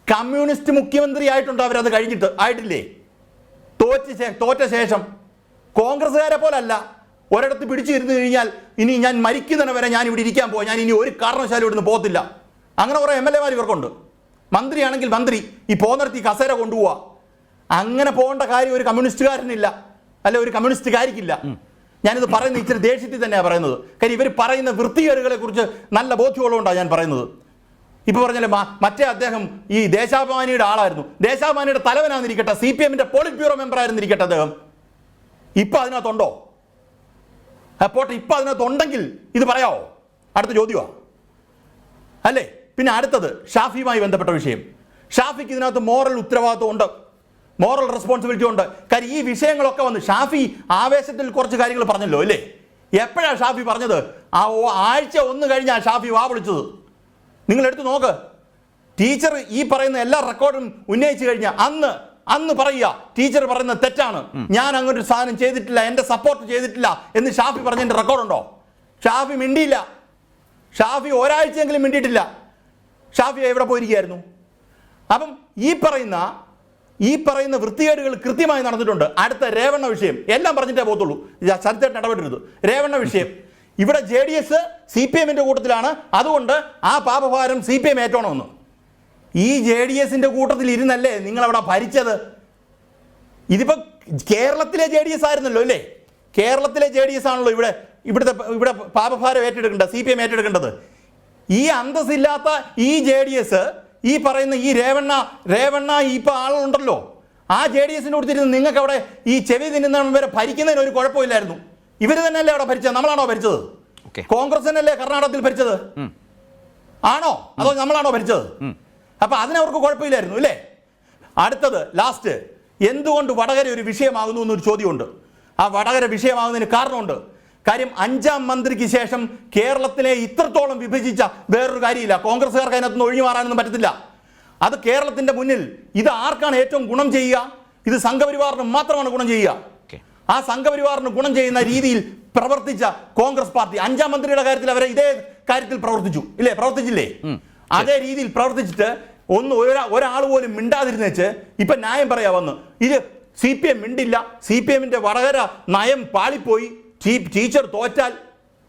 കമ്മ്യൂണിസ്റ്റ് മുഖ്യമന്ത്രി ആയിട്ടുണ്ട് അവരത് കഴിഞ്ഞിട്ട്, ആയിട്ടില്ലേ? തോറ്റ ശേഷം കോൺഗ്രസ്സുകാരെ പോലല്ല, ഒരിടത്ത് പിടിച്ചിരുന്ന് കഴിഞ്ഞാൽ ഇനി ഞാൻ മരിക്കുന്നതിന് വരെ ഞാൻ ഇവിടെ ഇരിക്കാൻ പോകാം, ഞാൻ ഇനി ഒരു കാരണവശാലും ഇവിടുന്ന് പോകത്തില്ല. അങ്ങനെ കുറേ MLA ഇവർക്കുണ്ട്. മന്ത്രിയാണെങ്കിൽ മന്ത്രി ഈ പോകുന്നിടത്ത് ഈ കസേര കൊണ്ടുപോവുക. അങ്ങനെ പോകേണ്ട കാര്യം ഒരു കമ്മ്യൂണിസ്റ്റുകാരനില്ല, അല്ലെ ഒരു കമ്മ്യൂണിസ്റ്റുകാരിക്കില്ല. ഞാനിത് പറയുന്നത് ഇച്ചിരി ദേഷ്യത്തിൽ തന്നെയാണ് പറയുന്നത്. കാര്യം ഇവർ പറയുന്ന വൃത്തികേടുകളെ കുറിച്ച് നല്ല ബോധ്യമുള്ളതുകൊണ്ടാണ് ഞാൻ പറയുന്നത്. ഇപ്പോൾ പറഞ്ഞാൽ മറ്റേ അദ്ദേഹം ഈ ദേശാഭിമാനിയുടെ ആളായിരുന്നു, ദേശാഭിമാനിയുടെ തലവനാന്നിരിക്കട്ടെ, CPM-ന്റെ പോളിറ്റ് ബ്യൂറോ മെമ്പർ ആയിരുന്നിരിക്കട്ടെ അദ്ദേഹം. ഇപ്പം അതിനകത്തുണ്ടോ? പോട്ടെ, ഇപ്പം അതിനകത്തുണ്ടെങ്കിൽ ഇത് പറയാമോ? അടുത്ത ചോദ്യമാണ് അല്ലേ? പിന്നെ അടുത്തത് ഷാഫിയുമായി ബന്ധപ്പെട്ട വിഷയം. ഷാഫിക്ക് ഇതിനകത്ത് മോറൽ ഉത്തരവാദിത്വം ഉണ്ട്, മോറൽ റെസ്പോൺസിബിലിറ്റി ഉണ്ട്. കാര്യം ഈ വിഷയങ്ങളൊക്കെ വന്ന് ഷാഫി ആവേശത്തിൽ കുറച്ച് കാര്യങ്ങൾ പറഞ്ഞല്ലോ അല്ലേ? എപ്പോഴാണ് ഷാഫി പറഞ്ഞത്? ആഴ്ച 1 കഴിഞ്ഞാണ് ഷാഫി വാ വിളിച്ചത്. നിങ്ങൾ എടുത്ത് നോക്ക്. ടീച്ചർ ഈ പറയുന്ന എല്ലാ റെക്കോർഡും ഉന്നയിച്ചു കഴിഞ്ഞാൽ അന്ന് പറയുക ടീച്ചർ പറയുന്നത് തെറ്റാണ്, ഞാൻ അങ്ങോട്ട് സാധനം ചെയ്തിട്ടില്ല, എൻ്റെ സപ്പോർട്ട് ചെയ്തിട്ടില്ല എന്ന് ഷാഫി പറഞ്ഞതിൻ്റെ റെക്കോർഡുണ്ടോ? ഷാഫി മിണ്ടിയില്ല. ഷാഫി ഒരാഴ്ചയെങ്കിലും മിണ്ടിയിട്ടില്ല. ഷാഫി എവിടെ പോയിരിക്കുകയായിരുന്നു? അപ്പം ഈ പറയുന്ന വൃത്തികേടുകൾ കൃത്യമായി നടന്നിട്ടുണ്ട്. അടുത്ത രേവണ്ണ വിഷയം എല്ലാം പറഞ്ഞിട്ടേ പോകത്തുള്ളൂ, ചരിത്രത്തിൽ ഇടപെടരുത്. രേവണ്ണ വിഷയം ഇവിടെ JDS CPM-ന്റെ കൂട്ടത്തിലാണ്, അതുകൊണ്ട് ആ പാപഭാരം CPM ഏറ്റോണമെന്ന്. ഈ JDS-ന്റെ കൂട്ടത്തിൽ ഇരുന്നല്ലേ നിങ്ങളവിടെ ഭരിച്ചത്? ഇതിപ്പോൾ കേരളത്തിലെ JDS ആയിരുന്നല്ലോ അല്ലേ? കേരളത്തിലെ JDS ആണല്ലോ ഇവിടെ പാപഭാരം ഏറ്റെടുക്കേണ്ടത്, CPM ഏറ്റെടുക്കേണ്ടത്. ഈ അന്തസ്സില്ലാത്ത ഈ JDS, ഈ പറയുന്ന ഈ രേവണ്ണ ഇപ്പോൾ ആളുണ്ടല്ലോ, ആ JDS-ന്റെ കൊടുത്തിരുന്ന് നിങ്ങൾക്ക് അവിടെ ഈ ചെവി തിന്നുന്ന വരെ ഭരിക്കുന്നതിന് ഒരു കുഴപ്പമില്ലായിരുന്നു. ഇവർ തന്നെയല്ലേ അവിടെ ഭരിച്ചത്? നമ്മളാണോ ഭരിച്ചത്? കോൺഗ്രസ് തന്നെയല്ലേ കർണാടകത്തിൽ ഭരിച്ചത്? ആണോ? അതോ നമ്മളാണോ ഭരിച്ചത്? അപ്പൊ അതിനവർക്ക് കുഴപ്പമില്ലായിരുന്നു അല്ലേ? അടുത്തത് ലാസ്റ്റ്, എന്തുകൊണ്ട് വടകര ഒരു വിഷയമാകുന്നു എന്നൊരു ചോദ്യമുണ്ട്. ആ വടകര വിഷയമാകുന്നതിന് കാരണമുണ്ട്. കാര്യം 5ാം മന്ത്രിക്ക് ശേഷം കേരളത്തിലെ ഇത്രത്തോളം വിഭജിച്ച വേറൊരു കാര്യമില്ല. കോൺഗ്രസ്സുകാർക്ക് അതിനകത്തുനിന്ന് ഒഴിഞ്ഞു മാറാനൊന്നും പറ്റത്തില്ല. അത് കേരളത്തിന്റെ മുന്നിൽ ഇത് ആർക്കാണ് ഏറ്റവും ഗുണം ചെയ്യുക? ഇത് സംഘപരിവാറിന് മാത്രമാണ് ഗുണം ചെയ്യുക. ആ സംഘപരിവാറിന് ഗുണം ചെയ്യുന്ന രീതിയിൽ പ്രവർത്തിച്ച കോൺഗ്രസ് പാർട്ടി 5ാം മന്ത്രിയുടെ കാര്യത്തിൽ അവരെ ഇതേ കാര്യത്തിൽ പ്രവർത്തിച്ചില്ലേ? അതേ രീതിയിൽ പ്രവർത്തിച്ചിട്ട് ഒരാൾ പോലും മിണ്ടാതിരുന്നേച്ച് ഇപ്പൊ ന്യായം പറയാ വന്ന് ഇത് CPM മിണ്ടില്ല, CPM-ന്റെ വടകര നയം പാളിപ്പോയി, ടീച്ചർ തോറ്റാൽ,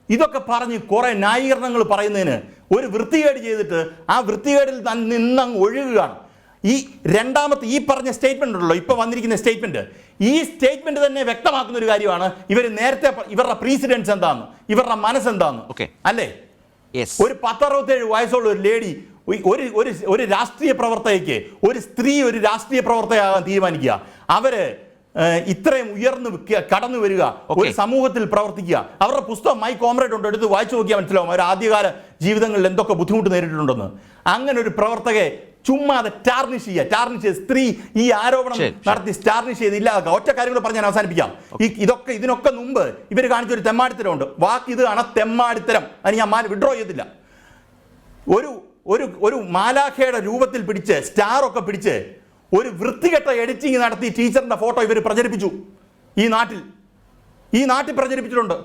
ഇതൊക്കെ പറഞ്ഞ് കുറെ ന്യായീകരണങ്ങൾ പറയുന്നതിന് ഒരു വൃത്തികേട് ചെയ്തിട്ട് ആ വൃത്തികേടിൽ നിന്നങ്ങ് ഒഴുകുകയാണ്. ഈ രണ്ടാമത്തെ ഈ പറഞ്ഞ സ്റ്റേറ്റ്മെന്റ് ഉണ്ടല്ലോ, ഇപ്പൊ വന്നിരിക്കുന്ന സ്റ്റേറ്റ്മെന്റ്, ഈ സ്റ്റേറ്റ്മെന്റ് തന്നെ വ്യക്തമാക്കുന്ന ഒരു കാര്യമാണ് ഇവർ നേരത്തെ ഇവരുടെ പ്രീസിഡൻസ് എന്താന്ന്, ഇവരുടെ മനസ്സെന്താന്ന്. അല്ലേ? ഒരു 10-67 വയസ്സുള്ള ഒരു ലേഡി ഒരു രാഷ്ട്രീയ പ്രവർത്തകയ്ക്ക്, ഒരു സ്ത്രീ ഒരു രാഷ്ട്രീയ പ്രവർത്തകയാകാൻ തീരുമാനിക്കുക, അവര് ഇത്രയും ഉയർന്നു കടന്നു വരിക, ഒരു സമൂഹത്തിൽ പ്രവർത്തിക്കുക, അവരുടെ പുസ്തകം മൈ കോമ്രേഡ് ഉണ്ട്, എടുത്ത് വായിച്ചു നോക്കിയാൽ മനസ്സിലാവും അവർ ആദ്യകാല ജീവിതങ്ങളിൽ എന്തൊക്കെ ബുദ്ധിമുട്ട് നേരിട്ടിട്ടുണ്ടെന്ന്. അങ്ങനെ ഒരു പ്രവർത്തകയെ ചുമ്മാതെ ടാർണിഷ് ചെയ്യുക, സ്ത്രീ ഈ ആരോപണം നടത്തി ടാർണിഷ് ചെയ്ത് ഇല്ലാതാക്കുക. ഒറ്റ കാര്യം കൂടെ പറഞ്ഞ് ഞാൻ അവസാനിപ്പിക്കാം. ഇതിനൊക്കെ മുമ്പ് ഇവർ കാണിച്ചൊരു തെമ്മാടിത്തരമുണ്ട്. ഇത് ആണ് തെമ്മാടിത്തരം. അത് ഞാൻ വിഡ്രോ ചെയ്തില്ല. ഒരു മാലാഖയുടെ രൂപത്തിൽ പിടിച്ച് സ്റ്റാറൊക്കെ പിടിച്ച് ഒരു വൃത്തികെട്ട എഡിറ്റിംഗ് നടത്തി ടീച്ചറിന്റെ ഫോട്ടോ ഇവർ പ്രചരിപ്പിച്ചു. ഈ നാട്ടിൽ പ്രചരിപ്പിച്ചിട്ടുണ്ട്.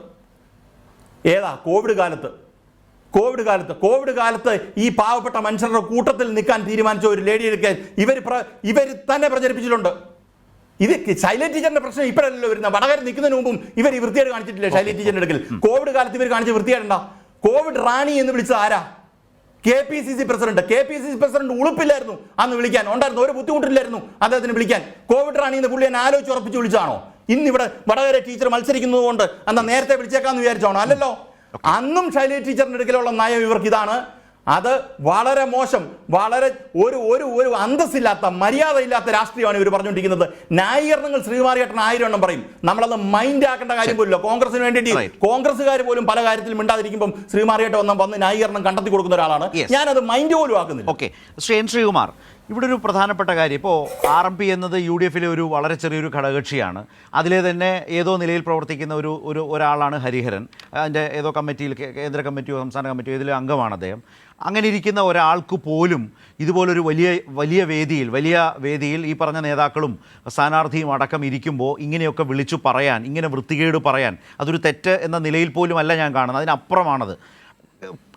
ഏതാ? കോവിഡ് കാലത്ത് ഈ പാവപ്പെട്ട മനുഷ്യരുടെ കൂട്ടത്തിൽ നിൽക്കാൻ തീരുമാനിച്ച ഒരു ലേഡിയെടുക്കാൻ ഇവർ തന്നെ പ്രചരിപ്പിച്ചിട്ടുണ്ട്. ഇത് ശൈലജ ടീച്ചറിന്റെ പ്രശ്നം ഇപ്പോഴല്ലോ വരുന്ന. വടകര നിൽക്കുന്നതിന് മുമ്പും ഇവർ ഈ വൃത്തികേട് കാണിച്ചിട്ടില്ല. ശൈലജ ടീച്ചറിന്റെ അടുക്കൽ കോവിഡ് കാലത്ത് ഇവർ കാണിച്ച വൃത്തികേടുണ്ടാ? കോവിഡ് റാണി എന്ന് വിളിച്ചത് ആരാ? KPCC പ്രസിഡന്റ് ഉളുപ്പില്ലായിരുന്നു അന്ന് വിളിക്കാൻ. ഉണ്ടായിരുന്നു, ഒരു ബുദ്ധിമുട്ടില്ലായിരുന്നു അദ്ദേഹത്തിന് വിളിക്കാൻ. കോവിഡ് റാണി എന്ന് പുള്ളി എന്നെ ആലോചിച്ച് ഉറപ്പിച്ച് വിളിച്ചാണോ? ഇന്നിവിടെ വടകര ടീച്ചർ മത്സരിക്കുന്നത് കൊണ്ട് എന്നാ നേരത്തെ വിളിച്ചേക്കാന്ന് വിചാരിച്ചാണോ? അല്ലല്ലോ. അന്നും ശൈലജ ടീച്ചറിന്റെ അടുക്കലുള്ള നയം ഇവർക്ക് ഇതാണ്. അത് വളരെ മോശം, വളരെ ഒരു അന്തസ്സില്ലാത്ത, മര്യാദയില്ലാത്ത രാഷ്ട്രീയമാണ് ഇവർ പറഞ്ഞുകൊണ്ടിരിക്കുന്നത്. ന്യായീകരണങ്ങൾ ശ്രീകുമാറിയേട്ടൻ 1000 എണ്ണം പറയും. നമ്മളത് മൈൻഡ് ആക്കേണ്ട കാര്യം പോലും. കോൺഗ്രസിന് വേണ്ടിയിട്ട് കോൺഗ്രസ്സുകാർ പോലും പല കാര്യത്തിലും മിണ്ടാതിരിക്കുമ്പോൾ ശ്രീകുമാറിയേട്ടൻ വന്ന് ന്യായീകരണം കണ്ടെത്തി കൊടുക്കുന്ന ഒരാളാണ്. ഞാനത് മൈൻഡ് പോലും ആക്കുന്നില്ല. ഓക്കെ, ശ്രീകുമാർ, ഇവിടെ ഒരു പ്രധാനപ്പെട്ട കാര്യം, ഇപ്പോൾ RMP എന്നത് UDF ഒരു വളരെ ചെറിയൊരു ഘടകകക്ഷിയാണ്. അതിലെ തന്നെ ഏതോ നിലയിൽ പ്രവർത്തിക്കുന്ന ഒരാളാണ് ഹരിഹരൻ. അതിൻ്റെ ഏതോ കമ്മിറ്റിയിൽ, കേന്ദ്ര കമ്മിറ്റിയോ സംസ്ഥാന കമ്മിറ്റിയോ ഇതിലെ അംഗമാണ് അദ്ദേഹം. അങ്ങനെ ഇരിക്കുന്ന ഒരാൾക്ക് പോലും ഇതുപോലൊരു വലിയ വേദിയിൽ ഈ പറഞ്ഞ നേതാക്കളും സ്ഥാനാർത്ഥിയും അടക്കം ഇരിക്കുമ്പോൾ ഇങ്ങനെയൊക്കെ വിളിച്ചു പറയാൻ, ഇങ്ങനെ വൃത്തികേട് പറയാൻ, അതൊരു തെറ്റ് എന്ന നിലയിൽ പോലും അല്ല ഞാൻ കാണുന്നത്. അതിനപ്പുറമാണത്.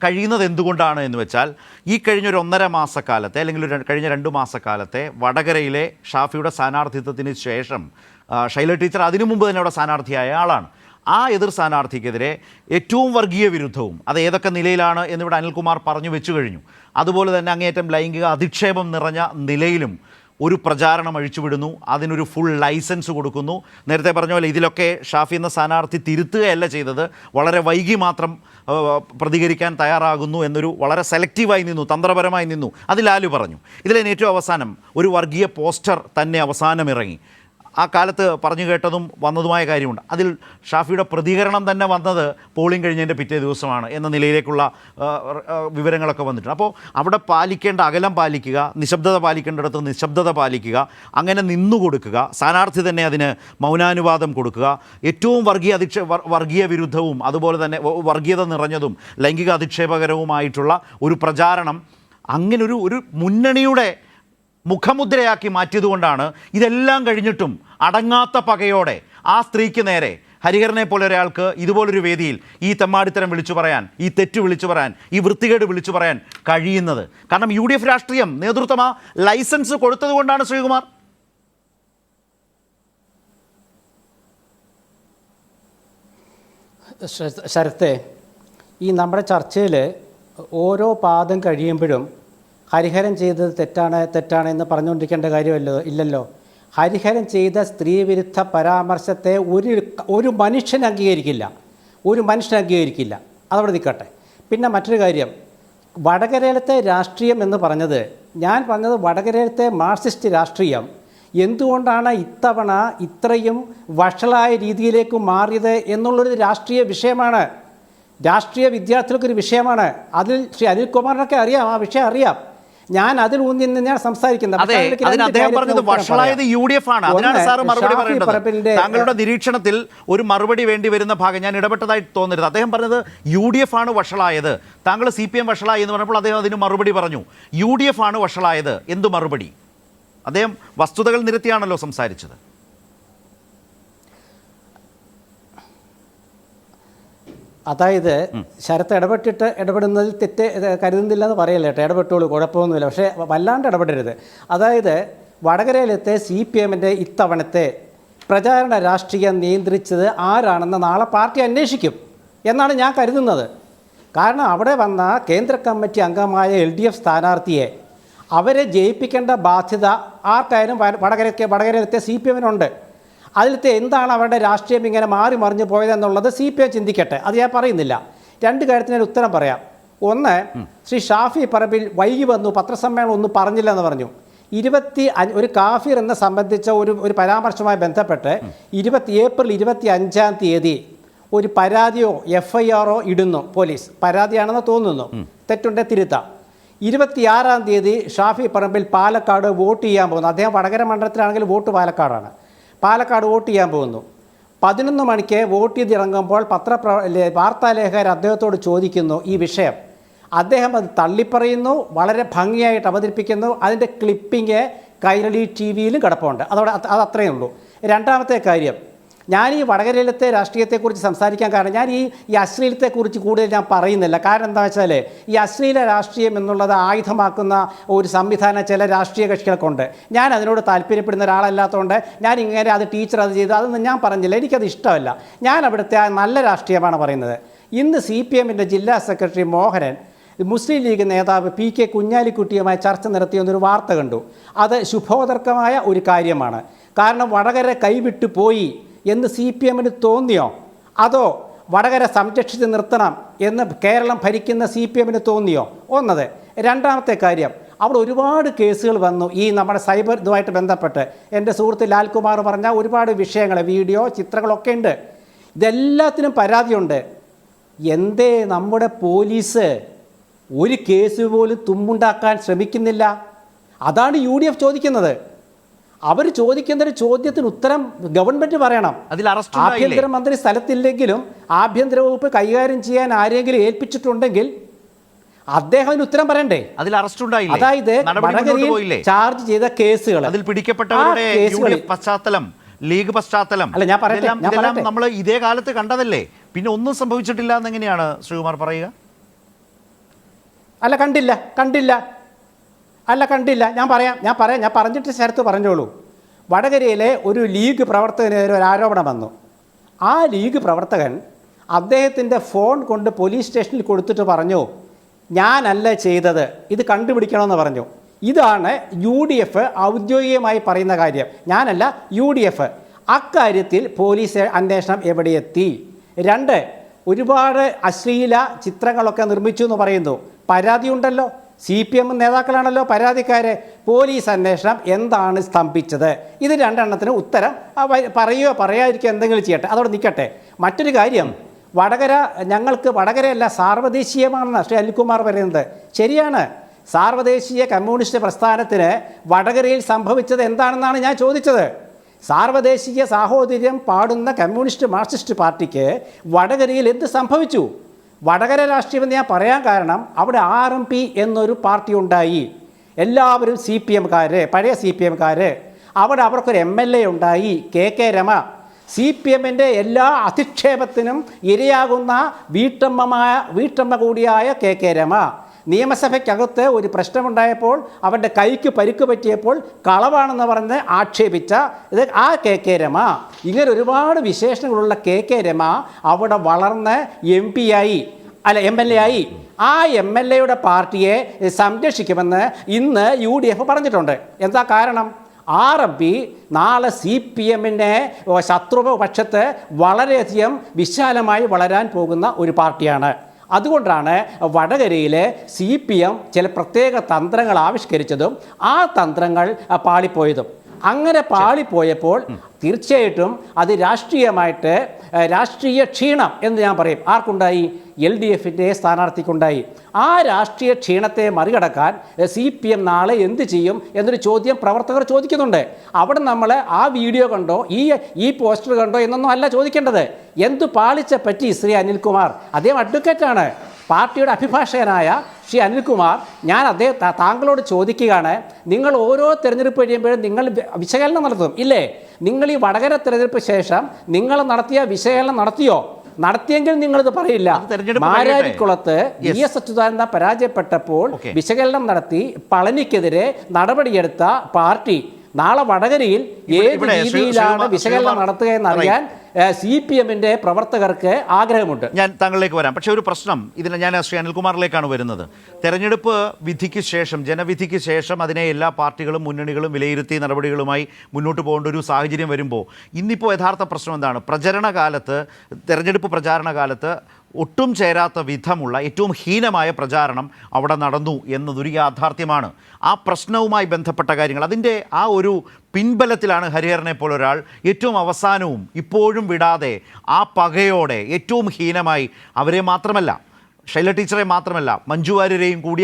കഴിയുന്നത് എന്തുകൊണ്ടാണ് എന്ന് വെച്ചാൽ, ഈ കഴിഞ്ഞൊരു 1.5 മാസക്കാലത്തെ അല്ലെങ്കിൽ കഴിഞ്ഞ 2 മാസക്കാലത്തെ വടകരയിലെ ഷാഫിയുടെ സ്ഥാനാർത്ഥിത്വത്തിന് ശേഷം ശൈലജ ടീച്ചർ അതിനു മുമ്പ് തന്നെ അവിടെ സ്ഥാനാർത്ഥിയായ ആളാണ്. ആ എതിർ സ്ഥാനാർത്ഥിക്കെതിരെ ഏറ്റവും വർഗീയ വിരുദ്ധവും അത് ഏതൊക്കെ നിലയിലാണ് എന്നിവിടെ അനിൽകുമാർ പറഞ്ഞു വെച്ചു കഴിഞ്ഞു. അതുപോലെ തന്നെ അങ്ങേയറ്റം ലൈംഗിക അധിക്ഷേപം നിറഞ്ഞ നിലയിലും ഒരു പ്രചാരണം അഴിച്ചുവിടുന്നു. അതിനൊരു ഫുൾ ലൈസൻസ് കൊടുക്കുന്നു. നേരത്തെ പറഞ്ഞ പോലെ ഇതിലൊക്കെ ഷാഫി എന്ന സ്ഥാനാർത്ഥി തിരുത്തുകയല്ല ചെയ്തത്, വളരെ വൈകി മാത്രം പ്രതികരിക്കാൻ തയ്യാറാകുന്നു എന്നൊരു വളരെ സെലക്റ്റീവായി നിന്നു, തന്ത്രപരമായി നിന്നു. അത് ലാലു പറഞ്ഞു. ഇതിലെ ഏറ്റവും അവസാനം ഒരു വർഗീയ പോസ്റ്റർ തന്നെ അവസാനം ഇറങ്ങി. ആ കാലത്ത് പറഞ്ഞു കേട്ടതും വന്നതുമായ കാര്യമുണ്ട്. അതിൽ ഷാഫിയുടെ പ്രതികരണം തന്നെ വന്നത് പോളിംഗ് കഴിഞ്ഞതിൻ്റെ പിറ്റേ ദിവസമാണ് എന്ന നിലയിലേക്കുള്ള വിവരങ്ങളൊക്കെ വന്നിട്ടുണ്ട്. അപ്പോൾ അവിടെ പാലിക്കേണ്ട അകലം പാലിക്കുക, നിശബ്ദത പാലിക്കേണ്ടിടത്ത് നിശബ്ദത പാലിക്കുക, അങ്ങനെ നിന്നുകൊടുക്കുക, സ്ഥാനാർത്ഥി തന്നെ അതിന് മൗനാനുവാദം കൊടുക്കുക. ഏറ്റവും വർഗീയ വിരുദ്ധവും അതുപോലെ തന്നെ വർഗീയത നിറഞ്ഞതും ലൈംഗിക അധിക്ഷേപകരവുമായിട്ടുള്ള ഒരു പ്രചാരണം അങ്ങനെ ഒരു മുന്നണിയുടെ മുഖമുദ്രയാക്കി മാറ്റിയതുകൊണ്ടാണ് ഇതെല്ലാം കഴിഞ്ഞിട്ടും അടങ്ങാത്ത പകയോടെ ആ സ്ത്രീക്ക് നേരെ, ഹരിഹരനെ പോലെ ഒരാൾക്ക് ഇതുപോലൊരു വേദിയിൽ ഈ തെമ്മാടിത്തരം വിളിച്ചു പറയാൻ, ഈ തെറ്റ് വിളിച്ചു പറയാൻ, ഈ വൃത്തികേട് വിളിച്ചു പറയാൻ കഴിയുന്നത്. കാരണം UDF രാഷ്ട്രീയം നേതൃത്വം ആ ലൈസൻസ് കൊടുത്തതുകൊണ്ടാണ്. ശ്രീകുമാർ, ശരത്തെ, ഈ നമ്മുടെ ചർച്ചയിൽ ഓരോ പാദം കഴിയുമ്പോഴും ഹരിഹരൻ ചെയ്തത് തെറ്റാണ് എന്ന് പറഞ്ഞുകൊണ്ടിരിക്കേണ്ട കാര്യമല്ലോ, ഇല്ലല്ലോ. ഹരിഹരൻ ചെയ്ത സ്ത്രീവിരുദ്ധ പരാമർശത്തെ ഒരു മനുഷ്യൻ അംഗീകരിക്കില്ല, അതവിടെ നിൽക്കട്ടെ. പിന്നെ മറ്റൊരു കാര്യം, വടകരയിലത്തെ രാഷ്ട്രീയം എന്ന് പറഞ്ഞത്, ഞാൻ പറഞ്ഞത് വടകരയിലത്തെ മാർക്സിസ്റ്റ് രാഷ്ട്രീയം എന്തുകൊണ്ടാണ് ഇത്തവണ ഇത്രയും വഷളായ രീതിയിലേക്ക് മാറിയത് എന്നുള്ളൊരു രാഷ്ട്രീയ വിഷയമാണ്, രാഷ്ട്രീയ വിദ്യാർത്ഥികൾക്കൊരു വിഷയമാണ്. അതിൽ ശ്രീ അനിൽകുമാറിനൊക്കെ അറിയാം, ആ വിഷയം അറിയാം. ഞാൻ അതിൽ ഊന്നി തന്നെയാണ് സംസാരിക്കുന്നത്. താങ്കളുടെ നിരീക്ഷണത്തിൽ ഒരു മറുപടി വേണ്ടി വരുന്ന ഭാഗം ഞാൻ ഇടപെട്ടതായി തോന്നരുത്. അദ്ദേഹം പറഞ്ഞത് UDF ആണ് വഷളായത്, താങ്കൾ CPM വഷളായി എന്ന് പറഞ്ഞപ്പോൾ അദ്ദേഹം അതിന് മറുപടി പറഞ്ഞു. UDF ആണ് വഷളായത്, എന്തു മറുപടി? അദ്ദേഹം വസ്തുതകൾ നിരത്തിയാണല്ലോ സംസാരിച്ചത്. അതായത് ശരത്ത് ഇടപെടുന്നതിൽ തെറ്റ് കരുതുന്നില്ല എന്ന് പറയല്ലേ കേട്ടോ, ഇടപെട്ടോളൂ, കുഴപ്പമൊന്നുമില്ല. പക്ഷേ വല്ലാണ്ട് ഇടപെടരുത്. അതായത് വടകരയിലത്തെ CPMൻ്റെ ഇത്തവണത്തെ പ്രചാരണ രാഷ്ട്രീയം നിയന്ത്രിച്ചത് ആരാണെന്ന് നാളെ പാർട്ടി അന്വേഷിക്കും എന്നാണ് ഞാൻ കരുതുന്നത്. കാരണം അവിടെ വന്ന കേന്ദ്ര കമ്മിറ്റി അംഗമായ LDF സ്ഥാനാർത്ഥിയെ അവരെ ജയിപ്പിക്കേണ്ട ബാധ്യത ആർക്കായാലും വടകരയിലത്തെ CPMനുണ്ട്. അതിലത്തെ എന്താണ് അവരുടെ രാഷ്ട്രീയം ഇങ്ങനെ മാറി മറിഞ്ഞു പോയതെന്നുള്ളത് CPM ചിന്തിക്കട്ടെ, അത് ഞാൻ പറയുന്നില്ല. 2 കാര്യത്തിന് ഞാൻ ഉത്തരം പറയാം. ഒന്ന്, ശ്രീ ഷാഫി പറമ്പിൽ വൈകി വന്നു, പത്രസമ്മേളനം ഒന്നും പറഞ്ഞില്ലെന്ന് പറഞ്ഞു. ഒരു കാഫിർ എന്നെ സംബന്ധിച്ച ഒരു പരാമർശവുമായി ബന്ധപ്പെട്ട് ഏപ്രിൽ 25 ഒരു പരാതിയോ FIR ഇടുന്നു പോലീസ്. പരാതിയാണെന്ന് തോന്നുന്നു, തെറ്റുണ്ടെ തിരുത്താം. 26 ഷാഫി പറമ്പിൽ പാലക്കാട് വോട്ട് ചെയ്യാൻ പോകുന്നു. അദ്ദേഹം വടകര മണ്ഡലത്തിലാണെങ്കിൽ വോട്ട് പാലക്കാടാണ്. പാലക്കാട് വോട്ട് ചെയ്യാൻ പോകുന്നു. 11 മണിക്ക് വോട്ട് ചെയ്തിറങ്ങുമ്പോൾ വാർത്താലേഖകർ അദ്ദേഹത്തോട് ചോദിക്കുന്നു ഈ വിഷയം. അദ്ദേഹം അത് തള്ളിപ്പറയുന്നു, വളരെ ഭംഗിയായിട്ട് അവതരിപ്പിക്കുന്നു. അതിൻ്റെ ക്ലിപ്പിങ് കൈരളി TV-യിലും കിടപ്പുണ്ട്. അത് അത്രയേ ഉള്ളൂ. രണ്ടാമത്തെ കാര്യം, ഞാൻ ഈ വടകരയിലത്തെ രാഷ്ട്രീയത്തെക്കുറിച്ച് സംസാരിക്കാൻ കാരണം ഞാൻ ഈ അശ്ലീലത്തെക്കുറിച്ച് കൂടുതൽ ഞാൻ പറയുന്നില്ല. കാരണം എന്താ വെച്ചാൽ ഈ അശ്ലീല രാഷ്ട്രീയം എന്നുള്ളത് ആയുധമാക്കുന്ന ഒരു സംവിധാനം ചില രാഷ്ട്രീയ കക്ഷികൾക്കുണ്ട്. ഞാൻ അതിനോട് താല്പര്യപ്പെടുന്ന ഒരാളല്ലാത്തതുകൊണ്ട് ഞാൻ ഇങ്ങനെ അത് ടീച്ചർ അത് ചെയ്തു അതൊന്നും ഞാൻ പറഞ്ഞില്ല, എനിക്കത് ഇഷ്ടമല്ല. ഞാൻ അവിടുത്തെ നല്ല രാഷ്ട്രീയമാണ് പറയുന്നത്. ഇന്ന് CPM-ൻ്റെ ജില്ലാ സെക്രട്ടറി മോഹനൻ മുസ്ലിം ലീഗ് നേതാവ് PK കുഞ്ഞാലിക്കുട്ടിയുമായി ചർച്ച നടത്തിയെന്നൊരു വാർത്ത കണ്ടു. അത് ശുഭോദർക്കമായ ഒരു കാര്യമാണ്. കാരണം വടകര കൈവിട്ടു പോയി എന്ന് CPM-ന് തോന്നിയോ, അതോ വടകര സംരക്ഷിച്ച് നിർത്തണം എന്ന് കേരളം ഭരിക്കുന്ന CPM-ന് തോന്നിയോ? ഒന്നത്. രണ്ടാമത്തെ കാര്യം, അവിടെ ഒരുപാട് കേസുകൾ വന്നു ഈ നമ്മുടെ സൈബർ ഇതുമായിട്ട് ബന്ധപ്പെട്ട്. എൻ്റെ സുഹൃത്ത് ലാൽകുമാർ പറഞ്ഞ ഒരുപാട് വിഷയങ്ങൾ, വീഡിയോ ചിത്രങ്ങളൊക്കെ ഉണ്ട്. ഇതെല്ലാത്തിനും പരാതിയുണ്ട്. എന്തേ നമ്മുടെ പോലീസ് ഒരു കേസ് പോലും തുമ്പുണ്ടാക്കാൻ ശ്രമിക്കുന്നില്ല? അതാണ് UDF ചോദിക്കുന്നത്. അവർ ചോദിക്കുന്ന ഒരു ചോദ്യത്തിന് ഉത്തരം ഗവൺമെന്റ് പറയണം. അതിൽ അറസ്റ്റ് ആഭ്യന്തരമന്ത്രി സ്ഥലത്തില്ലെങ്കിലും ആഭ്യന്തര വകുപ്പ് കൈകാര്യം ചെയ്യാൻ ആരെങ്കിലും ഏൽപ്പിച്ചിട്ടുണ്ടെങ്കിൽ അദ്ദേഹം അതിന് ഉത്തരം പറയണ്ടേ? അതിൽ അറസ്റ്റ് ഉണ്ടായില്ലേ? അതായത് വടകരയിൽ ചാർജ് ചെയ്ത കേസുകൾ, അതിൽ പിടിക്കപ്പെട്ടവരുടെ UDF പശ്ചാത്തലം, ലീഗ് പശ്ചാത്തലം, അല്ല ഞാൻ പറയട്ടെ, നമ്മൾ ഇതേ കാലത്ത് കണ്ടതല്ലേ? പിന്നെ ഒന്നും സംഭവിച്ചിട്ടില്ല എന്നെങ്ങനെയാണ് ശ്രീകുമാർ പറയുക? അല്ല കണ്ടില്ല. ഞാൻ പറഞ്ഞിട്ട് ശരത്ത് പറഞ്ഞോളൂ. വടകരയിലെ ഒരു ലീഗ് പ്രവർത്തകനെതിരെ ഒരു ആരോപണം വന്നു. ആ ലീഗ് പ്രവർത്തകൻ അദ്ദേഹത്തിൻ്റെ ഫോൺ കൊണ്ട് പോലീസ് സ്റ്റേഷനിൽ കൊടുത്തിട്ട് പറഞ്ഞു, ഞാനല്ല ചെയ്തത്, ഇത് കണ്ടുപിടിക്കണമെന്ന് പറഞ്ഞു. ഇതാണ് UDF ഔദ്യോഗികമായി പറയുന്ന കാര്യം, ഞാനല്ല UDF. അക്കാര്യത്തിൽ പോലീസ് അന്വേഷണം എവിടെയെത്തി? 2, ഒരുപാട് അശ്ലീല ചിത്രങ്ങളൊക്കെ നിർമ്മിച്ചു എന്ന് പറയുന്നു. പരാതിയുണ്ടല്ലോ, CPM നേതാക്കളാണല്ലോ പരാതിക്കാരെ. പോലീസ് അന്വേഷണം എന്താണ് സ്തംഭിച്ചത്? ഇത് രണ്ടെണ്ണത്തിന് ഉത്തരം പറയുകയോ പറയാതിരിക്കുകയോ എന്തെങ്കിലും ചെയ്യട്ടെ, അതോടെ നിൽക്കട്ടെ. മറ്റൊരു കാര്യം, ഞങ്ങൾക്ക് വടകരയല്ല സാർവദേശീയമാണെന്ന് ശ്രീ അനിൽകുമാർ പറയുന്നത്. ശരിയാണ്, സാർവദേശീയ കമ്മ്യൂണിസ്റ്റ് പ്രസ്ഥാനത്തിന് വടകരയിൽ സംഭവിച്ചത് എന്താണെന്നാണ് ഞാൻ ചോദിച്ചത്. സാർവദേശീയ സാഹോദര്യം പാടുന്ന കമ്മ്യൂണിസ്റ്റ് മാർക്സിസ്റ്റ് പാർട്ടിക്ക് വടകരയിൽ എന്ത് സംഭവിച്ചു? വടകര രാഷ്ട്രീയം ഞാൻ പറയാൻ കാരണം അവിടെ RMP എന്നൊരു പാർട്ടി ഉണ്ടായി. എല്ലാവരും CPM-കാർ, പഴയ CPM-കാർ. അവിടെ അവർക്കൊരു MLA ഉണ്ടായി, KK രമ. CPM-ൻ്റെ എല്ലാ അധിക്ഷേപത്തിനും ഇരയാകുന്ന വീട്ടമ്മ കൂടിയായ KK രമ. നിയമസഭയ്ക്കകത്ത് ഒരു പ്രശ്നമുണ്ടായപ്പോൾ അവരുടെ കൈക്ക് പരിക്ക് പറ്റിയപ്പോൾ കളവാണെന്ന് പറഞ്ഞ് ആക്ഷേപിച്ച ആ KK രമ. ഇങ്ങനെ ഒരുപാട് വിശേഷങ്ങളുള്ള KK രമ അവിടെ വളർന്ന് MLA ആയി. ആ MLA-യുടെ പാർട്ടിയെ സംരക്ഷിക്കുമെന്ന് ഇന്ന് UDF പറഞ്ഞിട്ടുണ്ട്. എന്താ കാരണം? RMP നാളെ CPM-ൻ്റെ ശത്രുപക്ഷത്ത് വളരെയധികം വിശാലമായി വളരാൻ പോകുന്ന ഒരു പാർട്ടിയാണ്. അതുകൊണ്ടാണ് വടകരയിലെ CPM ചില പ്രത്യേക തന്ത്രങ്ങൾ ആവിഷ്കരിച്ചതും ആ തന്ത്രങ്ങൾ പാളിപ്പോയതും. അങ്ങനെ പാളിപ്പോയപ്പോൾ തീർച്ചയായിട്ടും അത് രാഷ്ട്രീയ ക്ഷീണം എന്ന് ഞാൻ പറയും. ആർക്കുണ്ടായി? LDF-ൻ്റെ സ്ഥാനാർത്ഥിക്കുണ്ടായി. ആ രാഷ്ട്രീയ ക്ഷീണത്തെ മറികടക്കാൻ CPM നാളെ എന്ത് ചെയ്യും എന്നൊരു ചോദ്യം പ്രവർത്തകർ ചോദിക്കുന്നുണ്ട്. അവിടെ നമ്മൾ ആ വീഡിയോ കണ്ടോ ഈ പോസ്റ്റർ കണ്ടോ എന്നൊന്നും അല്ല ചോദിക്കേണ്ടത്. എന്തു പാളിച്ച പറ്റി ശ്രീ അനിൽകുമാർ? അദ്ദേഹം അഡ്വക്കേറ്റാണ്, പാർട്ടിയുടെ അഭിഭാഷകനായ ശ്രീ അനിൽകുമാർ. ഞാൻ താങ്കളോട് ചോദിക്കുകയാണ്, നിങ്ങൾ ഓരോ തെരഞ്ഞെടുപ്പ് കഴിയുമ്പോഴും നിങ്ങൾ വിശകലനം നടത്തും ഇല്ലേ? നിങ്ങൾ ഈ വടകര തെരഞ്ഞെടുപ്പ് ശേഷം നിങ്ങൾ നടത്തിയ വിശകലനം നടത്തിയെങ്കിൽ നിങ്ങളിത് പറയില്ല. മാരാരിക്കുളത്ത് VS അച്യുതാനന്ദ പരാജയപ്പെട്ടപ്പോൾ വിശകലനം നടത്തി പളനിക്കെതിരെ നടപടിയെടുത്ത പാർട്ടി നാളെ വടകരയിൽ ഏത് രീതിയിലാണ് വിശകലനം നടത്തുക എന്നറിയാൻ CPM-ന്റെ പ്രവർത്തകർക്ക് ആഗ്രഹമുണ്ട്. ഞാൻ താങ്കളിലേക്ക് വരാം. പക്ഷേ ഒരു പ്രശ്നം, ഇതിന് ഞാൻ ശ്രീ അനിൽകുമാറിലേക്കാണ് വരുന്നത്. തെരഞ്ഞെടുപ്പ് വിധിക്ക് ശേഷം, ജനവിധിക്ക് ശേഷം അതിനെ എല്ലാ പാർട്ടികളും മുന്നണികളും വിലയിരുത്തി നടപടികളുമായി മുന്നോട്ട് പോകേണ്ട ഒരു സാഹചര്യം വരുമ്പോൾ ഇന്നിപ്പോൾ യഥാർത്ഥ പ്രശ്നം എന്താണ്? തെരഞ്ഞെടുപ്പ് പ്രചാരണ കാലത്ത് ഒട്ടും ചേരാത്ത വിധമുള്ള ഏറ്റവും ഹീനമായ പ്രചാരണം അവിടെ നടന്നു എന്നതൊരു യാഥാർത്ഥ്യമാണ്. ആ പ്രശ്നവുമായി ബന്ധപ്പെട്ട കാര്യങ്ങൾ, അതിൻ്റെ ആ ഒരു പിൻബലത്തിലാണ് ഹരിഹരനെ പോലെ ഒരാൾ ഏറ്റവും അവസാനവും ഇപ്പോഴും വിടാതെ ആ പകയോടെ ഏറ്റവും ഹീനമായി അവരെ മാത്രമല്ല, ശൈല ടീച്ചറെ മാത്രമല്ല, മഞ്ജു വാര്യരെയും കൂടി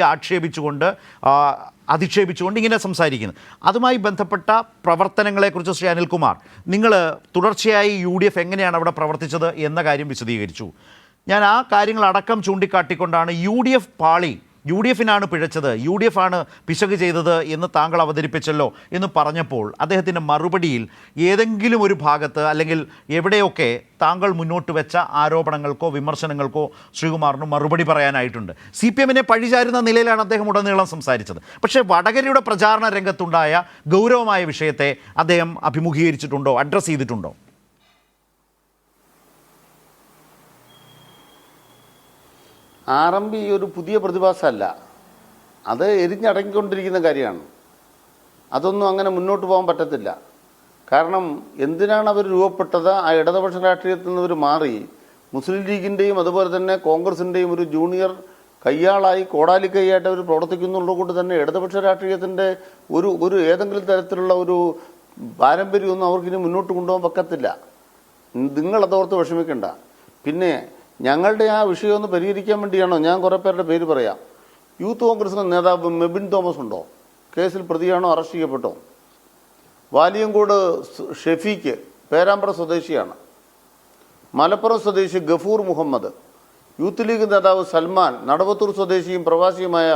അധിക്ഷേപിച്ചുകൊണ്ട് ഇങ്ങനെ സംസാരിക്കുന്നത്. അതുമായി ബന്ധപ്പെട്ട പ്രവർത്തനങ്ങളെക്കുറിച്ച് ശ്രീ അനിൽകുമാർ, നിങ്ങൾ തുടർച്ചയായി UDF എങ്ങനെയാണ് അവിടെ പ്രവർത്തിച്ചത് എന്ന കാര്യം വിശദീകരിച്ചു. ഞാൻ ആ കാര്യങ്ങളടക്കം ചൂണ്ടിക്കാട്ടിക്കൊണ്ടാണ് UDF-നാണ് പിഴച്ചത്, UDF ആണ് പിശക് ചെയ്തത് എന്ന് താങ്കൾ അവതരിപ്പിച്ചല്ലോ എന്ന് പറഞ്ഞപ്പോൾ അദ്ദേഹത്തിൻ്റെ മറുപടിയിൽ ഏതെങ്കിലും ഒരു ഭാഗത്ത് അല്ലെങ്കിൽ എവിടെയൊക്കെ താങ്കൾ മുന്നോട്ട് വെച്ച ആരോപണങ്ങൾക്കോ വിമർശനങ്ങൾക്കോ ശ്രീകുമാറിന് മറുപടി പറയാനായിട്ടുണ്ട്. CPM-നെ പഴിചാരുന്ന നിലയിലാണ് അദ്ദേഹം ഉടനീളം സംസാരിച്ചത്. പക്ഷേ വടകരയുടെ പ്രചാരണ രംഗത്തുണ്ടായ ഗൗരവമായ വിഷയത്തെ അദ്ദേഹം അഭിമുഖീകരിച്ചിട്ടുണ്ടോ, അഡ്രസ്സ് ചെയ്തിട്ടുണ്ടോ? RMB ഒരു പുതിയ പ്രതിഭാസമല്ല, അത് എരിഞ്ഞടങ്ങിക്കൊണ്ടിരിക്കുന്ന കാര്യമാണ്. അതൊന്നും അങ്ങനെ മുന്നോട്ട് പോകാൻ പറ്റത്തില്ല. കാരണം എന്തിനാണ് അവർ രൂപപ്പെട്ടത്? ആ ഇടതുപക്ഷ രാഷ്ട്രീയത്തിൽ നിന്ന് അവർ മാറി മുസ്ലിം ലീഗിൻ്റെയും അതുപോലെ തന്നെ കോൺഗ്രസിൻ്റെയും ഒരു ജൂനിയർ കയ്യാളായി, കോടാലി കൈയായിട്ട് അവർ പ്രവർത്തിക്കുന്നുള്ളത് കൊണ്ട് തന്നെ ഇടതുപക്ഷ രാഷ്ട്രീയത്തിൻ്റെ ഒരു ഏതെങ്കിലും തരത്തിലുള്ള ഒരു പാരമ്പര്യമൊന്നും അവർക്കിനി മുന്നോട്ട് കൊണ്ടുപോകാൻ പറ്റത്തില്ല. നിങ്ങളതോർത്ത് വിഷമിക്കണ്ട. പിന്നെ ഞങ്ങളുടെ ആ വിഷയം ഒന്ന് പരിഹരിക്കാൻ വേണ്ടിയാണോ ഞാൻ കുറേ പേരുടെ പേര് പറയാം. യൂത്ത് കോൺഗ്രസിൻ്റെ നേതാവ് മെബിൻ തോമസ് ഉണ്ടോ? കേസിൽ പ്രതിയാണോ? അറസ്റ്റ് ചെയ്യപ്പെട്ടോ? വാലിയങ്കോട് ഷെഫീക്ക് പേരാമ്പ്ര സ്വദേശിയാണ്. മലപ്പുറം സ്വദേശി ഗഫൂർ മുഹമ്മദ്, യൂത്ത് ലീഗ് നേതാവ് സൽമാൻ, നടവത്തൂർ സ്വദേശിയും പ്രവാസിയുമായ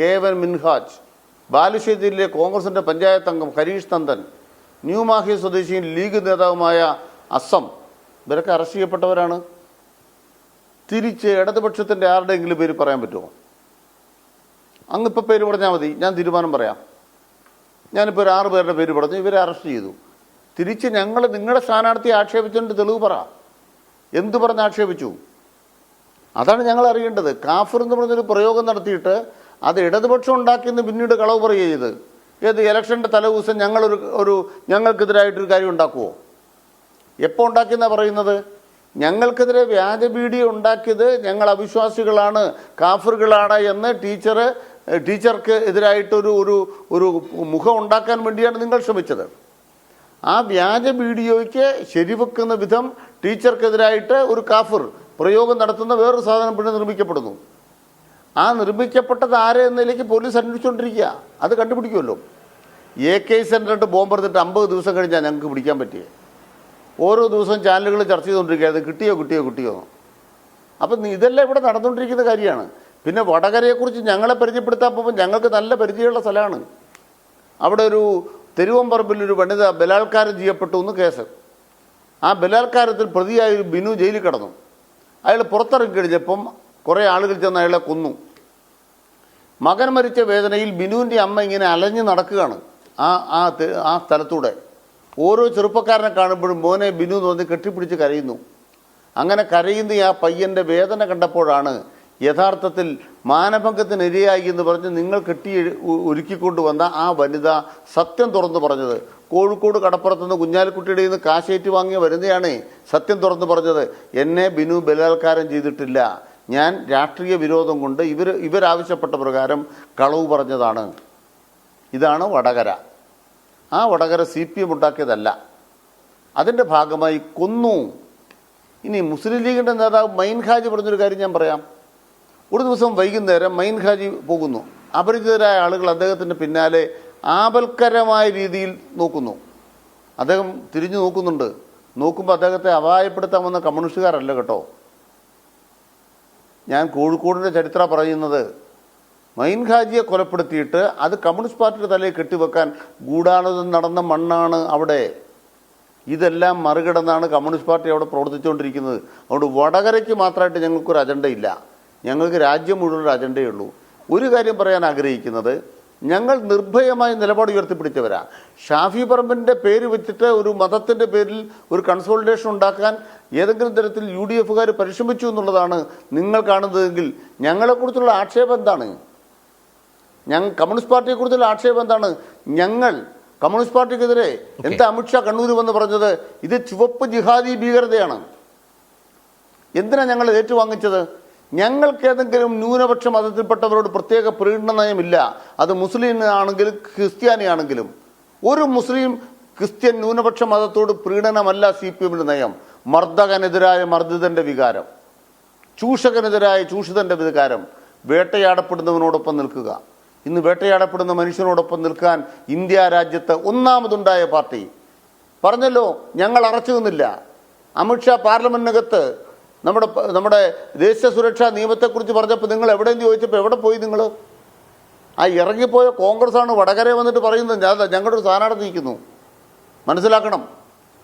KN മിൻഹാജ്, ബാലുശ്ശേരിയിലെ കോൺഗ്രസിൻ്റെ പഞ്ചായത്ത് അംഗം ഹരീഷ് നന്ദൻ, ന്യൂമാഹി സ്വദേശിയും ലീഗ് നേതാവുമായ അസം, ഇവരൊക്കെ അറസ്റ്റ് ചെയ്യപ്പെട്ടവരാണ്. തിരിച്ച് ഇടതുപക്ഷത്തിൻ്റെ ആരുടെയെങ്കിലും പേര് പറയാൻ പറ്റുമോ? അങ്ങിപ്പോൾ പേര് പറഞ്ഞാൽ മതി, ഞാൻ തീരുമാനം പറയാം. ഞാനിപ്പോൾ ഒരു 6 പേരുടെ പേര് പറഞ്ഞു, ഇവരെ അറസ്റ്റ് ചെയ്തു. തിരിച്ച് ഞങ്ങൾ നിങ്ങളുടെ സ്ഥാനാർത്ഥിയെ ആക്ഷേപിച്ചുകൊണ്ട് തെളിവ് പറ. എന്തു പറഞ്ഞ് ആക്ഷേപിച്ചു? അതാണ് ഞങ്ങൾ അറിയേണ്ടത്. കാഫിർ എന്ന് പറഞ്ഞൊരു പ്രയോഗം നടത്തിയിട്ട് അത് ഇടതുപക്ഷം ഉണ്ടാക്കിയെന്ന് പിന്നീട് കളവ് പറയുക ചെയ്ത് ഇലക്ഷൻ്റെ തലേദിവസം ഞങ്ങൾക്കെതിരായിട്ടൊരു കാര്യം ഉണ്ടാക്കുമോ? എപ്പോൾ ഉണ്ടാക്കിയെന്നാണ് പറയുന്നത്? ഞങ്ങൾക്കെതിരെ വ്യാജ വീഡിയോ ഉണ്ടാക്കിയത് ഞങ്ങൾ അവിശ്വാസികളാണ്, കാഫറുകളാണ് എന്ന് ടീച്ചർക്ക് എതിരായിട്ടൊരു ഒരു മുഖം ഉണ്ടാക്കാൻ വേണ്ടിയാണ് നിങ്ങൾ ശ്രമിച്ചത്. ആ വ്യാജ വീഡിയോയ്ക്ക് ശരിവെക്കുന്ന വിധം ടീച്ചർക്കെതിരായിട്ട് ഒരു കാഫിർ പ്രയോഗം നടത്തുന്ന വേറൊരു സാധനം പിന്നെ നിർമ്മിക്കപ്പെടുന്നു. ആ നിർമ്മിക്കപ്പെട്ടത് ആരെ എന്നതിലേക്ക് പോലീസ് അന്വേഷിച്ചുകൊണ്ടിരിക്കുക. അത് കണ്ടുപിടിക്കുമല്ലോ. AK സെൻ്ററിട്ട് ബോംബെടുത്തിട്ട് 50 ദിവസം കഴിഞ്ഞാൽ ഞങ്ങൾക്ക് പിടിക്കാൻ പറ്റിയേ. ഓരോ ദിവസവും ചാനലുകൾ ചർച്ച ചെയ്തുകൊണ്ടിരിക്കുകയാണ്, കിട്ടിയോ. അപ്പം ഇതെല്ലാം ഇവിടെ നടന്നുകൊണ്ടിരിക്കുന്ന കാര്യമാണ്. പിന്നെ വടകരയെക്കുറിച്ച് ഞങ്ങളെ പരിചയപ്പെടുത്താൻ പോകുമ്പോൾ ഞങ്ങൾക്ക് നല്ല പരിചയമുള്ള സ്ഥലമാണ്. അവിടെ ഒരു തെരുവമ്പറമ്പിൽ ഒരു വനിത ബലാത്കാരം ചെയ്യപ്പെട്ടു എന്ന് കേസ്. ആ ബലാത്കാരത്തിൽ പ്രതിയായ ഒരു ബിനു ജയിലിൽ കിടന്നു. അയാൾ പുറത്തിറങ്ങി കഴിഞ്ഞപ്പം കുറേ ആളുകൾ ചെന്ന് അയാളെ കൊന്നു. മകൻ മരിച്ച വേദനയിൽ ബിനുവിൻ്റെ അമ്മ ഇങ്ങനെ അലഞ്ഞു നടക്കുകയാണ് ആ സ്ഥലത്തൂടെ. ഓരോ ചെറുപ്പക്കാരനെ കാണുമ്പോഴും മോനെ ബിനു എന്ന് പറഞ്ഞ് കെട്ടിപ്പിടിച്ച് കരയുന്നു. അങ്ങനെ കരയുന്ന ആ പയ്യൻ്റെ വേദന കണ്ടപ്പോഴാണ് യഥാർത്ഥത്തിൽ മാനഭംഗത്തിന് ഇരയായി എന്ന് പറഞ്ഞ് നിങ്ങൾ ഒരുക്കിക്കൊണ്ടുവന്ന ആ വനിത സത്യം തുറന്നു പറഞ്ഞത്. കോഴിക്കോട് കടപ്പുറത്തുനിന്ന് കുഞ്ഞാലിക്കുട്ടിയുടെ നിന്ന് കാശേറ്റ് വാങ്ങിയ വനിതയാണ് സത്യം തുറന്നു പറഞ്ഞത്. എന്നെ ബിനു ബലാത്കാരം ചെയ്തിട്ടില്ല, ഞാൻ രാഷ്ട്രീയ വിരോധം കൊണ്ട് ഇവരാവശ്യപ്പെട്ട പ്രകാരം കളവ് പറഞ്ഞതാണ്. ഇതാണ് വടകര. ആ വടകര CPM ഉണ്ടാക്കിയതല്ല, അതിൻ്റെ ഭാഗമായി കൊന്നു. ഇനി മുസ്ലിം ലീഗിൻ്റെ നേതാവ് മൈൻ ഹാജി പറഞ്ഞൊരു കാര്യം ഞാൻ പറയാം. ഒരു ദിവസം വൈകുന്നേരം മൈൻ ഹാജി പോകുന്നു. അപരിചിതരായ ആളുകൾ അദ്ദേഹത്തിൻ്റെ പിന്നാലെ ആപൽക്കരമായ രീതിയിൽ നോക്കുന്നു. അദ്ദേഹം തിരിഞ്ഞു നോക്കുന്നുണ്ട്. നോക്കുമ്പോൾ അദ്ദേഹത്തെ അപായപ്പെടുത്താൻ വന്ന കമ്മ്യൂണിസ്റ്റുകാരല്ല കേട്ടോ. ഞാൻ കോഴിക്കോടിൻ്റെ ചരിത്രം പറയുന്നത്. മൈൻ ഹാജിയെ കൊലപ്പെടുത്തിയിട്ട് അത് കമ്മ്യൂണിസ്റ്റ് പാർട്ടിയുടെ തലയിൽ കെട്ടിവെക്കാൻ ഗൂഢാലോചന നടന്ന മണ്ണാണ് അവിടെ. ഇതെല്ലാം മറികടന്നാണ് കമ്മ്യൂണിസ്റ്റ് പാർട്ടി അവിടെ പ്രവർത്തിച്ചുകൊണ്ടിരിക്കുന്നത്. അതുകൊണ്ട് വടകരയ്ക്ക് മാത്രമായിട്ട് ഞങ്ങൾക്കൊരു അജണ്ടയില്ല, ഞങ്ങൾക്ക് രാജ്യം മുഴുവൻ ഒരു അജണ്ടയുള്ളൂ. ഒരു കാര്യം പറയാൻ ആഗ്രഹിക്കുന്നത്, ഞങ്ങൾ നിർഭയമായി നിലപാട് ഉയർത്തിപ്പിടിച്ചവരാ. ഷാഫി പറമ്പിൻ്റെ പേര് വെച്ചിട്ട് ഒരു മതത്തിൻ്റെ പേരിൽ ഒരു കൺസോളിഡേഷൻ ഉണ്ടാക്കാൻ ഏതെങ്കിലും തരത്തിൽ UDF-കാർ പരിശ്രമിച്ചു എന്നുള്ളതാണ് നിങ്ങൾ കാണുന്നതെങ്കിൽ ഞങ്ങളെക്കുറിച്ചുള്ള ആക്ഷേപം എന്താണ്? കമ്മ്യൂണിസ്റ്റ് പാർട്ടിയെക്കുറിച്ചുള്ള ആക്ഷേപം എന്താണ്? ഞങ്ങൾ കമ്മ്യൂണിസ്റ്റ് പാർട്ടിക്കെതിരെ എന്താ അമിത്ഷാ കണ്ണൂർ വന്ന് പറഞ്ഞത്? ഇത് ചുവപ്പ് ജിഹാദി ഭീകരതയാണ്. എന്തിനാണ് ഞങ്ങൾ ഏറ്റുവാങ്ങിച്ചത്? ഞങ്ങൾക്ക് ഏതെങ്കിലും ന്യൂനപക്ഷ മതത്തിൽപ്പെട്ടവരോട് പ്രത്യേക പ്രീണന നയമില്ല. അത് മുസ്ലിം ആണെങ്കിലും ക്രിസ്ത്യാനി ആണെങ്കിലും. ഒരു മുസ്ലിം ക്രിസ്ത്യൻ ന്യൂനപക്ഷ മതത്തോട് പ്രീണനമല്ല CPM-ന്റെ നയം. മർദ്ദകനെതിരായ മർദ്ദിതന്റെ വികാരം, ചൂഷകനെതിരായ ചൂഷിതന്റെ വികാരം, വേട്ടയാടപ്പെടുന്നവനോടൊപ്പം നിൽക്കുക. ഇന്ന് വേട്ടയാടപ്പെടുന്ന മനുഷ്യനോടൊപ്പം നിൽക്കാൻ ഇന്ത്യ രാജ്യത്ത് ഒന്നാമതുണ്ടായ പാർട്ടി പറഞ്ഞല്ലോ, ഞങ്ങൾ അറച്ചു നിന്നില്ല. അമിത്ഷാ പാർലമെന്റിനകത്ത് നമ്മുടെ ദേശീയ സുരക്ഷാ നിയമത്തെക്കുറിച്ച് പറഞ്ഞപ്പോൾ നിങ്ങൾ എവിടെയെന്ന് ചോദിച്ചപ്പോൾ എവിടെ പോയി നിങ്ങൾ? ആ ഇറങ്ങിപ്പോയ കോൺഗ്രസ്സാണ് വടകര വന്നിട്ട് പറയുന്നത് ഞങ്ങളുടെ ഒരു സ്ഥാനാർത്ഥി നിൽക്കുന്നു. മനസ്സിലാക്കണം.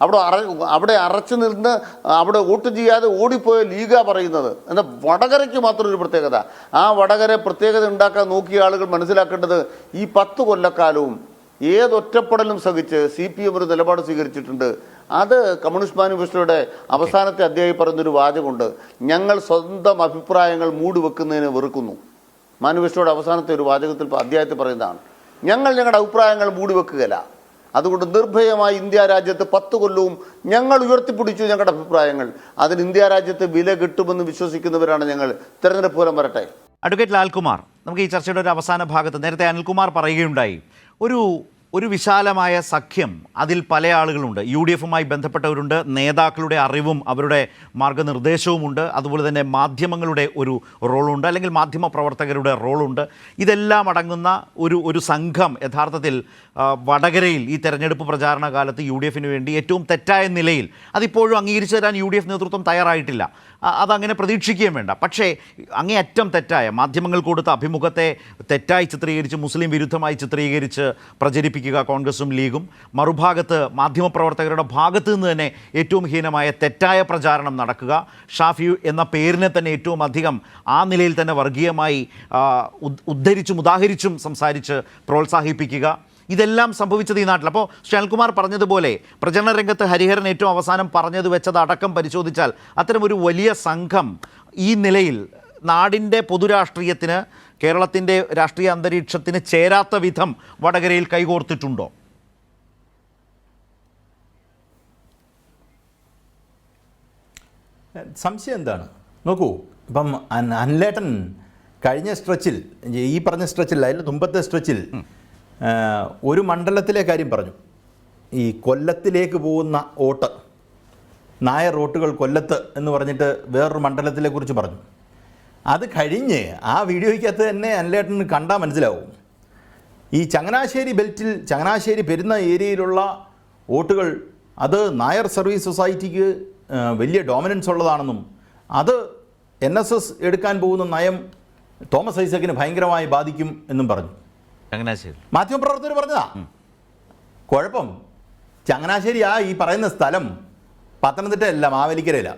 അവിടെ അറച്ചു നിന്ന് അവിടെ വോട്ട് ചെയ്യാതെ ഓടിപ്പോയ ലീഗാ പറയുന്നത്. എന്നാൽ വടകരയ്ക്ക് മാത്രം ഒരു പ്രത്യേകത. ആ വടകര പ്രത്യേകത ഉണ്ടാക്കാൻ നോക്കിയ ആളുകൾ മനസ്സിലാക്കേണ്ടത് ഈ 10 കൊല്ലക്കാലവും ഏതൊറ്റപ്പെടലും സഹിച്ച് CPM ഒരു നിലപാട് സ്വീകരിച്ചിട്ടുണ്ട്. അത് കമ്മ്യൂണിസ്റ്റ് മാനിഫെസ്റ്റോയുടെ അവസാനത്തെ അധ്യായം പറയുന്നൊരു വാചകമുണ്ട്, ഞങ്ങൾ സ്വന്തം അഭിപ്രായങ്ങൾ മൂടിവെക്കുന്നതിന് വെറുക്കുന്നു. മാനിഫെസ്റ്റോയുടെ അവസാനത്തെ ഒരു അധ്യായത്തിൽ പറയുന്നതാണ്, ഞങ്ങൾ ഞങ്ങളുടെ അഭിപ്രായങ്ങൾ മൂടിവെക്കുകയില്ല. അതുകൊണ്ട് നിർഭയമായി ഇന്ത്യ രാജ്യത്ത് 10 കൊല്ലവും ഞങ്ങൾ ഉയർത്തിപ്പിടിച്ചു ഞങ്ങളുടെ അഭിപ്രായങ്ങൾ. അതിന് ഇന്ത്യ രാജ്യത്ത് വില കിട്ടുമെന്ന് വിശ്വസിക്കുന്നവരാണ് ഞങ്ങൾ. തെരഞ്ഞെടുപ്പ് ഫലം വരട്ടെ. അഡ്വക്കേറ്റ് ലാൽകുമാർ, നമുക്ക് ഈ ചർച്ചയുടെ ഒരു അവസാന ഭാഗത്ത് നേരത്തെ അനിൽകുമാർ പറയുകയുണ്ടായി, ഒരു വിശാലമായ സഖ്യം, അതിൽ പല ആളുകളുണ്ട്. UDF-മായി ബന്ധപ്പെട്ടവരുണ്ട്, നേതാക്കളുടെ അറിവും അവരുടെ മാർഗനിർദ്ദേശവുമുണ്ട്, അതുപോലെ തന്നെ മാധ്യമങ്ങളുടെ ഒരു റോളുണ്ട്, അല്ലെങ്കിൽ മാധ്യമ പ്രവർത്തകരുടെ റോളുണ്ട്. ഇതെല്ലാം അടങ്ങുന്ന ഒരു സംഘം യഥാർത്ഥത്തിൽ വടകരയിൽ ഈ തെരഞ്ഞെടുപ്പ് പ്രചാരണ കാലത്ത് UDF-ന് വേണ്ടി ഏറ്റവും തെറ്റായ നിലയിൽ അതിപ്പോഴും അംഗീകരിച്ചു തരാൻ UDF നേതൃത്വം തയ്യാറായിട്ടില്ല. അതങ്ങനെ പ്രതീക്ഷിക്കുകയും വേണ്ട. പക്ഷേ അങ്ങേയറ്റം തെറ്റായ മാധ്യമങ്ങൾ കൊടുത്ത അഭിമുഖത്തെ തെറ്റായി ചിത്രീകരിച്ച്, മുസ്ലിം വിരുദ്ധമായി ചിത്രീകരിച്ച് പ്രചരിപ്പിക്കുക കോൺഗ്രസും ലീഗും, മറുഭാഗത്ത് മാധ്യമപ്രവർത്തകരുടെ ഭാഗത്തു നിന്ന് തന്നെ ഏറ്റവും ഹീനമായ തെറ്റായ പ്രചാരണം നടക്കുക, ഷാഫി എന്ന പേരിനെ തന്നെ ഏറ്റവും അധികം ആ നിലയിൽ തന്നെ വർഗീയമായി ഉദ്ധരിച്ചും ഉദാഹരിച്ചും സംസാരിച്ച് പ്രോത്സാഹിപ്പിക്കുക, ഇതെല്ലാം സംഭവിച്ചത് ഈ നാട്ടിൽ. അപ്പോൾ ശ്രീകുമാർ പറഞ്ഞതുപോലെ പ്രചരണ രംഗത്ത് ഹരിഹരൻ ഏറ്റവും അവസാനം പറഞ്ഞത് വെച്ചത് അടക്കം പരിശോധിച്ചാൽ അത്തരമൊരു വലിയ സംഘം ഈ നിലയിൽ നാടിൻ്റെ പൊതുരാഷ്ട്രീയത്തിന്, കേരളത്തിൻ്റെ രാഷ്ട്രീയ അന്തരീക്ഷത്തിന് ചേരാത്ത വിധം വടകരയിൽ കൈകോർത്തിട്ടുണ്ടോ? സംശയം എന്താണ്? നോക്കൂ, ഇപ്പം അനിലേട്ടൻ കഴിഞ്ഞ സ്ട്രെച്ചിൽ, ഈ പറഞ്ഞ സ്ട്രെച്ചിൽ, അതിൽ മുമ്പത്തെ സ്ട്രെച്ചിൽ ഒരു മണ്ഡലത്തിലെ കാര്യം പറഞ്ഞു. ഈ കൊല്ലത്തിലേക്ക് പോകുന്ന വോട്ട്, നായർ വോട്ടുകൾ കൊല്ലത്ത് എന്ന് പറഞ്ഞിട്ട് വേറൊരു മണ്ഡലത്തിലെ കുറിച്ച് പറഞ്ഞു. അത് കഴിഞ്ഞ് ആ വീഡിയോയ്ക്കകത്ത് തന്നെ അനിലേട്ടന് കണ്ടാൽ മനസ്സിലാവും, ഈ ചങ്ങനാശ്ശേരി ബെൽറ്റിൽ, ചങ്ങനാശ്ശേരി പെരുന്ന ഏരിയയിലുള്ള വോട്ടുകൾ അത് നായർ സർവീസ് സൊസൈറ്റിക്ക് വലിയ ഡോമിനൻസ് ഉള്ളതാണെന്നും അത് NSS എടുക്കാൻ പോകുന്ന നയം തോമസ് ഐസക്കിന് ഭയങ്കരമായി ബാധിക്കും എന്നും പറഞ്ഞു. ചങ്ങനാശ്ശേരി മാധ്യമപ്രവർത്തകർ പറഞ്ഞതാ. കുഴപ്പം ചങ്ങനാശ്ശേരി ഈ പറയുന്ന സ്ഥലം പത്തനംതിട്ടയല്ല, മാവേലിക്കരയില്ല.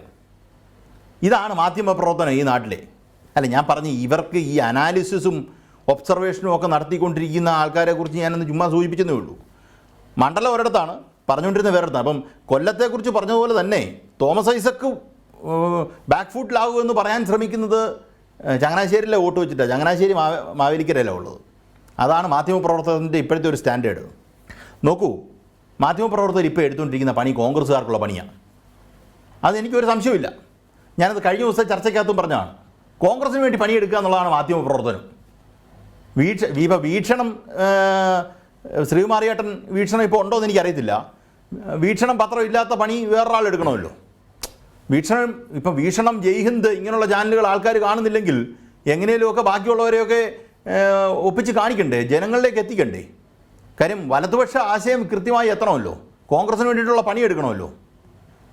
ഇതാണ് മാധ്യമപ്രവർത്തനം ഈ നാട്ടിലെ. അല്ല, ഞാൻ പറഞ്ഞു, ഇവർക്ക് ഈ അനാലിസിസും ഒബ്സർവേഷനും ഒക്കെ നടത്തിക്കൊണ്ടിരിക്കുന്ന ആൾക്കാരെ കുറിച്ച് ഞാനൊന്ന് ചുമ്മാ സൂചിപ്പിച്ചതേ ഉള്ളൂ. മണ്ഡലം ഒരിടത്താണ്, പറഞ്ഞുകൊണ്ടിരുന്ന വേറെടുത്താണ്. അപ്പം കൊല്ലത്തെക്കുറിച്ച് പറഞ്ഞതുപോലെ തന്നെ തോമസ് ഐസക്ക് ബാക്ക് ഫുട്ടിലാകുമെന്ന് പറയാൻ ശ്രമിക്കുന്നത് ചങ്ങനാശ്ശേരിയിലെ വോട്ട് വെച്ചിട്ടാണ്. ചങ്ങനാശ്ശേരി മാവേലിക്കരയിലാണ് ഉള്ളത്. അതാണ് മാധ്യമപ്രവർത്തകൻ്റെ ഇപ്പോഴത്തെ ഒരു സ്റ്റാൻഡേർഡ്. നോക്കൂ, മാധ്യമപ്രവർത്തകർ ഇപ്പോൾ എടുത്തുകൊണ്ടിരിക്കുന്ന പണി കോൺഗ്രസ്സുകാർക്കുള്ള പണിയാണ്. അതെനിക്കൊരു സംശയമില്ല. ഞാനത് കഴിഞ്ഞ ദിവസം ചർച്ചയ്ക്കകത്തും പറഞ്ഞതാണ്. കോൺഗ്രസിന് വേണ്ടി പണിയെടുക്കുക എന്നുള്ളതാണ് മാധ്യമപ്രവർത്തനം. വീക്ഷണം, ശ്രീകുമാറിയേട്ടൻ വീക്ഷണം ഇപ്പോൾ ഉണ്ടോ എന്ന് എനിക്കറിയത്തില്ല. വീക്ഷണം പത്രം ഇല്ലാത്ത പണി വേറൊരാൾ എടുക്കണമല്ലോ. വീക്ഷണം, ജയ്ഹിന്ദ് ഇങ്ങനെയുള്ള ചാനലുകൾ ആൾക്കാർ കാണുന്നില്ലെങ്കിൽ എങ്ങനെയൊക്കെ ബാക്കിയുള്ളവരെയൊക്കെ ഒപ്പിച്ച് കാണിക്കണ്ടേ, ജനങ്ങളിലേക്ക് എത്തിക്കണ്ടേ? കാര്യം വലതുപക്ഷ ആശയം കൃത്യമായി എത്തണമല്ലോ, കോൺഗ്രസിന് വേണ്ടിയിട്ടുള്ള പണിയെടുക്കണമല്ലോ.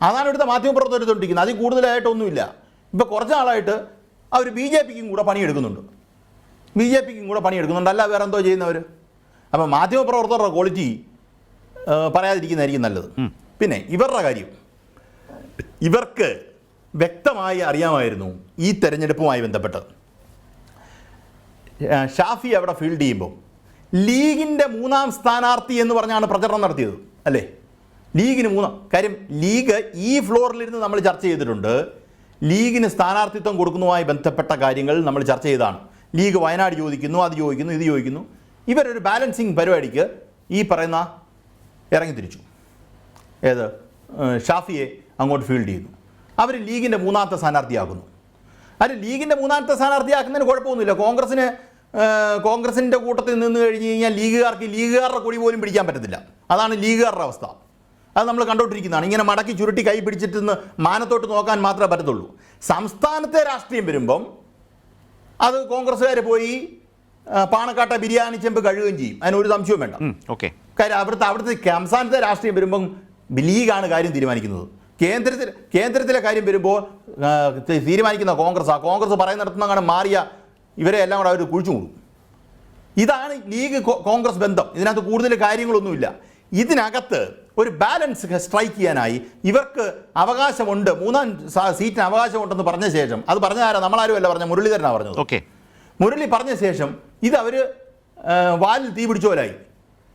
അതാണ് ഇവിടുത്തെ മാധ്യമപ്രവർത്തകർ എടുത്തുകൊണ്ടിരിക്കുന്നത്. അതിൽ കൂടുതലായിട്ടൊന്നുമില്ല. ഇപ്പോൾ കുറച്ച് നാളായിട്ട് അവർ BJPക്കും കൂടെ പണിയെടുക്കുന്നുണ്ട്. അല്ല വേറെ എന്തോ ചെയ്യുന്നവർ. അപ്പോൾ മാധ്യമപ്രവർത്തകരുടെ ക്വാളിറ്റി പറയാതിരിക്കുന്നതായിരിക്കും നല്ലത്. പിന്നെ ഇവരുടെ കാര്യം, ഇവർക്ക് വ്യക്തമായി അറിയാമായിരുന്നു ഈ തെരഞ്ഞെടുപ്പുമായി ബന്ധപ്പെട്ട് ഷാഫി അവിടെ ഫീൽഡ് ചെയ്യുമ്പോൾ ലീഗിൻ്റെ 3ാം സ്ഥാനാർത്ഥി എന്ന് പറഞ്ഞാണ് പ്രചരണം നടത്തിയത് അല്ലേ? ലീഗിന് 3 കാര്യം ലീഗ് ഈ ഫ്ലോറിലിരുന്ന് നമ്മൾ ചർച്ച ചെയ്തിട്ടുണ്ട്. ലീഗിന് സ്ഥാനാർത്ഥിത്വം കൊടുക്കുന്നതുമായി ബന്ധപ്പെട്ട കാര്യങ്ങൾ നമ്മൾ ചർച്ച ചെയ്തതാണ്. ലീഗ് വയനാട് ചോദിക്കുന്നു, അത് ചോദിക്കുന്നു, ഇത് ചോദിക്കുന്നു. ഇവരൊരു ബാലൻസിങ് പരിപാടിക്ക് ഈ പറയുന്ന ഇറങ്ങിത്തിരിച്ചു. ഏത് ഷാഫിയെ അങ്ങോട്ട് ഫീൽഡ് ചെയ്യുന്നു. അവർ ലീഗിൻ്റെ 3ാമത്തെ സ്ഥാനാർത്ഥിയാക്കുന്നു. അത് ലീഗിൻ്റെ 3ാമത്തെ സ്ഥാനാർത്ഥിയാക്കുന്നതിന് കുഴപ്പമൊന്നുമില്ല. കോൺഗ്രസിൻ്റെ കൂട്ടത്തിൽ നിന്ന് കഴിഞ്ഞ് കഴിഞ്ഞാൽ ലീഗുകാരുടെ കൊടി പോലും പിടിക്കാൻ പറ്റത്തില്ല. അതാണ് ലീഗുകാരുടെ അവസ്ഥ. അത് നമ്മൾ കണ്ടോണ്ടിരിക്കുന്നതാണ്. ഇങ്ങനെ മടക്കി ചുരുട്ടി കൈ പിടിച്ചിട്ട് മാനത്തോട്ട് നോക്കാൻ മാത്രമേ പറ്റത്തുള്ളൂ. സംസ്ഥാനത്തെ രാഷ്ട്രീയം വരുമ്പം അത് കോൺഗ്രസ്സുകാർ പോയി പാണക്കാട്ട ബിരിയാണി ചെമ്പ് കഴുകുകയും ചെയ്യും. അതിനൊരു സംശയവും വേണ്ട. ഓക്കെ. കാര്യം അവിടുത്തെ സംസ്ഥാനത്തെ രാഷ്ട്രീയം വരുമ്പം ലീഗാണ് കാര്യം തീരുമാനിക്കുന്നത്. കേന്ദ്രത്തിലെ കാര്യം വരുമ്പോൾ തീരുമാനിക്കുന്ന കോൺഗ്രസ് പറയുന്നിടത്തുനിന്നാണ് മാറിയ ഇവരെ എല്ലാം കൂടെ അവർ കുഴിച്ചു കൂടും. ഇതാണ് ലീഗ് കോൺഗ്രസ് ബന്ധം. ഇതിനകത്ത് കൂടുതൽ കാര്യങ്ങളൊന്നുമില്ല. ഇതിനകത്ത് ഒരു ബാലൻസ് സ്ട്രൈക്ക് ചെയ്യാനായി ഇവർക്ക് അവകാശമുണ്ട്, 3ാം സീറ്റിന് അവകാശമുണ്ടെന്ന് പറഞ്ഞ ശേഷം, അത് പറഞ്ഞ ആരാ? നമ്മളാരുമല്ല പറഞ്ഞ, മുരളീധരനാണ് പറഞ്ഞത്. ഓക്കെ. മുരളി പറഞ്ഞ ശേഷം ഇത് അവർ വാലിൽ തീ പിടിച്ച പോലായി.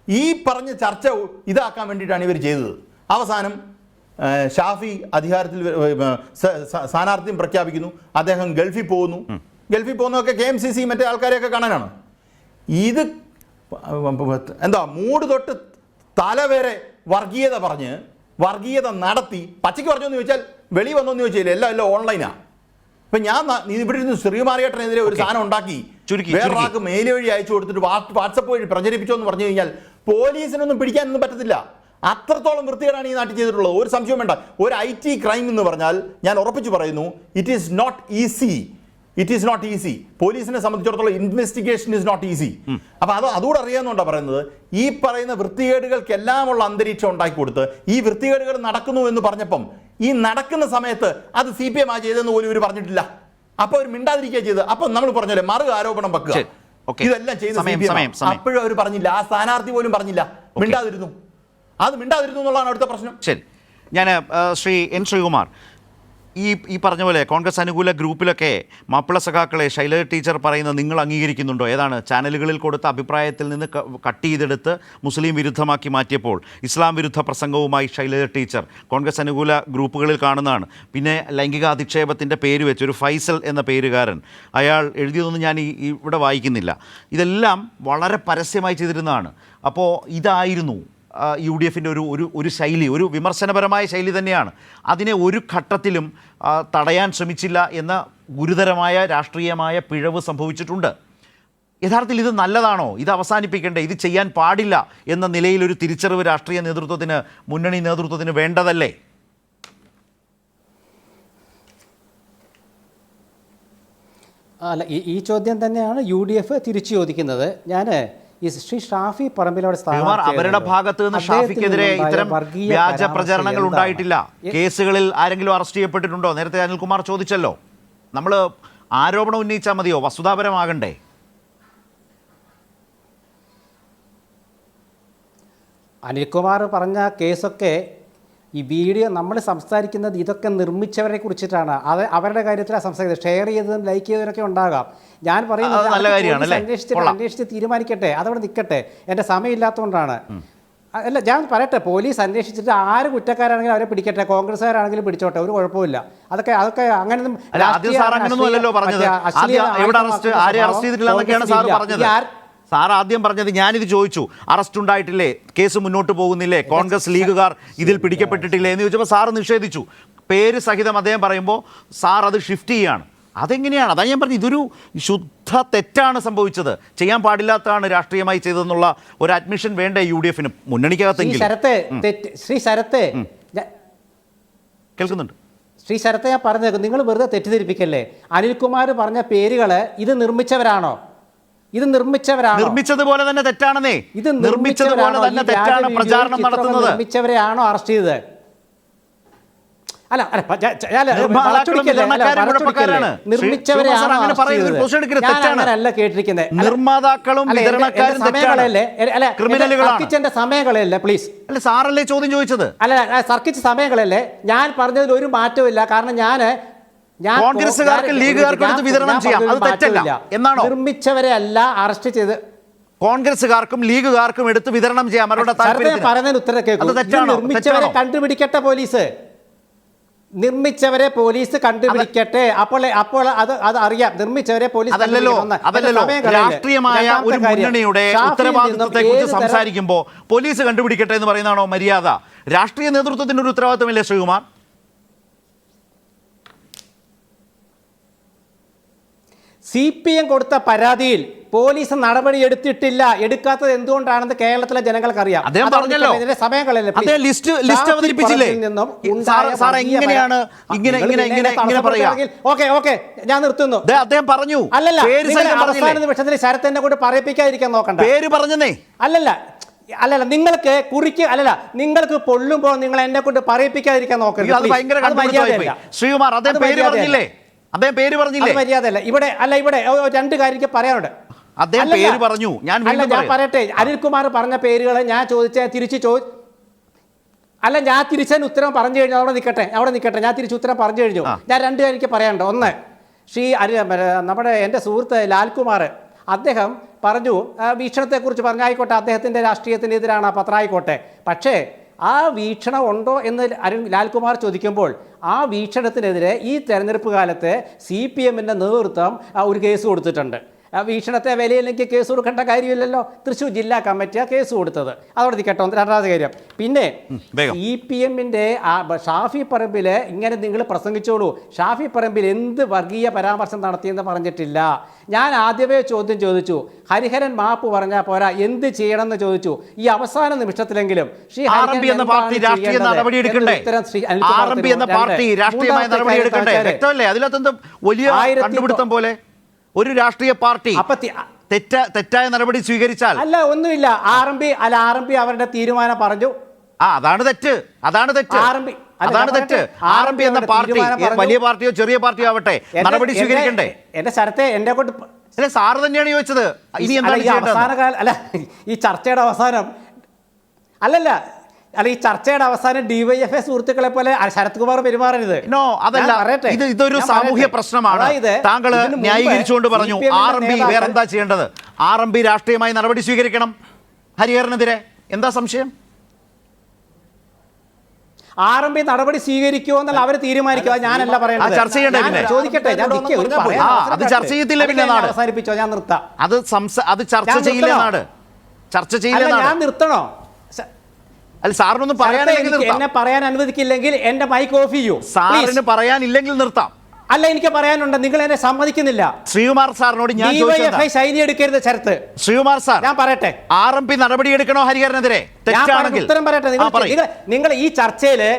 ഈ പറഞ്ഞ ചർച്ച ഇതാക്കാൻ വേണ്ടിയിട്ടാണ് ഇവർ ചെയ്തത്. അവസാനം ഷാഫി അധികാരത്തിൽ സ്ഥാനാർത്ഥിയും പ്രഖ്യാപിക്കുന്നു. അദ്ദേഹം ഗൾഫിൽ പോകുന്നതൊക്കെ KMCC മറ്റേ ആൾക്കാരെയൊക്കെ കാണാനാണ്. ഇത് എന്താ മൂട് തൊട്ട് തലവരെ വർഗീയത നടത്തി പച്ചയ്ക്ക് പറഞ്ഞോന്ന് ചോദിച്ചാൽ വെളി വന്നോന്ന് ചോദിച്ചാൽ എല്ലാം ഓൺലൈനാണ്. ഇപ്പം ഞാൻ ഇവിടെ ഇരുന്ന് ശ്രീമാറിയേട്ടനെതിരെ ഒരു സാധനം ഉണ്ടാക്കി വേറൊരാൾക്ക് മെയിൽ വഴി അയച്ചു കൊടുത്തിട്ട് വാട്സപ്പ് വഴി പ്രചരിപ്പിച്ചോ എന്ന് പറഞ്ഞു കഴിഞ്ഞാൽ പോലീസിനൊന്നും പിടിക്കാനൊന്നും പറ്റത്തില്ല. അത്രത്തോളം വൃത്തികേടാണ് ഈ നാട്ടിൽ ചെയ്തിട്ടുള്ളത്. ഒരു സംശയം വേണ്ട. ഒരു IT ക്രൈം എന്ന് പറഞ്ഞാൽ ഞാൻ ഉറപ്പിച്ചു പറയുന്നു, ഇറ്റ് ഈസ് നോട്ട് ഈസി. പോലീസിനെ സംബന്ധിച്ചിടത്തോളം ഇൻവെസ്റ്റിഗേഷൻ ഇസ് നോട്ട് ഈസി. അപ്പൊ അതുകൂടെ അറിയാമെന്നുകൊണ്ടാണ് പറയുന്നത്. ഈ പറയുന്ന വൃത്തികേടുകൾക്കെല്ലാമുള്ള അന്തരീക്ഷം ഉണ്ടാക്കി കൊടുത്ത് ഈ വൃത്തികേടുകൾ നടക്കുന്നു എന്ന് പറഞ്ഞപ്പം ഈ നടക്കുന്ന സമയത്ത് അത് CPM ചെയ്തെന്ന് പോലും ഇവർ പറഞ്ഞിട്ടില്ല. അപ്പൊ അവർ മിണ്ടാതിരിക്കുക ചെയ്ത്. അപ്പൊ നമ്മൾ പറഞ്ഞല്ലേ മറു ആരോപണം വെക്കുക, ഇതെല്ലാം ചെയ്ത് അപ്പോഴും അവർ പറഞ്ഞില്ല. ആ സ്ഥാനാർത്ഥി പോലും പറഞ്ഞില്ല, മിണ്ടാതിരുന്നു എന്നുള്ളതാണ് അടുത്ത പ്രശ്നം. ശരി, ഞാൻ ശ്രീ N. ശ്രീകുമാർ, ഈ പറഞ്ഞ പോലെ കോൺഗ്രസ് അനുകൂല ഗ്രൂപ്പിലൊക്കെ മാപ്പിള സഖാക്കളെ ശൈലജ ടീച്ചർ പറയുന്നത് നിങ്ങൾ അംഗീകരിക്കുന്നുണ്ടോ? ഏതാണ് ചാനലുകളിൽ കൊടുത്ത അഭിപ്രായത്തിൽ നിന്ന് കട്ട് ചെയ്തെടുത്ത് മുസ്ലിം വിരുദ്ധമാക്കി മാറ്റിയപ്പോൾ ഇസ്ലാം വിരുദ്ധ പ്രസംഗവുമായി ശൈലജ ടീച്ചർ കോൺഗ്രസ് അനുകൂല ഗ്രൂപ്പുകളിൽ കാണുന്നതാണ്. പിന്നെ ലൈംഗിക അധിക്ഷേപത്തിൻ്റെ പേര് വെച്ച് ഒരു ഫൈസൽ എന്ന പേരുകാരൻ, അയാൾ എഴുതിയതൊന്നും ഞാൻ ഇവിടെ വായിക്കുന്നില്ല. ഇതെല്ലാം വളരെ പരസ്യമായി ചെയ്തിരുന്നതാണ്. അപ്പോൾ ഇതായിരുന്നു UDFിൻ്റെ ഒരു ശൈലി, ഒരു വിമർശനപരമായ ശൈലി തന്നെയാണ്. അതിനെ ഒരു ഘട്ടത്തിലും തടയാൻ ശ്രമിച്ചില്ല എന്ന ഗുരുതരമായ രാഷ്ട്രീയമായ പിഴവ് സംഭവിച്ചിട്ടുണ്ട്. യഥാർത്ഥത്തിൽ ഇത് നല്ലതാണോ? ഇത് അവസാനിപ്പിക്കണ്ടേ? ഇത് ചെയ്യാൻ പാടില്ല എന്ന നിലയിലൊരു തിരിച്ചറിവ് രാഷ്ട്രീയ നേതൃത്വത്തിന്, മുന്നണി നേതൃത്വത്തിന് വേണ്ടതല്ലേ? അല്ല, ഈ ചോദ്യം തന്നെയാണ് UDF തിരിച്ചു ചോദിക്കുന്നത്. ഞാൻ ഈ ശ്രീ ഷാഫി പറമ്പിലോട് അവരുടെ ഭാഗത്ത് നിന്ന് ഷാഫിക്കെതിരെ ഇത്തരം വ്യാജ പ്രചരണങ്ങൾ ഉണ്ടായിട്ടില്ല. കേസുകളിൽ ആരെങ്കിലും അറസ്റ്റ് ചെയ്യപ്പെട്ടിട്ടുണ്ടോ? നേരത്തെ അനിൽകുമാർ ചോദിച്ചല്ലോ. നമ്മൾ ആരോപണം ഉന്നയിച്ചാൽ മതിയോ? വസ്തുതാപരമാകണ്ടേ? അനിൽകുമാർ പറഞ്ഞ കേസൊക്കെ ഈ വീഡിയോ നമ്മൾ സംസാരിക്കുന്നത് ഇതൊക്കെ നിർമ്മിച്ചവരെ കുറിച്ചിട്ടാണ്. അത് അവരുടെ കാര്യത്തിലാണ് സംസാരിക്കുന്നത്. ഷെയർ ചെയ്തതും ലൈക്ക് ചെയ്തവരൊക്കെ ഉണ്ടാകാം. ഞാൻ പറയുന്നത് അന്വേഷിച്ച് തീരുമാനിക്കട്ടെ, അതവിടെ നിൽക്കട്ടെ. എൻ്റെ സമയമില്ലാത്തതുകൊണ്ടാണ്. അല്ല, ഞാൻ പറയട്ടെ, പോലീസ് അന്വേഷിച്ചിട്ട് ആര് കുറ്റക്കാരാണെങ്കിലും അവരെ പിടിക്കട്ടെ, കോൺഗ്രസ്സുകാരാണെങ്കിലും പിടിച്ചോട്ടെ, ഒരു കുഴപ്പമില്ല. അതൊക്കെ അങ്ങനെയൊന്നും സാർ ആദ്യം പറഞ്ഞത് ഞാനിത് ചോദിച്ചു, അറസ്റ്റ് ഉണ്ടായിട്ടില്ലേ, കേസ് മുന്നോട്ട് പോകുന്നില്ലേ, കോൺഗ്രസ് ലീഗുകാർ ഇതിൽ പിടിക്കപ്പെട്ടിട്ടില്ലേ എന്ന് ചോദിച്ചപ്പോൾ സാറ് നിഷേധിച്ചു. പേര് സഹിതം അദ്ദേഹം പറയുമ്പോൾ സാർ അത് ഷിഫ്റ്റ് ചെയ്യാണ്. അതെങ്ങനെയാണ്? അതാണ് ഞാൻ പറഞ്ഞത്, ഇതൊരു ശുദ്ധ തെറ്റാണ് സംഭവിച്ചത്, ചെയ്യാൻ പാടില്ലാത്തതാണ് രാഷ്ട്രീയമായി ചെയ്തതെന്നുള്ള ഒരു അഡ്മിഷൻ വേണ്ടേ UDFന് മുന്നണിക്കകത്തെങ്കിലും? ശ്രീ ശരത്തെ കേൾക്കുന്നുണ്ട്. ശ്രീ ശരത്തെ, ഞാൻ പറഞ്ഞേക്കും, നിങ്ങൾ വെറുതെ തെറ്റിദ്ധരിപ്പിക്കല്ലേ. അനിൽകുമാർ പറഞ്ഞ പേരുകൾ ഇത് നിർമ്മിച്ചവരാണോ? നിർമ്മിച്ചതുപോലെ തന്നെ തെറ്റാണെന്നേ. ഇത് നിർമ്മിച്ചതുപോലെ തന്നെ തെറ്റാണ് പ്രചാരണം നടത്തുന്നത്. നിർമ്മിച്ചവരെയാണോ അറസ്റ്റ് ചെയ്തത്? നിർമ്മാതാക്കളും സമയങ്ങളല്ലേ പ്ലീസ്. അല്ല, സാറല്ലേ ചോദ്യം ചോദിച്ചത്? അല്ല, സർക്കിച്ച സമയങ്ങളല്ലേ. ഞാൻ പറഞ്ഞതിൽ ഒരു മാറ്റമില്ല. കാരണം കോൺഗ്രസുകാർക്ക് ലീഗുകാർക്ക് വിതരണം ചെയ്യാം, അത് തെറ്റല്ല എന്നാണോ? നിർമ്മിച്ചവരെ അല്ല അറസ്റ്റ് ചെയ്ത്. കോൺഗ്രസ്സുകാർക്കും ലീഗുകാർക്കും എടുത്ത് വിതരണം ചെയ്യാം അവരുടെ താല്പര്യത്തിന്. പറയുന്നതിന് ഉത്തരം കേൾക്കൂ. അത് തെറ്റാണോ? നിർമ്മിച്ചവരെ തെറ്റാണോ? കണ്ടുപിടിക്കട്ടെ പോലീസ്, നിർമ്മിച്ചവരെ പോലീസ് കണ്ടുപിടിക്കട്ടെ. അപ്പോൾ അത് അറിയാം. നിർമ്മിച്ചവരെ പോലീസ് അതല്ലല്ലോ രാഷ്ട്രീയമായ ഒരു മുന്നണിയുടെ ഉത്തരവാദിത്വത്തെ കുറിച്ച് സംസാരിക്കുമ്പോൾ പോലീസ് കണ്ടുപിടിക്കട്ടെ എന്ന് പറയുന്നതാണോ മര്യാദ? രാഷ്ട്രീയ നേതൃത്വത്തിന്റെ ഒരു ഉത്തരവാദിത്വമില്ലേ ശ്രീകുമാർ? CPM കൊടുത്ത പരാതിയിൽ പോലീസ് നടപടി എടുത്തിട്ടില്ല. എടുക്കാത്തത് എന്തുകൊണ്ടാണെന്ന് കേരളത്തിലെ ജനങ്ങൾക്കറിയാം. അദ്ദേഹം പറഞ്ഞല്ലോ, സമയം കളയല്ലേ. അദ്ദേഹം ലിസ്റ്റ് അവതരിപ്പിച്ചില്ലേ? സാർ എങ്ങനെയാണ് ഇങ്ങനെ പറയാ? ഓക്കെ ഞാൻ നിർത്തുന്നു. അദ്ദേഹം പറഞ്ഞു. അല്ലല്ല, അവസാന നിമിഷത്തിൽ ശരത് എന്നെ കൊണ്ട് പറയിപ്പിക്കാതിരിക്കാൻ നോക്കണ്ട. പേര് പറഞ്ഞേ. അല്ലല്ല നിങ്ങൾക്ക് കുറിക്ക് അല്ലല്ല നിങ്ങൾക്ക് പൊള്ളുമ്പോൾ നിങ്ങൾ എന്നെ കൊണ്ട് പറയിപ്പിക്കാതിരിക്കാൻ നോക്കരുത്. അത് ഭയങ്കര മര്യാദയല്ല ശ്രീകുമാർ. അദ്ദേഹം പേര് പറഞ്ഞില്ലേ? അദ്ദേഹം പേര് പറഞ്ഞില്ലേ? മര്യാദയല്ല. ഇവിടെ രണ്ട് കാര്യം പറയാനുണ്ട്. അദ്ദേഹം പേര് പറഞ്ഞു. ഞാൻ പറയട്ടെ. അനിൽകുമാർ പറഞ്ഞ പേരുകൾ ഞാൻ ഞാൻ തിരിച്ചതിന് ഉത്തരം പറഞ്ഞു കഴിഞ്ഞു. അവിടെ നിൽക്കട്ടെ. ഞാൻ തിരിച്ച് ഉത്തരം പറഞ്ഞു കഴിഞ്ഞു. ഞാൻ രണ്ട് കാര്യം എനിക്ക് പറയാനുണ്ട്. ഒന്ന്, നമ്മുടെ എൻ്റെ സുഹൃത്ത് ലാൽകുമാർ അദ്ദേഹം പറഞ്ഞു, വീക്ഷണത്തെക്കുറിച്ച് പറഞ്ഞായിക്കോട്ടെ, അദ്ദേഹത്തിൻ്റെ രാഷ്ട്രീയത്തിനെതിരാണ് ആ പത്രം ആയിക്കോട്ടെ. പക്ഷേ ആ വീക്ഷണം ഉണ്ടോ എന്ന് ലാൽകുമാർ ചോദിക്കുമ്പോൾ ആ വീക്ഷണത്തിനെതിരെ ഈ തെരഞ്ഞെടുപ്പ് കാലത്ത് CPMൻ്റെ നേതൃത്വം ഒരു കേസ് കൊടുത്തിട്ടുണ്ട്. വീക്ഷണത്തെ വിലയില്ലെങ്കിൽ കേസ് കൊടുക്കേണ്ട കാര്യമില്ലല്ലോ. തൃശ്ശൂർ ജില്ലാ കമ്മിറ്റിയാണ് കേസ് കൊടുത്തത്. അതോടെ നിൽക്കട്ടോ. രണ്ടാമത്തെ കാര്യം, പിന്നെ CPMൻ്റെ ഷാഫി പറമ്പിൽ ഇങ്ങനെ നിങ്ങൾ പ്രസംഗിച്ചോളൂ. ഷാഫി പറമ്പിൽ എന്ത് വർഗീയ പരാമർശം നടത്തിയെന്ന് പറഞ്ഞിട്ടില്ല. ഞാൻ ആദ്യമേ ചോദിച്ചു, ഹരിഹരൻ മാപ്പ് പറഞ്ഞാൽ പോരാ, എന്ത് ചെയ്യണമെന്ന് ചോദിച്ചു. ഈ അവസാന നിമിഷത്തിലെങ്കിലും ഒരു രാഷ്ട്രീയ പാർട്ടി തെറ്റായ നടപടി സ്വീകരിച്ചാൽ ഒന്നുമില്ല. RMP അവരുടെ തീരുമാനം പറഞ്ഞു. അതാണ് തെറ്റ്. RMP എന്ന പാർട്ടി വലിയ പാർട്ടിയോ ചെറിയ പാർട്ടിയോ ആവട്ടെ, നടപടി സ്വീകരിക്കണ്ടേ? എന്റെ സ്ഥലത്തെ എന്നെ കൊണ്ട് അല്ലെ സാറ് തന്നെയാണ് ചോദിച്ചത്. ഇനി ഈ ചർച്ചയുടെ അവസാനം ഈ ചർച്ചയുടെ അവസാനം DYFI സുഹൃത്തുക്കളെ പോലെ ശരത് കുമാർ പെരുമാറരുത്. ഇതൊരു സാമൂഹ്യ പ്രശ്നമാണ്. താങ്കൾ ന്യായീകരിച്ചുകൊണ്ട് പറഞ്ഞു RMP വേറെന്താ ചെയ്യേണ്ടത്? RMP രാഷ്ട്രീയമായി നടപടി സ്വീകരിക്കണം ഹരിഹരനെതിരെ. എന്താ സംശയം? RMP നടപടി സ്വീകരിക്കുമോ എന്നല്ല അവർ തീരുമാനിക്കുക. ഞാനല്ല പറയുന്നത്. ചർച്ച ചെയ്യണ്ടേ? ചോദിക്കട്ടെ. അത് ചർച്ച ചെയ്യത്തില്ല. പിന്നെ നാട് അവസാനിപ്പിച്ചോ? ഞാൻ നിർത്താം. അത് ചർച്ച ചെയ്യില്ല. നാട് ചർച്ച ചെയ്യില്ല. ഞാൻ നിർത്തണോ? അല്ല, സാറിനൊന്നും പറയാനില്ലെങ്കിൽ എന്നെ പറയാൻ അനുവദിക്കില്ലെങ്കിൽ എന്റെ മൈക്ക് ഓഫ് ചെയ്യൂ. സാറിന് പറയാനില്ലെങ്കിൽ നിർത്താം. അല്ല, എനിക്ക് പറയാനുണ്ട്. നിങ്ങൾ എന്നെ സമ്മതിക്കുന്നില്ല. ശ്രീകുമാർ സാറിനോട് ഞാൻ ശൈലി എടുക്കരുത് ശരത്ത്. ശ്രീകുമാർ സാർ, ഞാൻ പറയട്ടെ. RMP നടപടി എടുക്കണോ ഹരിഹരനെതിരെ? ഉത്തരം പറയട്ടെ. നിങ്ങൾ ഈ ചർച്ചയില്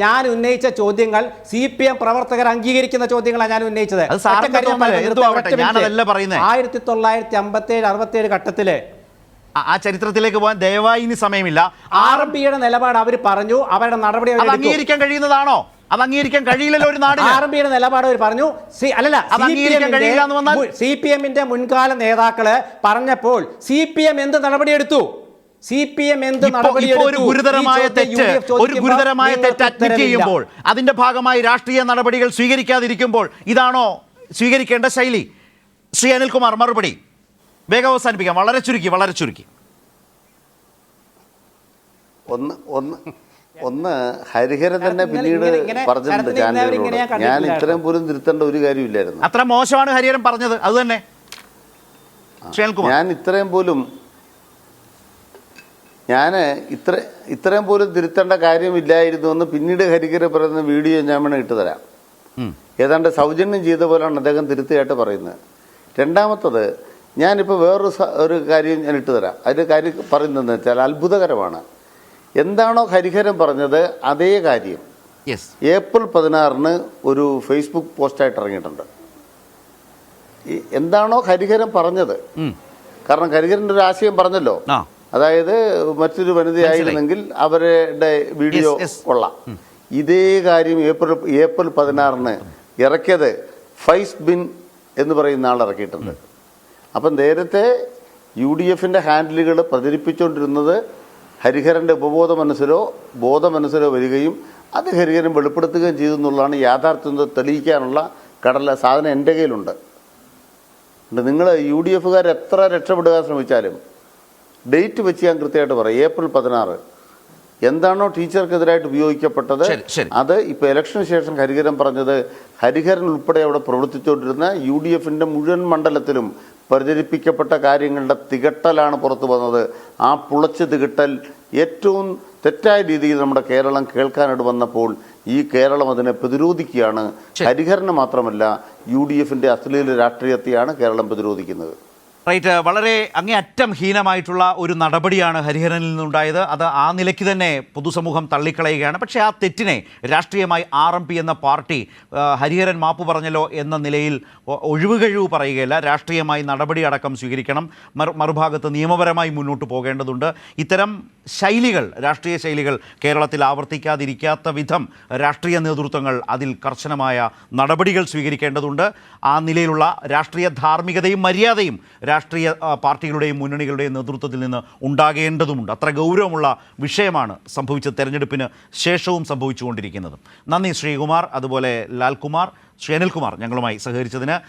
ഞാൻ ഉന്നയിച്ച ചോദ്യങ്ങൾ CPM പ്രവർത്തകർ അംഗീകരിക്കുന്ന ചോദ്യങ്ങളാണ് ഞാൻ ഉന്നയിച്ചത്. 1957-67 ഘട്ടത്തില് ആ ചരിത്രത്തിലേക്ക് പോകാൻ ദയവായി ഇനി സമയമില്ല. RMPയുടെ നിലപാട് അവർ പറഞ്ഞു. അവരുടെ നടപടി അംഗീകരിക്കാൻ കഴിയുന്നതാണോ? അത് അംഗീകരിക്കാൻ കഴിയില്ലല്ലോ ഒരു നാട്. RMPയുടെ നിലപാട് അവർ പറഞ്ഞു. CPMന്റെ മുൻകാല നേതാക്കള് പറഞ്ഞപ്പോൾ CPM എന്ത് നടപടിയെടുത്തു? ഒരു ഗുരുതരമായ തെറ്റ് അഡ്മിറ്റ് ചെയ്യുമ്പോൾ അതിന്റെ ഭാഗമായി രാഷ്ട്രീയ നടപടികൾ സ്വീകരിക്കാതിരിക്കുമ്പോൾ ഇതാണോ സ്വീകരിക്കേണ്ട ശൈലി? ശ്രീ അനിൽകുമാർ, മറുപടി വേഗം അവസാനിപ്പിക്കാം. വളരെ ചുരുക്കി. ഒന്ന് ഹരിഹരൻ തന്നെ പിന്നീട് പറഞ്ഞിട്ടുണ്ട് ചാനലിനോട്, ഞാൻ ഇത്രയും പോലും തിരുത്തേണ്ട ഒരു കാര്യമില്ലായിരുന്നു. അത്ര മോശമാണ് ഹരിഹരൻ പറഞ്ഞത്. അത് തന്നെ ഞാൻ ഇത്രയും പോലും തിരുത്തേണ്ട കാര്യമില്ലായിരുന്നു എന്ന് പിന്നീട് ഹരിഹരൻ പറയുന്ന വീഡിയോ ഞാൻ വേണം ഇട്ടുതരാം. ഏതാണ്ട് സൗജന്യം ചെയ്ത പോലെയാണ് അദ്ദേഹം തിരുത്തിയായിട്ട് പറയുന്നത്. രണ്ടാമത്തത്, ഞാനിപ്പോൾ ഒരു കാര്യം ഞാൻ ഇട്ടുതരാം. അതിൻ്റെ കാര്യം പറയുന്നതെന്ന് വെച്ചാൽ അത്ഭുതകരമാണ്. എന്താണോ ഹരിഹരൻ പറഞ്ഞത് അതേ കാര്യം ഏപ്രിൽ 16 ഒരു ഫേസ്ബുക്ക് പോസ്റ്റായിട്ട് ഇറങ്ങിയിട്ടുണ്ട്. എന്താണോ ഹരിഹരൻ പറഞ്ഞത്, കാരണം ഹരിഹരൻ്റെ ഒരു ആശയം പറഞ്ഞല്ലോ, അതായത് മറ്റൊരു വനിതയായിരുന്നെങ്കിൽ അവരുടെ വീഡിയോ കൊള്ളാം. ഇതേ കാര്യം ഏപ്രിൽ 16 ഇറക്കിയത് ഫൈസ് ബിൻ എന്ന് പറയുന്ന ആൾ ഇറക്കിയിട്ടുണ്ട്. അപ്പം നേരത്തെ UDFന്റെ ഹാൻഡിലുകൾ പ്രചരിപ്പിച്ചുകൊണ്ടിരുന്നത് ഹരിഹരൻ്റെ ബോധ മനസ്സിലോ വരികയും അത് ഹരിഹരൻ വെളിപ്പെടുത്തുകയും ചെയ്തു എന്നുള്ളതാണ് യാഥാർത്ഥ്യം തെളിയിക്കാനുള്ള സാധനം എൻ്റെ കയ്യിലുണ്ട്. നിങ്ങൾ UDF എത്ര രക്ഷപ്പെടുക ശ്രമിച്ചാലും ഡേറ്റ് വെച്ച് ഞാൻ കൃത്യമായിട്ട് പറയാം, April 16 എന്താണോ ടീച്ചർക്കെതിരായിട്ട് ഉപയോഗിക്കപ്പെട്ടത് അത് ഇപ്പോൾ ഇലക്ഷന് ശേഷം ഹരിഹരൻ പറഞ്ഞത്, ഹരിഹരൻ ഉൾപ്പെടെ അവിടെ പ്രവർത്തിച്ചുകൊണ്ടിരുന്ന UDF മുഴുവൻ മണ്ഡലത്തിലും പ്രചരിപ്പിക്കപ്പെട്ട കാര്യങ്ങളുടെ തികട്ടലാണ് പുറത്തു വന്നത്. ആ പുളച്ച് തികട്ടൽ ഏറ്റവും തെറ്റായ രീതിയിൽ നമ്മുടെ കേരളം കേൾക്കാനായിട്ട് വന്നപ്പോൾ ഈ കേരളം അതിനെ പ്രതിരോധിക്കുകയാണ്. ഹരിഹരന് മാത്രമല്ല UDF അശ്ലീല രാഷ്ട്രീയത്തെയാണ് കേരളം പ്രതിരോധിക്കുന്നത്. റൈറ്റ്, വളരെ അങ്ങേയറ്റം ഹീനമായിട്ടുള്ള ഒരു നടപടിയാണ് ഹരിഹരനിൽ നിന്നുണ്ടായത്. അത് ആ നിലയ്ക്ക് തന്നെ പൊതുസമൂഹം തള്ളിക്കളയുകയാണ്. പക്ഷേ ആ തെറ്റിനെ രാഷ്ട്രീയമായി RMP എന്ന പാർട്ടി ഹരിഹരൻ മാപ്പ് പറഞ്ഞല്ലോ എന്ന നിലയിൽ ഒഴിവുകഴിവ് പറയുകയല്ല, രാഷ്ട്രീയമായി നടപടി അടക്കം സ്വീകരിക്കണം. മറുഭാഗത്ത് നിയമപരമായി മുന്നോട്ട് പോകേണ്ടതുണ്ട്. ഇത്തരം ശൈലികൾ, രാഷ്ട്രീയ ശൈലികൾ കേരളത്തിൽ ആവർത്തിക്കാതിരിക്കാത്ത വിധം രാഷ്ട്രീയ നേതൃത്വങ്ങൾ അതിൽ കർശനമായ നടപടികൾ സ്വീകരിക്കേണ്ടതുണ്ട്. ആ നിലയിലുള്ള രാഷ്ട്രീയ ധാർമ്മികതയും മര്യാദയും രാഷ്ട്രീയ പാർട്ടികളുടെയും മുന്നണികളുടെയും നേതൃത്വത്തിൽ നിന്ന് ഉണ്ടാകേണ്ടതുമുണ്ട്. അത്ര ഗൗരവമുള്ള വിഷയമാണ് സംഭവിച്ച തെരഞ്ഞെടുപ്പിന് ശേഷവും സംഭവിച്ചുകൊണ്ടിരിക്കുന്നത്. നന്ദി ശ്രീകുമാർ, അതുപോലെ ലാൽകുമാർ, ശ്രീ അനിൽകുമാർ ഞങ്ങളുമായി സഹകരിച്ചതിന്.